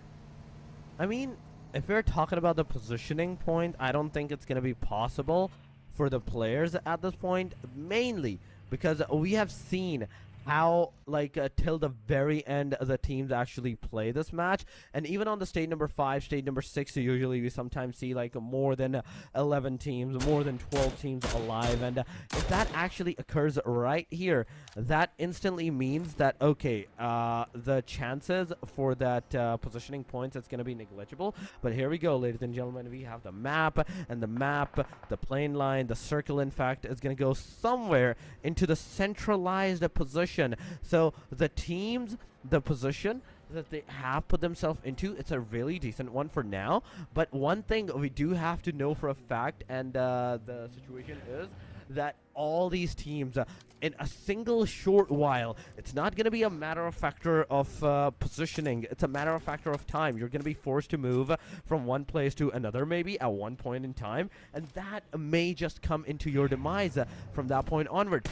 I mean, if we're talking about the positioning point, I don't think it's going to be possible for the players at this point, mainly because we have seen how, like, till the very end the teams actually play this match. And even on the stage number 5, stage number 6, usually we sometimes see like more than 11 teams, more than 12 teams alive. And if that actually occurs right here, that instantly means that, okay, the chances for that positioning points, it's going to be negligible. But here we go, ladies and gentlemen, we have the map, and the map, the plane line, the circle, in fact, is going to go somewhere into the centralized position. So the teams, the position that they have put themselves into, it's a really decent one for now. But one thing we do have to know for a fact, and the situation is that all these teams in a single short while, it's not going to be a matter of factor of positioning, it's a matter of factor of time. You're going to be forced to move from one place to another maybe at one point in time, and that may just come into your demise from that point onward.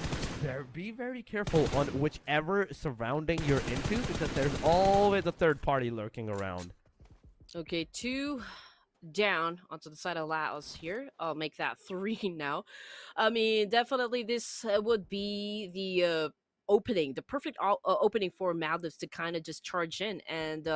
Be very careful on whichever surrounding you're into, because there's always a third party lurking around. Okay, 2 down onto the side of Laos here. I'll make that 3 now. I mean, definitely this would be the opening, the perfect opening for Maldives to kind of just charge in and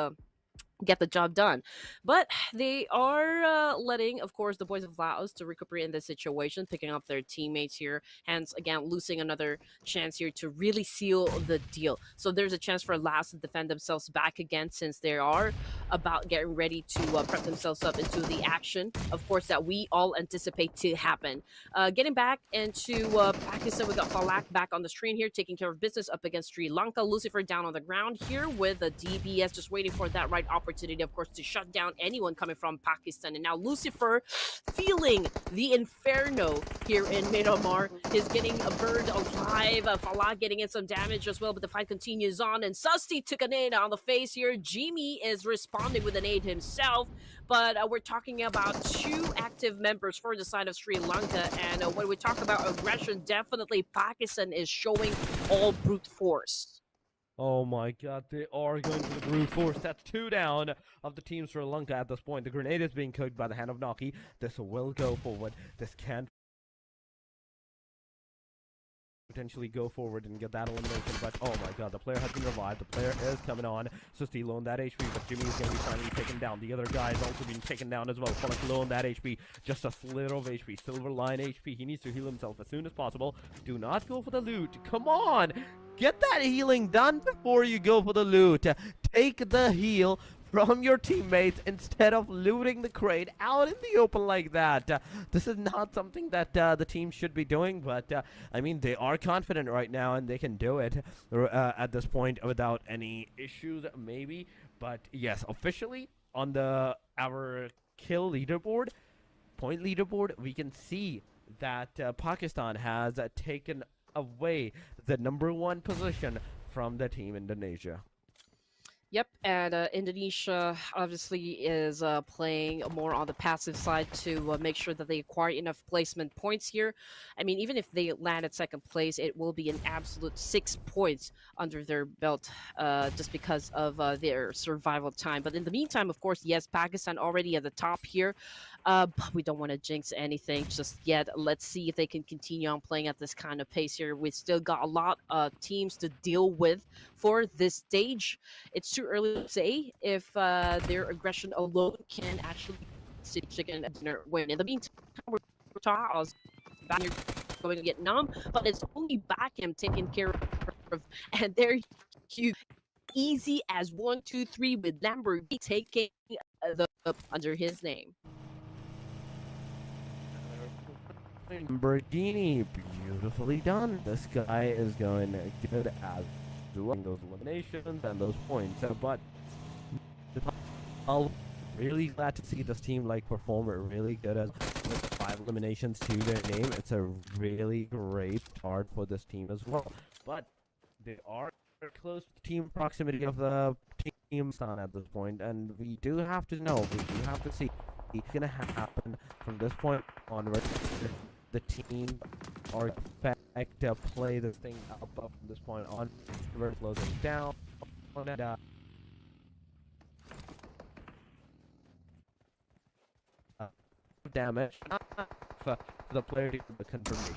get the job done. But they are letting, of course, the boys of Laos to recuperate in this situation, picking up their teammates here. Hence, again, losing another chance here to really seal the deal. So there's a chance for Laos to defend themselves back again, since they are about getting ready to prep themselves up into the action, of course, that we all anticipate to happen. Getting back into Pakistan, we got Falak back on the screen here, taking care of business up against Sri Lanka. Lucifer down on the ground here with the DBS, just waiting for that right opportunity, of course, to shut down anyone coming from Pakistan. And now Lucifer, feeling the inferno here in Miramar, is getting a bird alive. Falak getting in some damage as well, but the fight continues on. And Susti took a nade on the face here. Jimmy is responding with an aid himself. But we're talking about two active members for the side of Sri Lanka. And when we talk about aggression, definitely Pakistan is showing all brute force. Oh my god, they are going for the brute force. That's 2 down of the team Sri Lanka at this point. The grenade is being cooked by the hand of Naki. This will go forward. This can't potentially go forward and get that elimination, but oh my god, the player has been revived. The player is coming on. Susti low on that HP, but Jimmy is going to be finally taken down. The other guy is also being taken down as well. Falak low on that HP, just a slither of HP, silver line HP. He needs to heal himself as soon as possible. Do not go for the loot. Come on, get that healing done before you go for the loot. Take the heal from your teammates instead of looting the crate out in the open like that. This is not something that the team should be doing, but I mean, they are confident right now and they can do it at this point without any issues, maybe. But yes, officially on the our kill leaderboard, point leaderboard, we can see that Pakistan has taken away the #1 position from the team Indonesia. Yep, and Indonesia obviously is playing more on the passive side to make sure that they acquire enough placement points here. I mean, even if they land at second place, it will be an absolute 6 points under their belt just because of their survival time. But in the meantime, of course, yes, Pakistan already at the top here. But we don't want to jinx anything just yet. Let's see if they can continue on playing at this kind of pace here. We've still got a lot of teams to deal with for this stage. It's too early to say if their aggression alone can actually see chicken dinner win. In the meantime, we're talking back here going to Vietnam, but it's only back him taking care of, and there you easy as 1, 2, 3 with Lamborghini taking the under his name. Lamborghini, beautifully done. This guy is going good as doing those eliminations and those points. But I'm really glad to see this team perform really good as with 5 eliminations to their name. It's a really great start for this team as well. But they are close to the team proximity of the team stand at this point, and we do have to know, we do have to see what's gonna happen from this point onward. The team are expect to play this thing up from this point on. We're closing down and damage for the player to get the confirmation.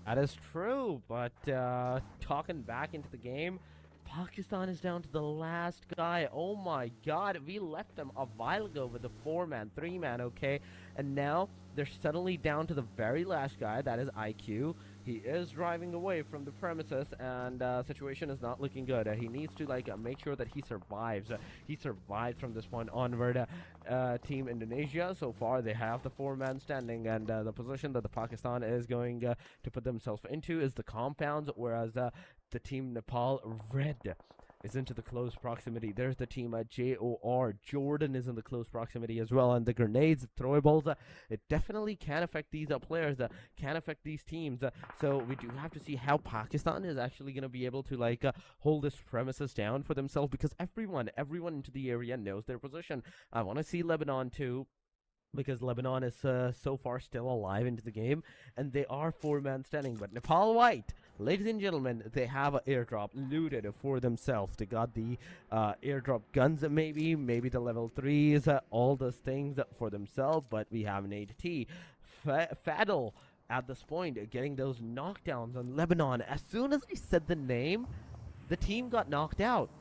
That is true, but talking back into the game, Pakistan is down to the last guy. Oh my god, we left them a while ago with a 4-man, 3-man, okay? And now they're suddenly down to the very last guy, that is IQ. He is driving away from the premises, and situation is not looking good. He needs to make sure that he survives. He survived from this point onward. Team Indonesia, so far they have the 4-man standing, and the position that the Pakistan is going to put themselves into is the compounds, whereas the team Nepal red is into the close proximity. There's the team at JOR. Jordan is in the close proximity as well. And the grenades, throwables, it definitely can affect these players, can affect these teams. So we do have to see how Pakistan is actually going to be able to like hold this premises down for themselves, because everyone into the area knows their position. I want to see Lebanon too, because Lebanon is so far still alive into the game, and they are 4-man standing. But Nepal White, ladies and gentlemen, they have an airdrop looted for themselves. They got the airdrop guns, maybe the level 3s, all those things for themselves. But we have an 8T. Fadl at this point getting those knockdowns on Lebanon. As soon as I said the name, the team got knocked out.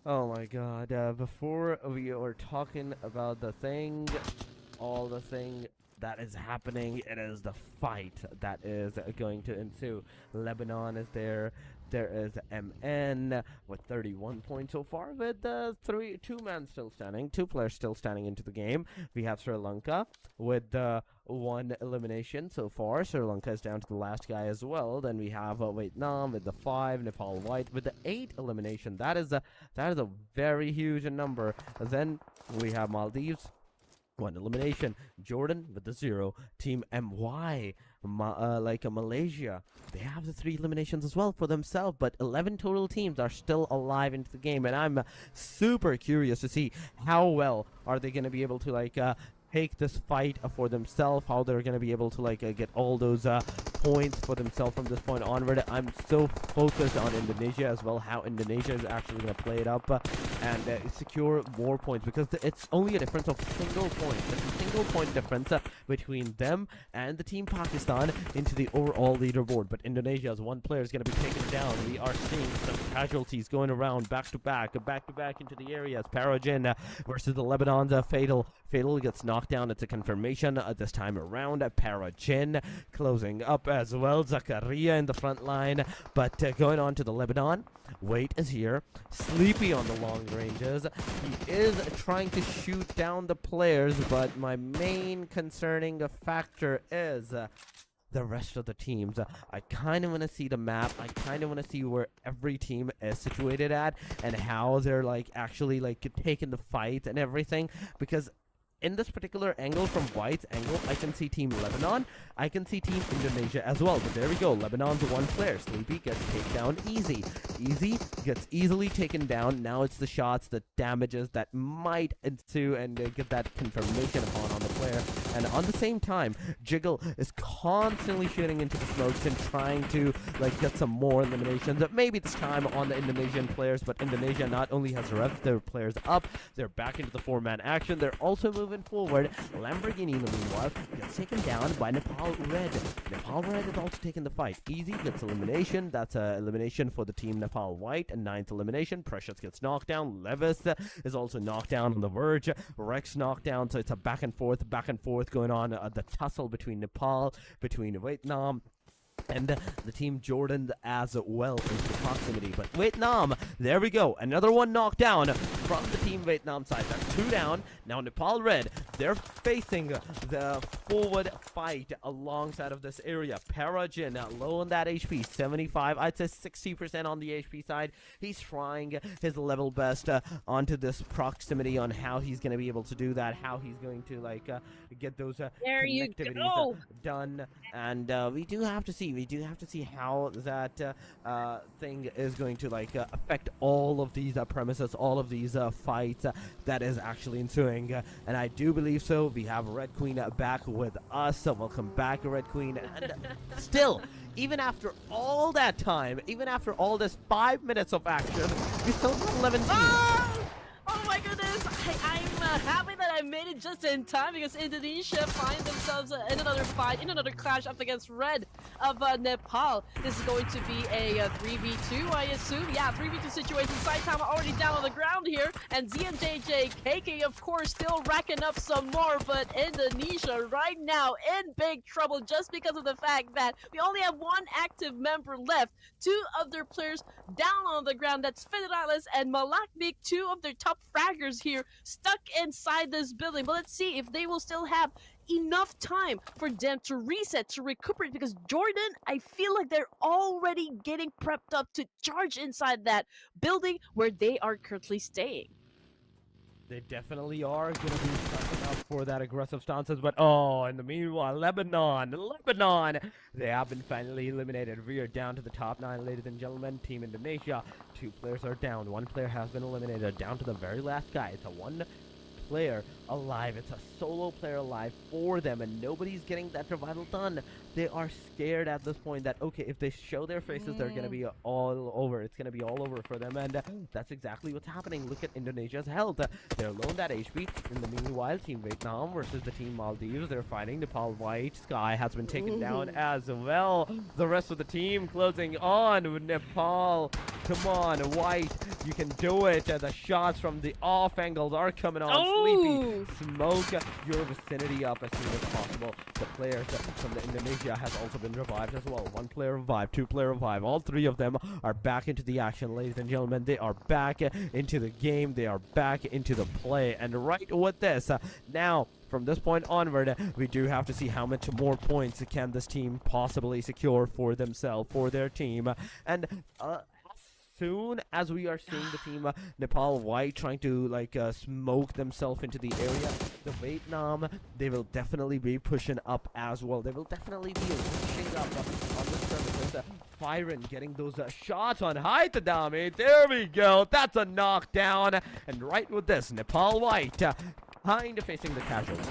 Oh my god, before we are talking about all the thing that is happening, it is the fight that is going to ensue. Lebanon is there. There is MN with 31 points so far, with two players still standing into the game. We have Sri Lanka with 1 elimination so far. Sri Lanka is down to the last guy as well. Then we have Vietnam with the 5, Nepal White with the 8 elimination. That is a very huge number. Then we have Maldives, 1 elimination. Jordan with the 0. Team MY, Malaysia, they have the 3 eliminations as well for themselves. But 11 total teams are still alive into the game, and I'm super curious to see how well are they going to be able to take this fight for themselves, how they're going to be able to get all those points for themselves from this point onward. I'm so focused on Indonesia as well, how Indonesia is actually going to play it up and secure more points, because it's only a difference of single point. It's a single point difference between them and the team Pakistan into the overall leaderboard. But Indonesia's 1 player is going to be taken down. We are seeing some casualties going around back to back into the areas. Parajin versus the Lebanon's Fatal. Fatal gets knocked down. It's a confirmation this time around. Parajin closing up as well. Zakaria in the front line. But going on to the Lebanon, Wait is here. Sleepy on the long ranges. He is trying to shoot down the players, but my main concerning factor is the rest of the teams. I kind of want to see the map. I kind of want to see where every team is situated at and how they're actually taking the fight and everything, because in this particular angle, from White's angle, I can see Team Lebanon. I can see Team Indonesia as well. But there we go. Lebanon's 1 player. Sleepy gets taken down easy. Easy gets easily taken down. Now it's the shots, the damages that might ensue and get that confirmation upon on the player. And on the same time, Jiggle is constantly shooting into the smokes and trying to get some more eliminations. Maybe this time on the Indonesian players, but Indonesia not only has revved their players up, they're back into the 4-man action. They're also moving forward. Lamborghini, meanwhile, gets taken down by Nepal Red. Nepal Red is also taking the fight. Easy gets elimination. That's an elimination for the team Nepal White. And 9th elimination. Precious gets knocked down. Levis is also knocked down on the verge. Rex knocked down. So it's a back and forth going on. The tussle between Nepal, between Vietnam, and the team Jordan as well into the proximity. But Vietnam, there we go. Another one knocked down from the team Vietnam side. That's 2 down. Now Nepal Red, they're facing the forward fight alongside of this area. Parajin, low on that HP, 75. I'd say 60% on the HP side. He's trying his level best onto this proximity on how he's going to be able to do that, how he's going to get those connectivities done. And we do have to see how that thing is going to affect all of these premises, all of these fights that is actually ensuing. And I do believe so. We have Red Queen back with us. Welcome back, Red Queen. And still, even after all that time, even after all this 5 minutes of action, we still have 11 teams. Oh my goodness! I'm happy that I made it just in time, because Indonesia find themselves in another fight, in another clash up against Red. of Nepal. This is going to be a 3v2, I assume. Yeah, 3v2 situation. Saitama already down on the ground here, and ZMJJ KK, of course, still racking up some more, but Indonesia right now in big trouble just because of the fact that we only have one active member left. Two of their players down on the ground. That's Federalis and Malaknik, two of their top fraggers here, stuck inside this building. But let's see if they will still have enough time for them to reset, to recuperate, because Jordan, I feel like they're already getting prepped up to charge inside that building where they are currently staying. They definitely are going to be stepping up for that aggressive stances, but oh, in the meanwhile, Lebanon, they have been finally eliminated. We are down to the top 9, ladies and gentlemen. Team Indonesia, 2 players are down. 1 player has been eliminated, down to the very last guy. It's a 1 player alive. It's a solo player alive for them, and nobody's getting that revival done. They are scared at this point that, okay, if they show their faces, they're going to be all over. It's going to be all over for them, and that's exactly what's happening. Look at Indonesia's health. They're low on that HP. In the meanwhile, Team Vietnam versus the Team Maldives, they're fighting. Nepal White Sky has been taken down as well. The rest of the team closing on with Nepal. Come on, White, you can do it. The shots from the off angles are coming on. Sleepy, smoke your vicinity up as soon as possible. The players from the Indonesia has also been revived as well. 1 player revived, 2 player revived. All 3 of them are back into the action, ladies and gentlemen. They are back into the game. They are back into the play. And right with this, now from this point onward, we do have to see how much more points can this team possibly secure for themselves, for their team. And soon as we are seeing the team Nepal White trying to like smoke themselves into the area, the Vietnam, they will definitely be pushing up as well. They will definitely be pushing up on this premises. Firen getting those shots on Haitadami. There we go. That's a knockdown. And right with this, Nepal White kind of facing the casualties.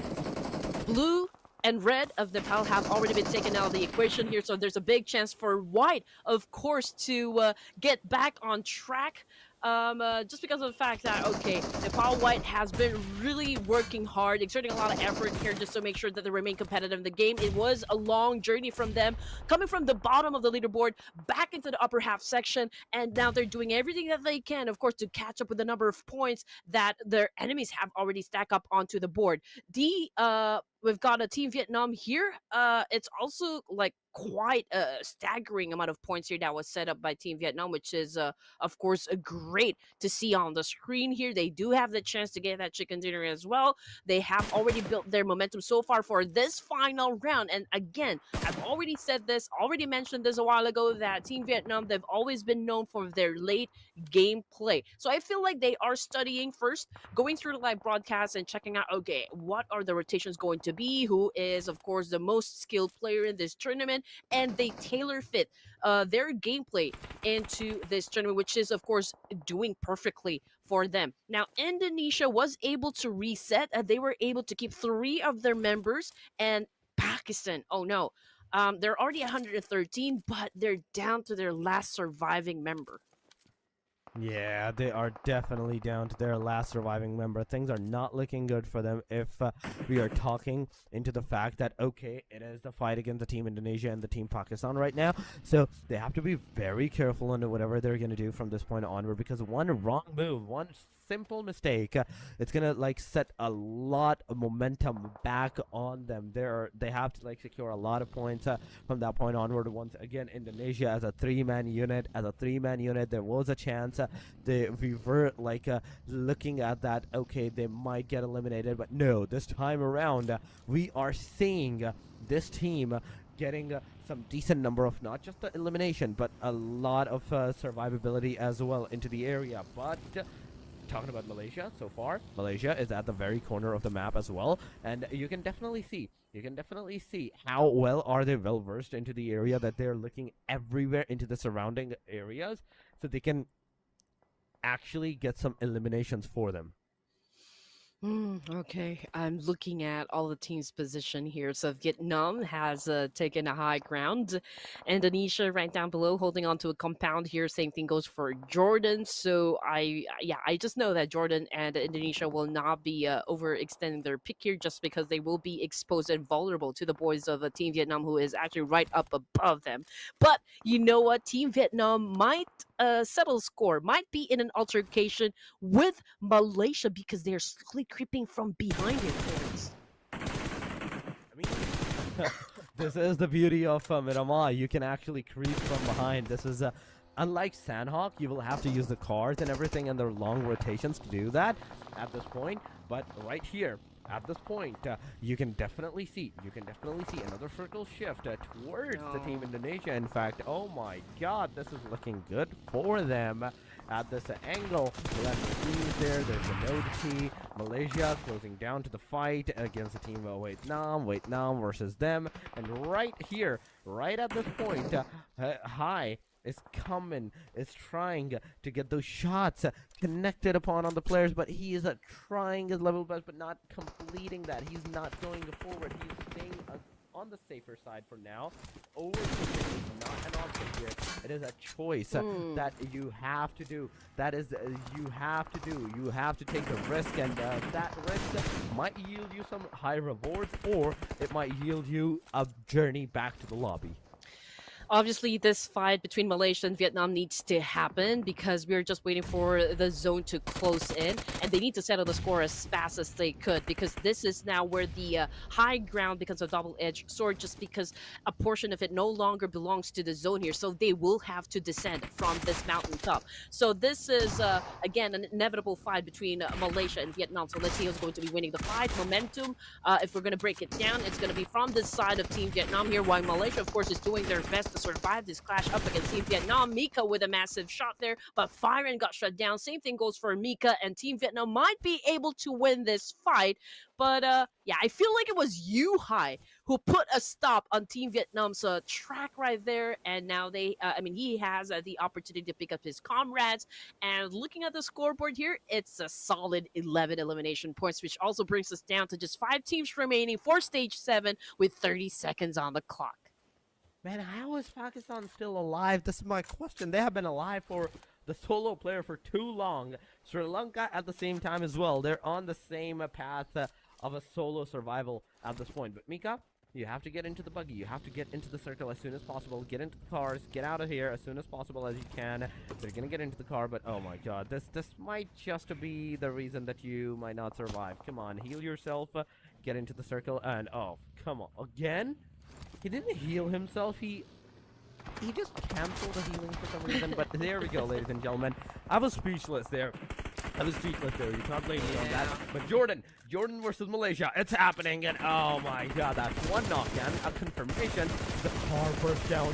Blue and red of Nepal have already been taken out of the equation here, so there's a big chance for white, of course, to get back on track. Just because of the fact that, okay, Nepal White has been really working hard, exerting a lot of effort here just to make sure that they remain competitive in the game. It was a long journey from them, coming from the bottom of the leaderboard back into the upper half section, and now they're doing everything that they can, of course, to catch up with the number of points that their enemies have already stacked up onto the board. We've got a Team Vietnam here. It's also like quite a staggering amount of points here that was set up by Team Vietnam, which is, of course, great to see on the screen here. They do have the chance to get that chicken dinner as well. They have already built their momentum so far for this final round. And again, I've already said this, already mentioned this a while ago, that Team Vietnam, they've always been known for their late game play. So I feel like they are studying first, going through the live broadcast and checking out, okay, what are the rotations going to be? Who is, of course, the most skilled player in this tournament? And they tailor fit their gameplay into this tournament, which is, of course, doing perfectly for them. Now, Indonesia was able to reset. They were able to keep 3 of their members, and Pakistan, oh no, they're already 113, but they're down to their last surviving member. Yeah, they are definitely down to their last surviving member. Things are not looking good for them if we are talking into the fact that, okay, it is the fight against the Team Indonesia and the Team Pakistan right now. So they have to be very careful on whatever they're going to do from this point onward, because one wrong move, one simple mistake, it's gonna like set a lot of momentum back on them. They have to like secure a lot of points from that point onward. Once again, Indonesia as a 3-man unit, there was a chance we were like looking at that, okay, they might get eliminated, but no, this time around we are seeing this team getting some decent number of not just the elimination, but a lot of survivability as well into the area. But talking about Malaysia so far, Malaysia is at the very corner of the map as well, and you can definitely see how well are they well versed into the area, that they're looking everywhere into the surrounding areas so they can actually get some eliminations for them. Okay, I'm looking at all the teams' position here. So Vietnam has taken a high ground. Indonesia right down below, holding on to a compound here. Same thing goes for Jordan. So yeah, I just know that Jordan and Indonesia will not be overextending their pick here, just because they will be exposed and vulnerable to the boys of Team Vietnam, who is actually right up above them. But you know what? Team Vietnam might settle the score, might be in an altercation with Malaysia because they're slowly creeping from behind it, Torrance. I mean, this is the beauty of Miramar. You can actually creep from behind. This is unlike Sanhok, you will have to use the cars and everything and their long rotations to do that at this point. But right here, at this point, you can definitely see another circle shift towards the team No. Indonesia. In fact, oh my God, this is looking good for them. At this angle, left teams there. There's a node T. Malaysia closing down to the fight against the team of Vietnam versus them. And right here, right at this point, High is coming, is trying to get those shots connected upon on the players, but he is trying his level best, but not completing that. He's not going forward. He's staying on the safer side for now. Overthinking is not an option here. It is a choice that you have to do. That is, you have to do. You have to take the risk, and that risk might yield you some high rewards, or it might yield you a journey back to the lobby. Obviously, this fight between Malaysia and Vietnam needs to happen because we're just waiting for the zone to close in, and they need to settle the score as fast as they could, because this is now where the high ground becomes a double-edged sword, just because a portion of it no longer belongs to the zone here, so they will have to descend from this mountaintop. So this is again an inevitable fight between Malaysia and Vietnam. So let's see who's going to be winning the fight. Momentum, if we're going to break it down, it's going to be from the side of Team Vietnam here, while Malaysia, of course, is doing their best to survive this clash up against Team Vietnam. Mika with a massive shot there, but Firen got shut down. Same thing goes for Mika, and Team Vietnam might be able to win this fight. But yeah, I feel like it was you, Hai, who put a stop on Team Vietnam's track right there, and now I mean, he has the opportunity to pick up his comrades. And looking at the scoreboard here, it's a solid 11 elimination points, which also brings us down to just 5 teams remaining for Stage 7 with 30 seconds on the clock. Man, how is Pakistan still alive? This is my question. They have been alive for the solo player for too long. Sri Lanka at the same time as well. They're on the same path of a solo survival at this point. But Mika, you have to get into the buggy. You have to get into the circle as soon as possible. Get into the cars. Get out of here as soon as possible as you can. They're gonna get into the car, but oh my God, this might just be the reason that you might not survive. Come on, heal yourself. Get into the circle, and oh, come on, again? He didn't heal himself. He just canceled the healing for some reason. But there we go, ladies and gentlemen. I was speechless there. You can't blame me on that. But Jordan versus Malaysia, it's happening, and oh my God, that's one knockdown, a confirmation. The car burst down,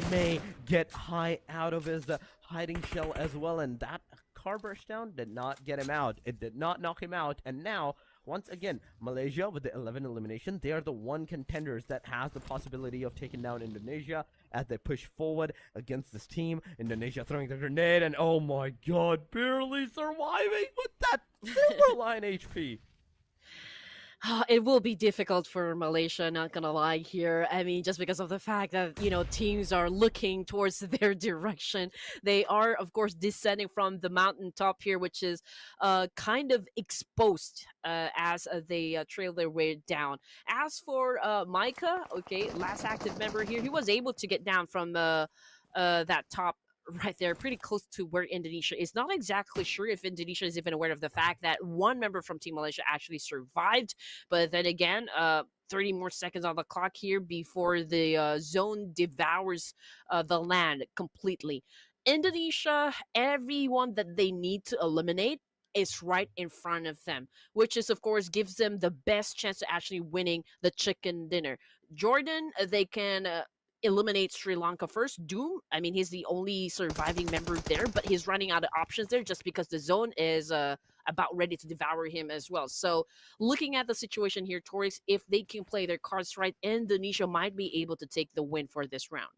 may get High out of his hiding shell as well, and that car burst down did not get him out. It did not knock him out, and now, once again, Malaysia with the 11 elimination, they are the one contenders that has the possibility of taking down Indonesia as they push forward against this team. Indonesia throwing the grenade, and oh my God, barely surviving with that silver line HP. It will be difficult for Malaysia, not gonna lie here. I mean, just because of the fact that, teams are looking towards their direction. They are, of course, descending from the mountaintop here, which is kind of exposed as they trail their way down. As for Micah, okay, last active member here, he was able to get down from that top right there, pretty close to where Indonesia is. Not exactly sure if Indonesia is even aware of the fact that one member from Team Malaysia actually survived. But then again, 30 more seconds on the clock here before the zone devours the land completely. Indonesia, everyone that they need to eliminate is right in front of them, which is, of course, gives them the best chance to actually winning the chicken dinner. Jordan, they can eliminate Sri Lanka first. Doom, I mean, he's the only surviving member there, but he's running out of options there just because the zone is about ready to devour him as well. So, looking at the situation here, Torres, if they can play their cards right, Indonesia might be able to take the win for this round.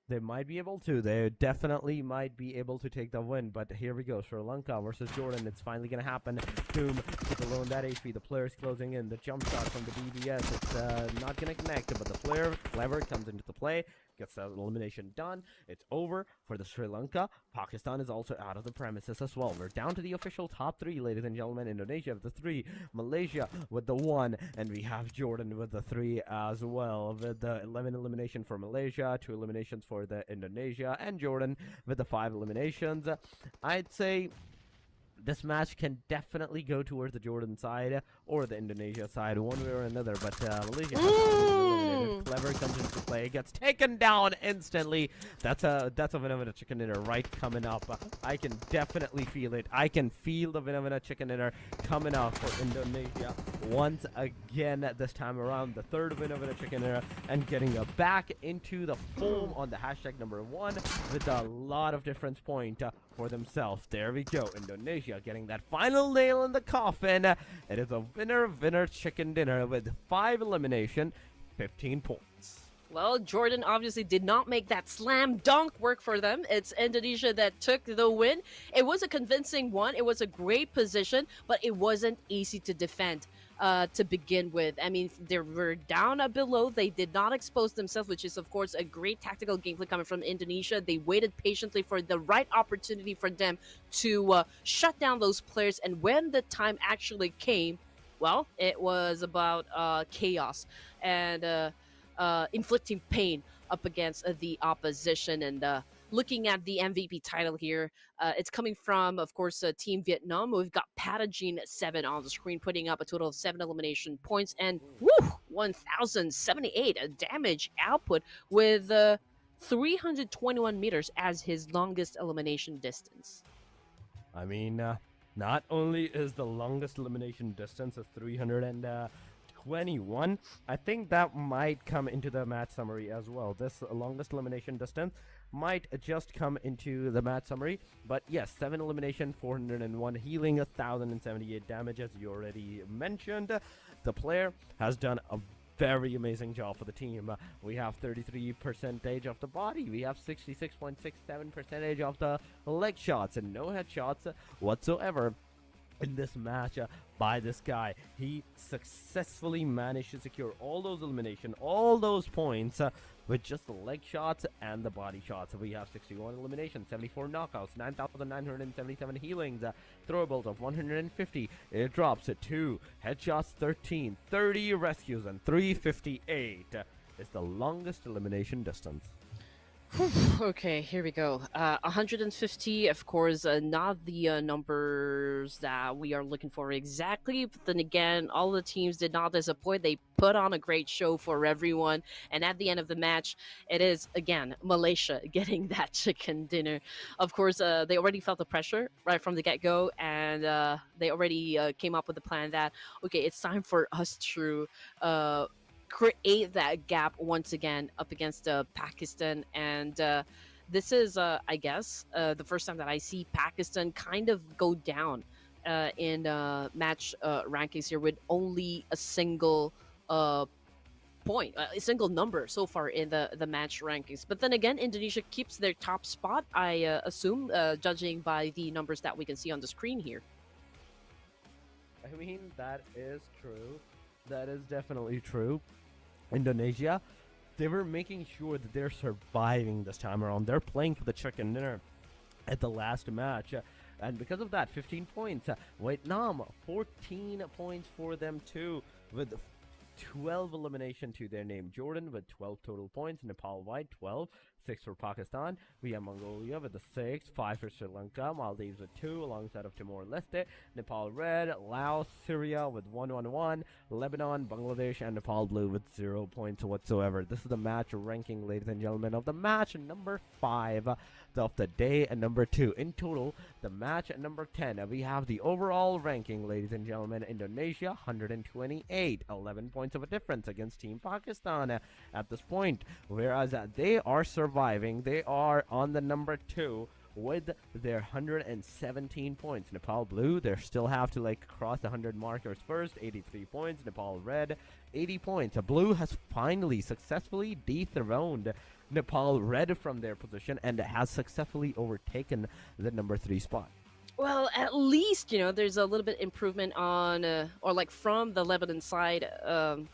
They might be able to. They definitely might be able to take the win. But here we go. Sri Lanka versus Jordan. It's finally going to happen. Boom. To the low on that HP. The player's closing in. The jump shot from the BBS. It's not going to connect. But the player, clever, comes into the play. Gets the elimination done. It's over for the Sri Lanka. Pakistan is also out of the premises as well. We're down to the official top 3, ladies and gentlemen. Indonesia with the 3. Malaysia with the 1. And we have Jordan with the 3 as well. With the 11 elimination for Malaysia. 2 eliminations for the Indonesia. And Jordan with the 5 eliminations. I'd say this match can definitely go towards the Jordan side or the Indonesia side, one way or another. But Malaysia has eliminated. Clever comes into play, gets taken down instantly. That's a Vinavina chicken dinner right coming up. I can definitely feel it. I can feel the Vinavina chicken dinner coming up for Indonesia once again. This time around, the third Vinavina chicken dinner, and getting back into the home on the hashtag number 1 with a lot of difference point for themselves. There we go. Indonesia getting that final nail in the coffin. It is a winner chicken dinner with 5 elimination, 15 points. Well, Jordan obviously did not make that slam dunk work for them. It's Indonesia that took the win. It was a convincing one. It was a great position, but it wasn't easy to defend to begin with. I mean, they were down below. They did not expose themselves, which is, of course, a great tactical gameplay coming from Indonesia. They waited patiently for the right opportunity for them to shut down those players. And when the time actually came, well, it was about chaos and inflicting pain up against the opposition. And looking at the MVP title here, it's coming from, of course, Team Vietnam. We've got Patagene 7 on the screen, putting up a total of 7 elimination points and 1,078 damage output with 321 meters as his longest elimination distance. I mean, not only is the longest elimination distance of 321, I think that might come into the match summary as well. This longest elimination distance might just come into the match summary. But yes, 7 elimination, 401 healing, 1,078 damage, as you already mentioned. The player has done a very amazing job for the team. We have 33% of the body. We have 66.67% of the leg shots and no headshots whatsoever in this match by this guy. He successfully managed to secure all those elimination, all those points with just the leg shots and the body shots. We have 61 eliminations, 74 knockouts, 9,977 healings, throwables of 150, it drops at 2, headshots 13, 30 rescues, and 358 is the longest elimination distance. Okay, here we go. 150, of course, not the numbers that we are looking for exactly. But then again, all the teams did not disappoint. They put on a great show for everyone. And at the end of the match, it is, again, Malaysia getting that chicken dinner. Of course, they already felt the pressure right from the get-go. And they already came up with the plan that, okay, it's time for us to create that gap once again up against Pakistan. And this is, I guess, the first time that I see Pakistan kind of go down in match rankings here with only a single point, a single number so far in the match rankings. But then again, Indonesia keeps their top spot, I assume, judging by the numbers that we can see on the screen here. I mean, that is true. That is definitely true. Indonesia, they were making sure that they're surviving this time around. They're playing for the chicken dinner at the last match. And because of that, 15 points. Vietnam, 14 points for them too, with 12 elimination to their name. Jordan with 12 total points. Nepal White, 12. 6 for Pakistan. We have Mongolia with the 6, 5 for Sri Lanka, Maldives with 2, alongside of Timor-Leste, Nepal Red, Laos, Syria with 111, Lebanon, Bangladesh, and Nepal Blue with 0 points whatsoever. This is the match ranking, ladies and gentlemen, of the match number 5 of the day, and number 2. In total, the match number 10, we have the overall ranking, ladies and gentlemen. Indonesia, 128, 11 points of a difference against Team Pakistan at this point, whereas they are surviving. They are on the number 2 with their 117 points. Nepal Blue, they still have to like cross the 100 markers first, 83 points. Nepal Red, 80 points. Blue has finally successfully dethroned Nepal Red from their position and has successfully overtaken the number 3 spot. Well, at least, there's a little bit improvement on, or like from the Lebanon side,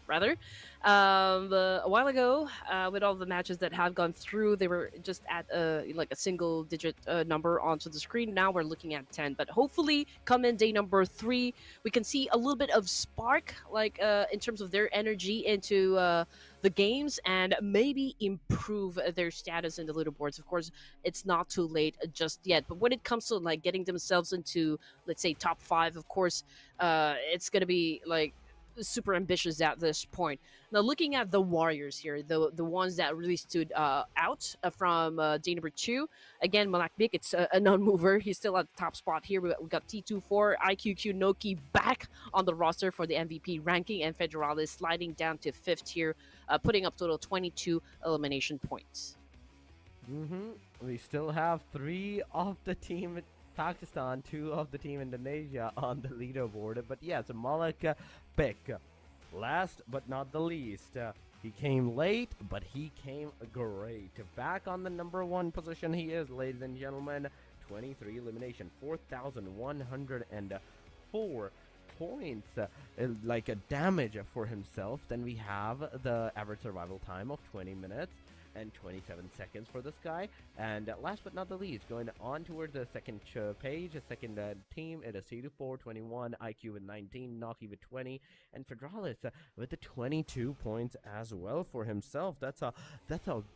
rather. A while ago, with all the matches that have gone through, they were just at like a single digit number onto the screen. Now we're looking at 10. But hopefully, come in day number 3, we can see a little bit of spark, like in terms of their energy into the games, and maybe improve their status in the leaderboards. Of course, it's not too late just yet, but when it comes to like getting themselves into, let's say, top 5, of course, it's gonna be like super ambitious at this point. Now, looking at the Warriors here, the ones that really stood out from day number 2, again, Malakbik, it's a non-mover. He's still at the top spot here. We got T24, IQQ Noki back on the roster for the MVP ranking, and Federalis sliding down to 5th here, putting up total 22 elimination points. We still have 3 of the team Pakistan, 2 of the team Indonesia on the leaderboard. But yeah, it's Malik Bek. Last but not the least, he came late, but he came great. Back on the number 1 position he is, ladies and gentlemen. 23 elimination, 4,104 points, like a damage for himself. Then we have the average survival time of 20 minutes and 27 seconds for this guy. And last but not the least, going on towards the second page, the second team, it is C24, 21, IQ with 19, Noki with 20, and Federalis with the 22 points as well for himself. That's a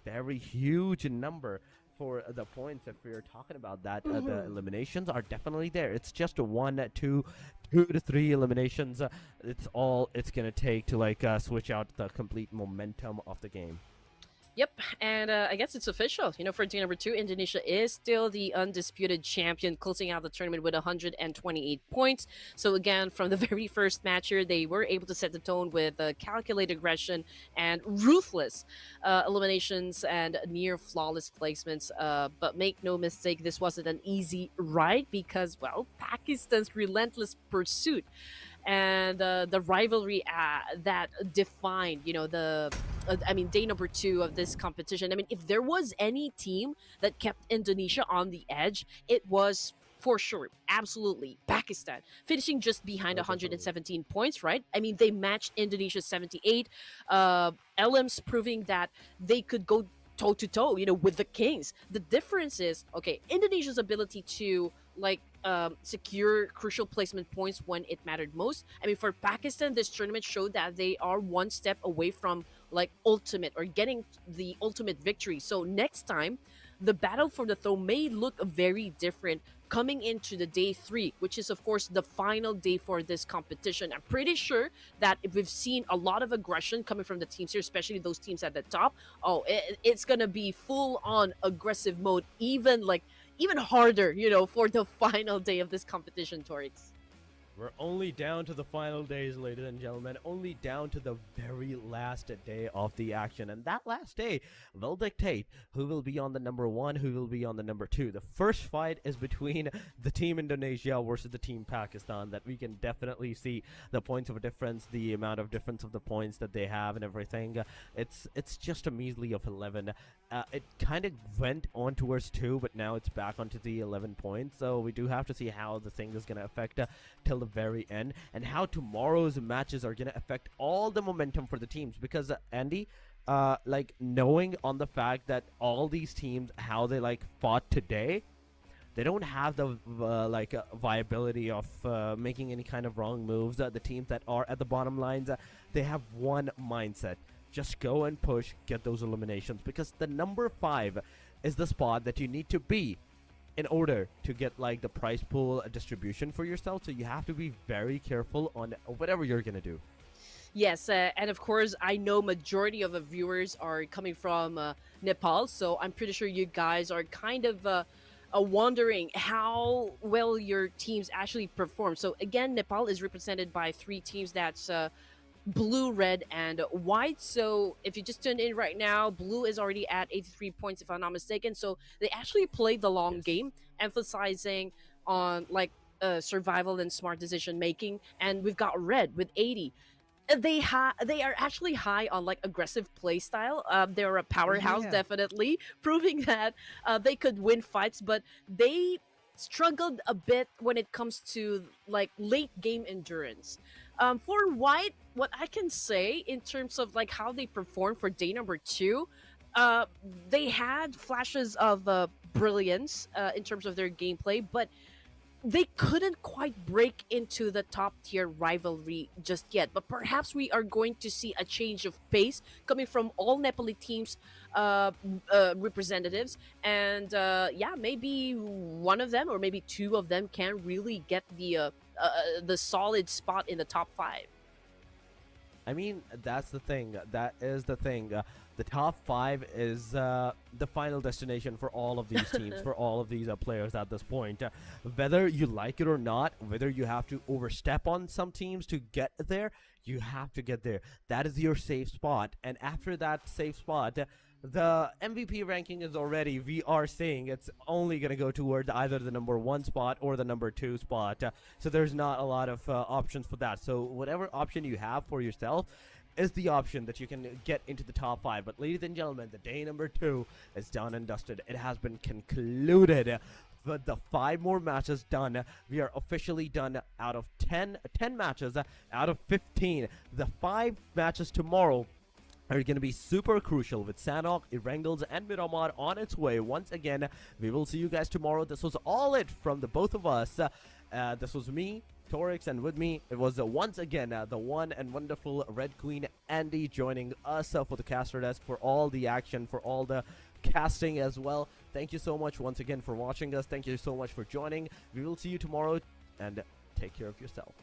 very huge number for the points. If we're talking about that, the eliminations are definitely there. It's just a 1, 2 to 3 eliminations. It's all it's gonna take to like switch out the complete momentum of the game. Yep, and I guess it's official. For day number 2, Indonesia is still the undisputed champion, closing out the tournament with 128 points. So again, from the very first match here, they were able to set the tone with calculated aggression and ruthless eliminations and near flawless placements. But make no mistake, this wasn't an easy ride because, well, Pakistan's relentless pursuit and the rivalry that defined, day number 2 of this competition. I mean, if there was any team that kept Indonesia on the edge, it was for sure, absolutely, Pakistan, finishing just behind 117 points, right? I mean, they matched Indonesia's 78. LM's proving that they could go toe-to-toe, with the Kings. The difference is, okay, Indonesia's ability to, secure crucial placement points when it mattered most. I mean, for Pakistan, this tournament showed that they are one step away from ultimate or getting the ultimate victory. So next time, the battle for the throne may look very different coming into the day 3, which is of course the final day for this competition. I'm pretty sure that if we've seen a lot of aggression coming from the teams here, especially those teams at the top, it's gonna be full on aggressive mode, even harder, for the final day of this competition, Torix. We're only down to the final days, ladies and gentlemen, only down to the very last day of the action. And that last day will dictate who will be on the number 1, who will be on the number 2. The first fight is between the team Indonesia versus the team Pakistan, that we can definitely see the points of difference, the amount of difference of the points that they have and everything. It's just a measly of 11. It kind of went on towards 2, but now it's back onto the 11 points. So we do have to see how the thing is going to affect till the very end, and how tomorrow's matches are going to affect all the momentum for the teams. Because Andy, knowing on the fact that all these teams, how they fought today, they don't have the viability of making any kind of wrong moves. The teams that are at the bottom lines, they have one mindset: just go and push, get those eliminations, because the number 5 is the spot that you need to be in order to get the prize pool distribution for yourself. So you have to be very careful on whatever you're gonna do. Yes, and of course, I know majority of the viewers are coming from Nepal, so I'm pretty sure you guys are kind of wondering how well your teams actually perform. So again, Nepal is represented by 3 teams that's blue, red, and white. So if you just tuned in right now, blue is already at 83 points, if I'm not mistaken. So they actually played the long Yes. game, emphasizing on like survival and smart decision making. And we've got red with 80. They are actually high on like aggressive play style. They're a powerhouse, Yeah. definitely, proving that they could win fights, but they struggled a bit when it comes to like late game endurance. For white, what I can say in terms of like how they performed for day number two, uh, they had flashes of brilliance in terms of their gameplay, but they couldn't quite break into the top tier rivalry just yet. But perhaps we are going to see a change of pace coming from all Nepali teams representatives, and yeah, maybe one of them or maybe two of them can really get the solid spot in the top five. I mean, that's the thing. That is the thing. The top five is the final destination for all of these teams, for all of these players at this point. Whether you like it or not, whether you have to overstep on some teams to get there, you have to get there. That is your safe spot. And after that safe spot, the MVP ranking is already, we are saying it's only going to go towards either the number 1 spot or the number 2 spot. So there's not a lot of options for that. So whatever option you have for yourself is the option that you can get into the top 5. But ladies and gentlemen, the day number 2 is done and dusted. It has been concluded. With the 5 more matches done, we are officially done out of 10 matches out of 15. The 5 matches tomorrow are going to be super crucial with Sanhok, Erangel, and Miramar on its way. Once again, we will see you guys tomorrow. This was all it from the both of us. This was me, Torix, and with me, it was once again the one and wonderful Red Queen Andy joining us for the caster desk, for all the action, for all the casting as well. Thank you so much once again for watching us. Thank you so much for joining. We will see you tomorrow, and take care of yourself.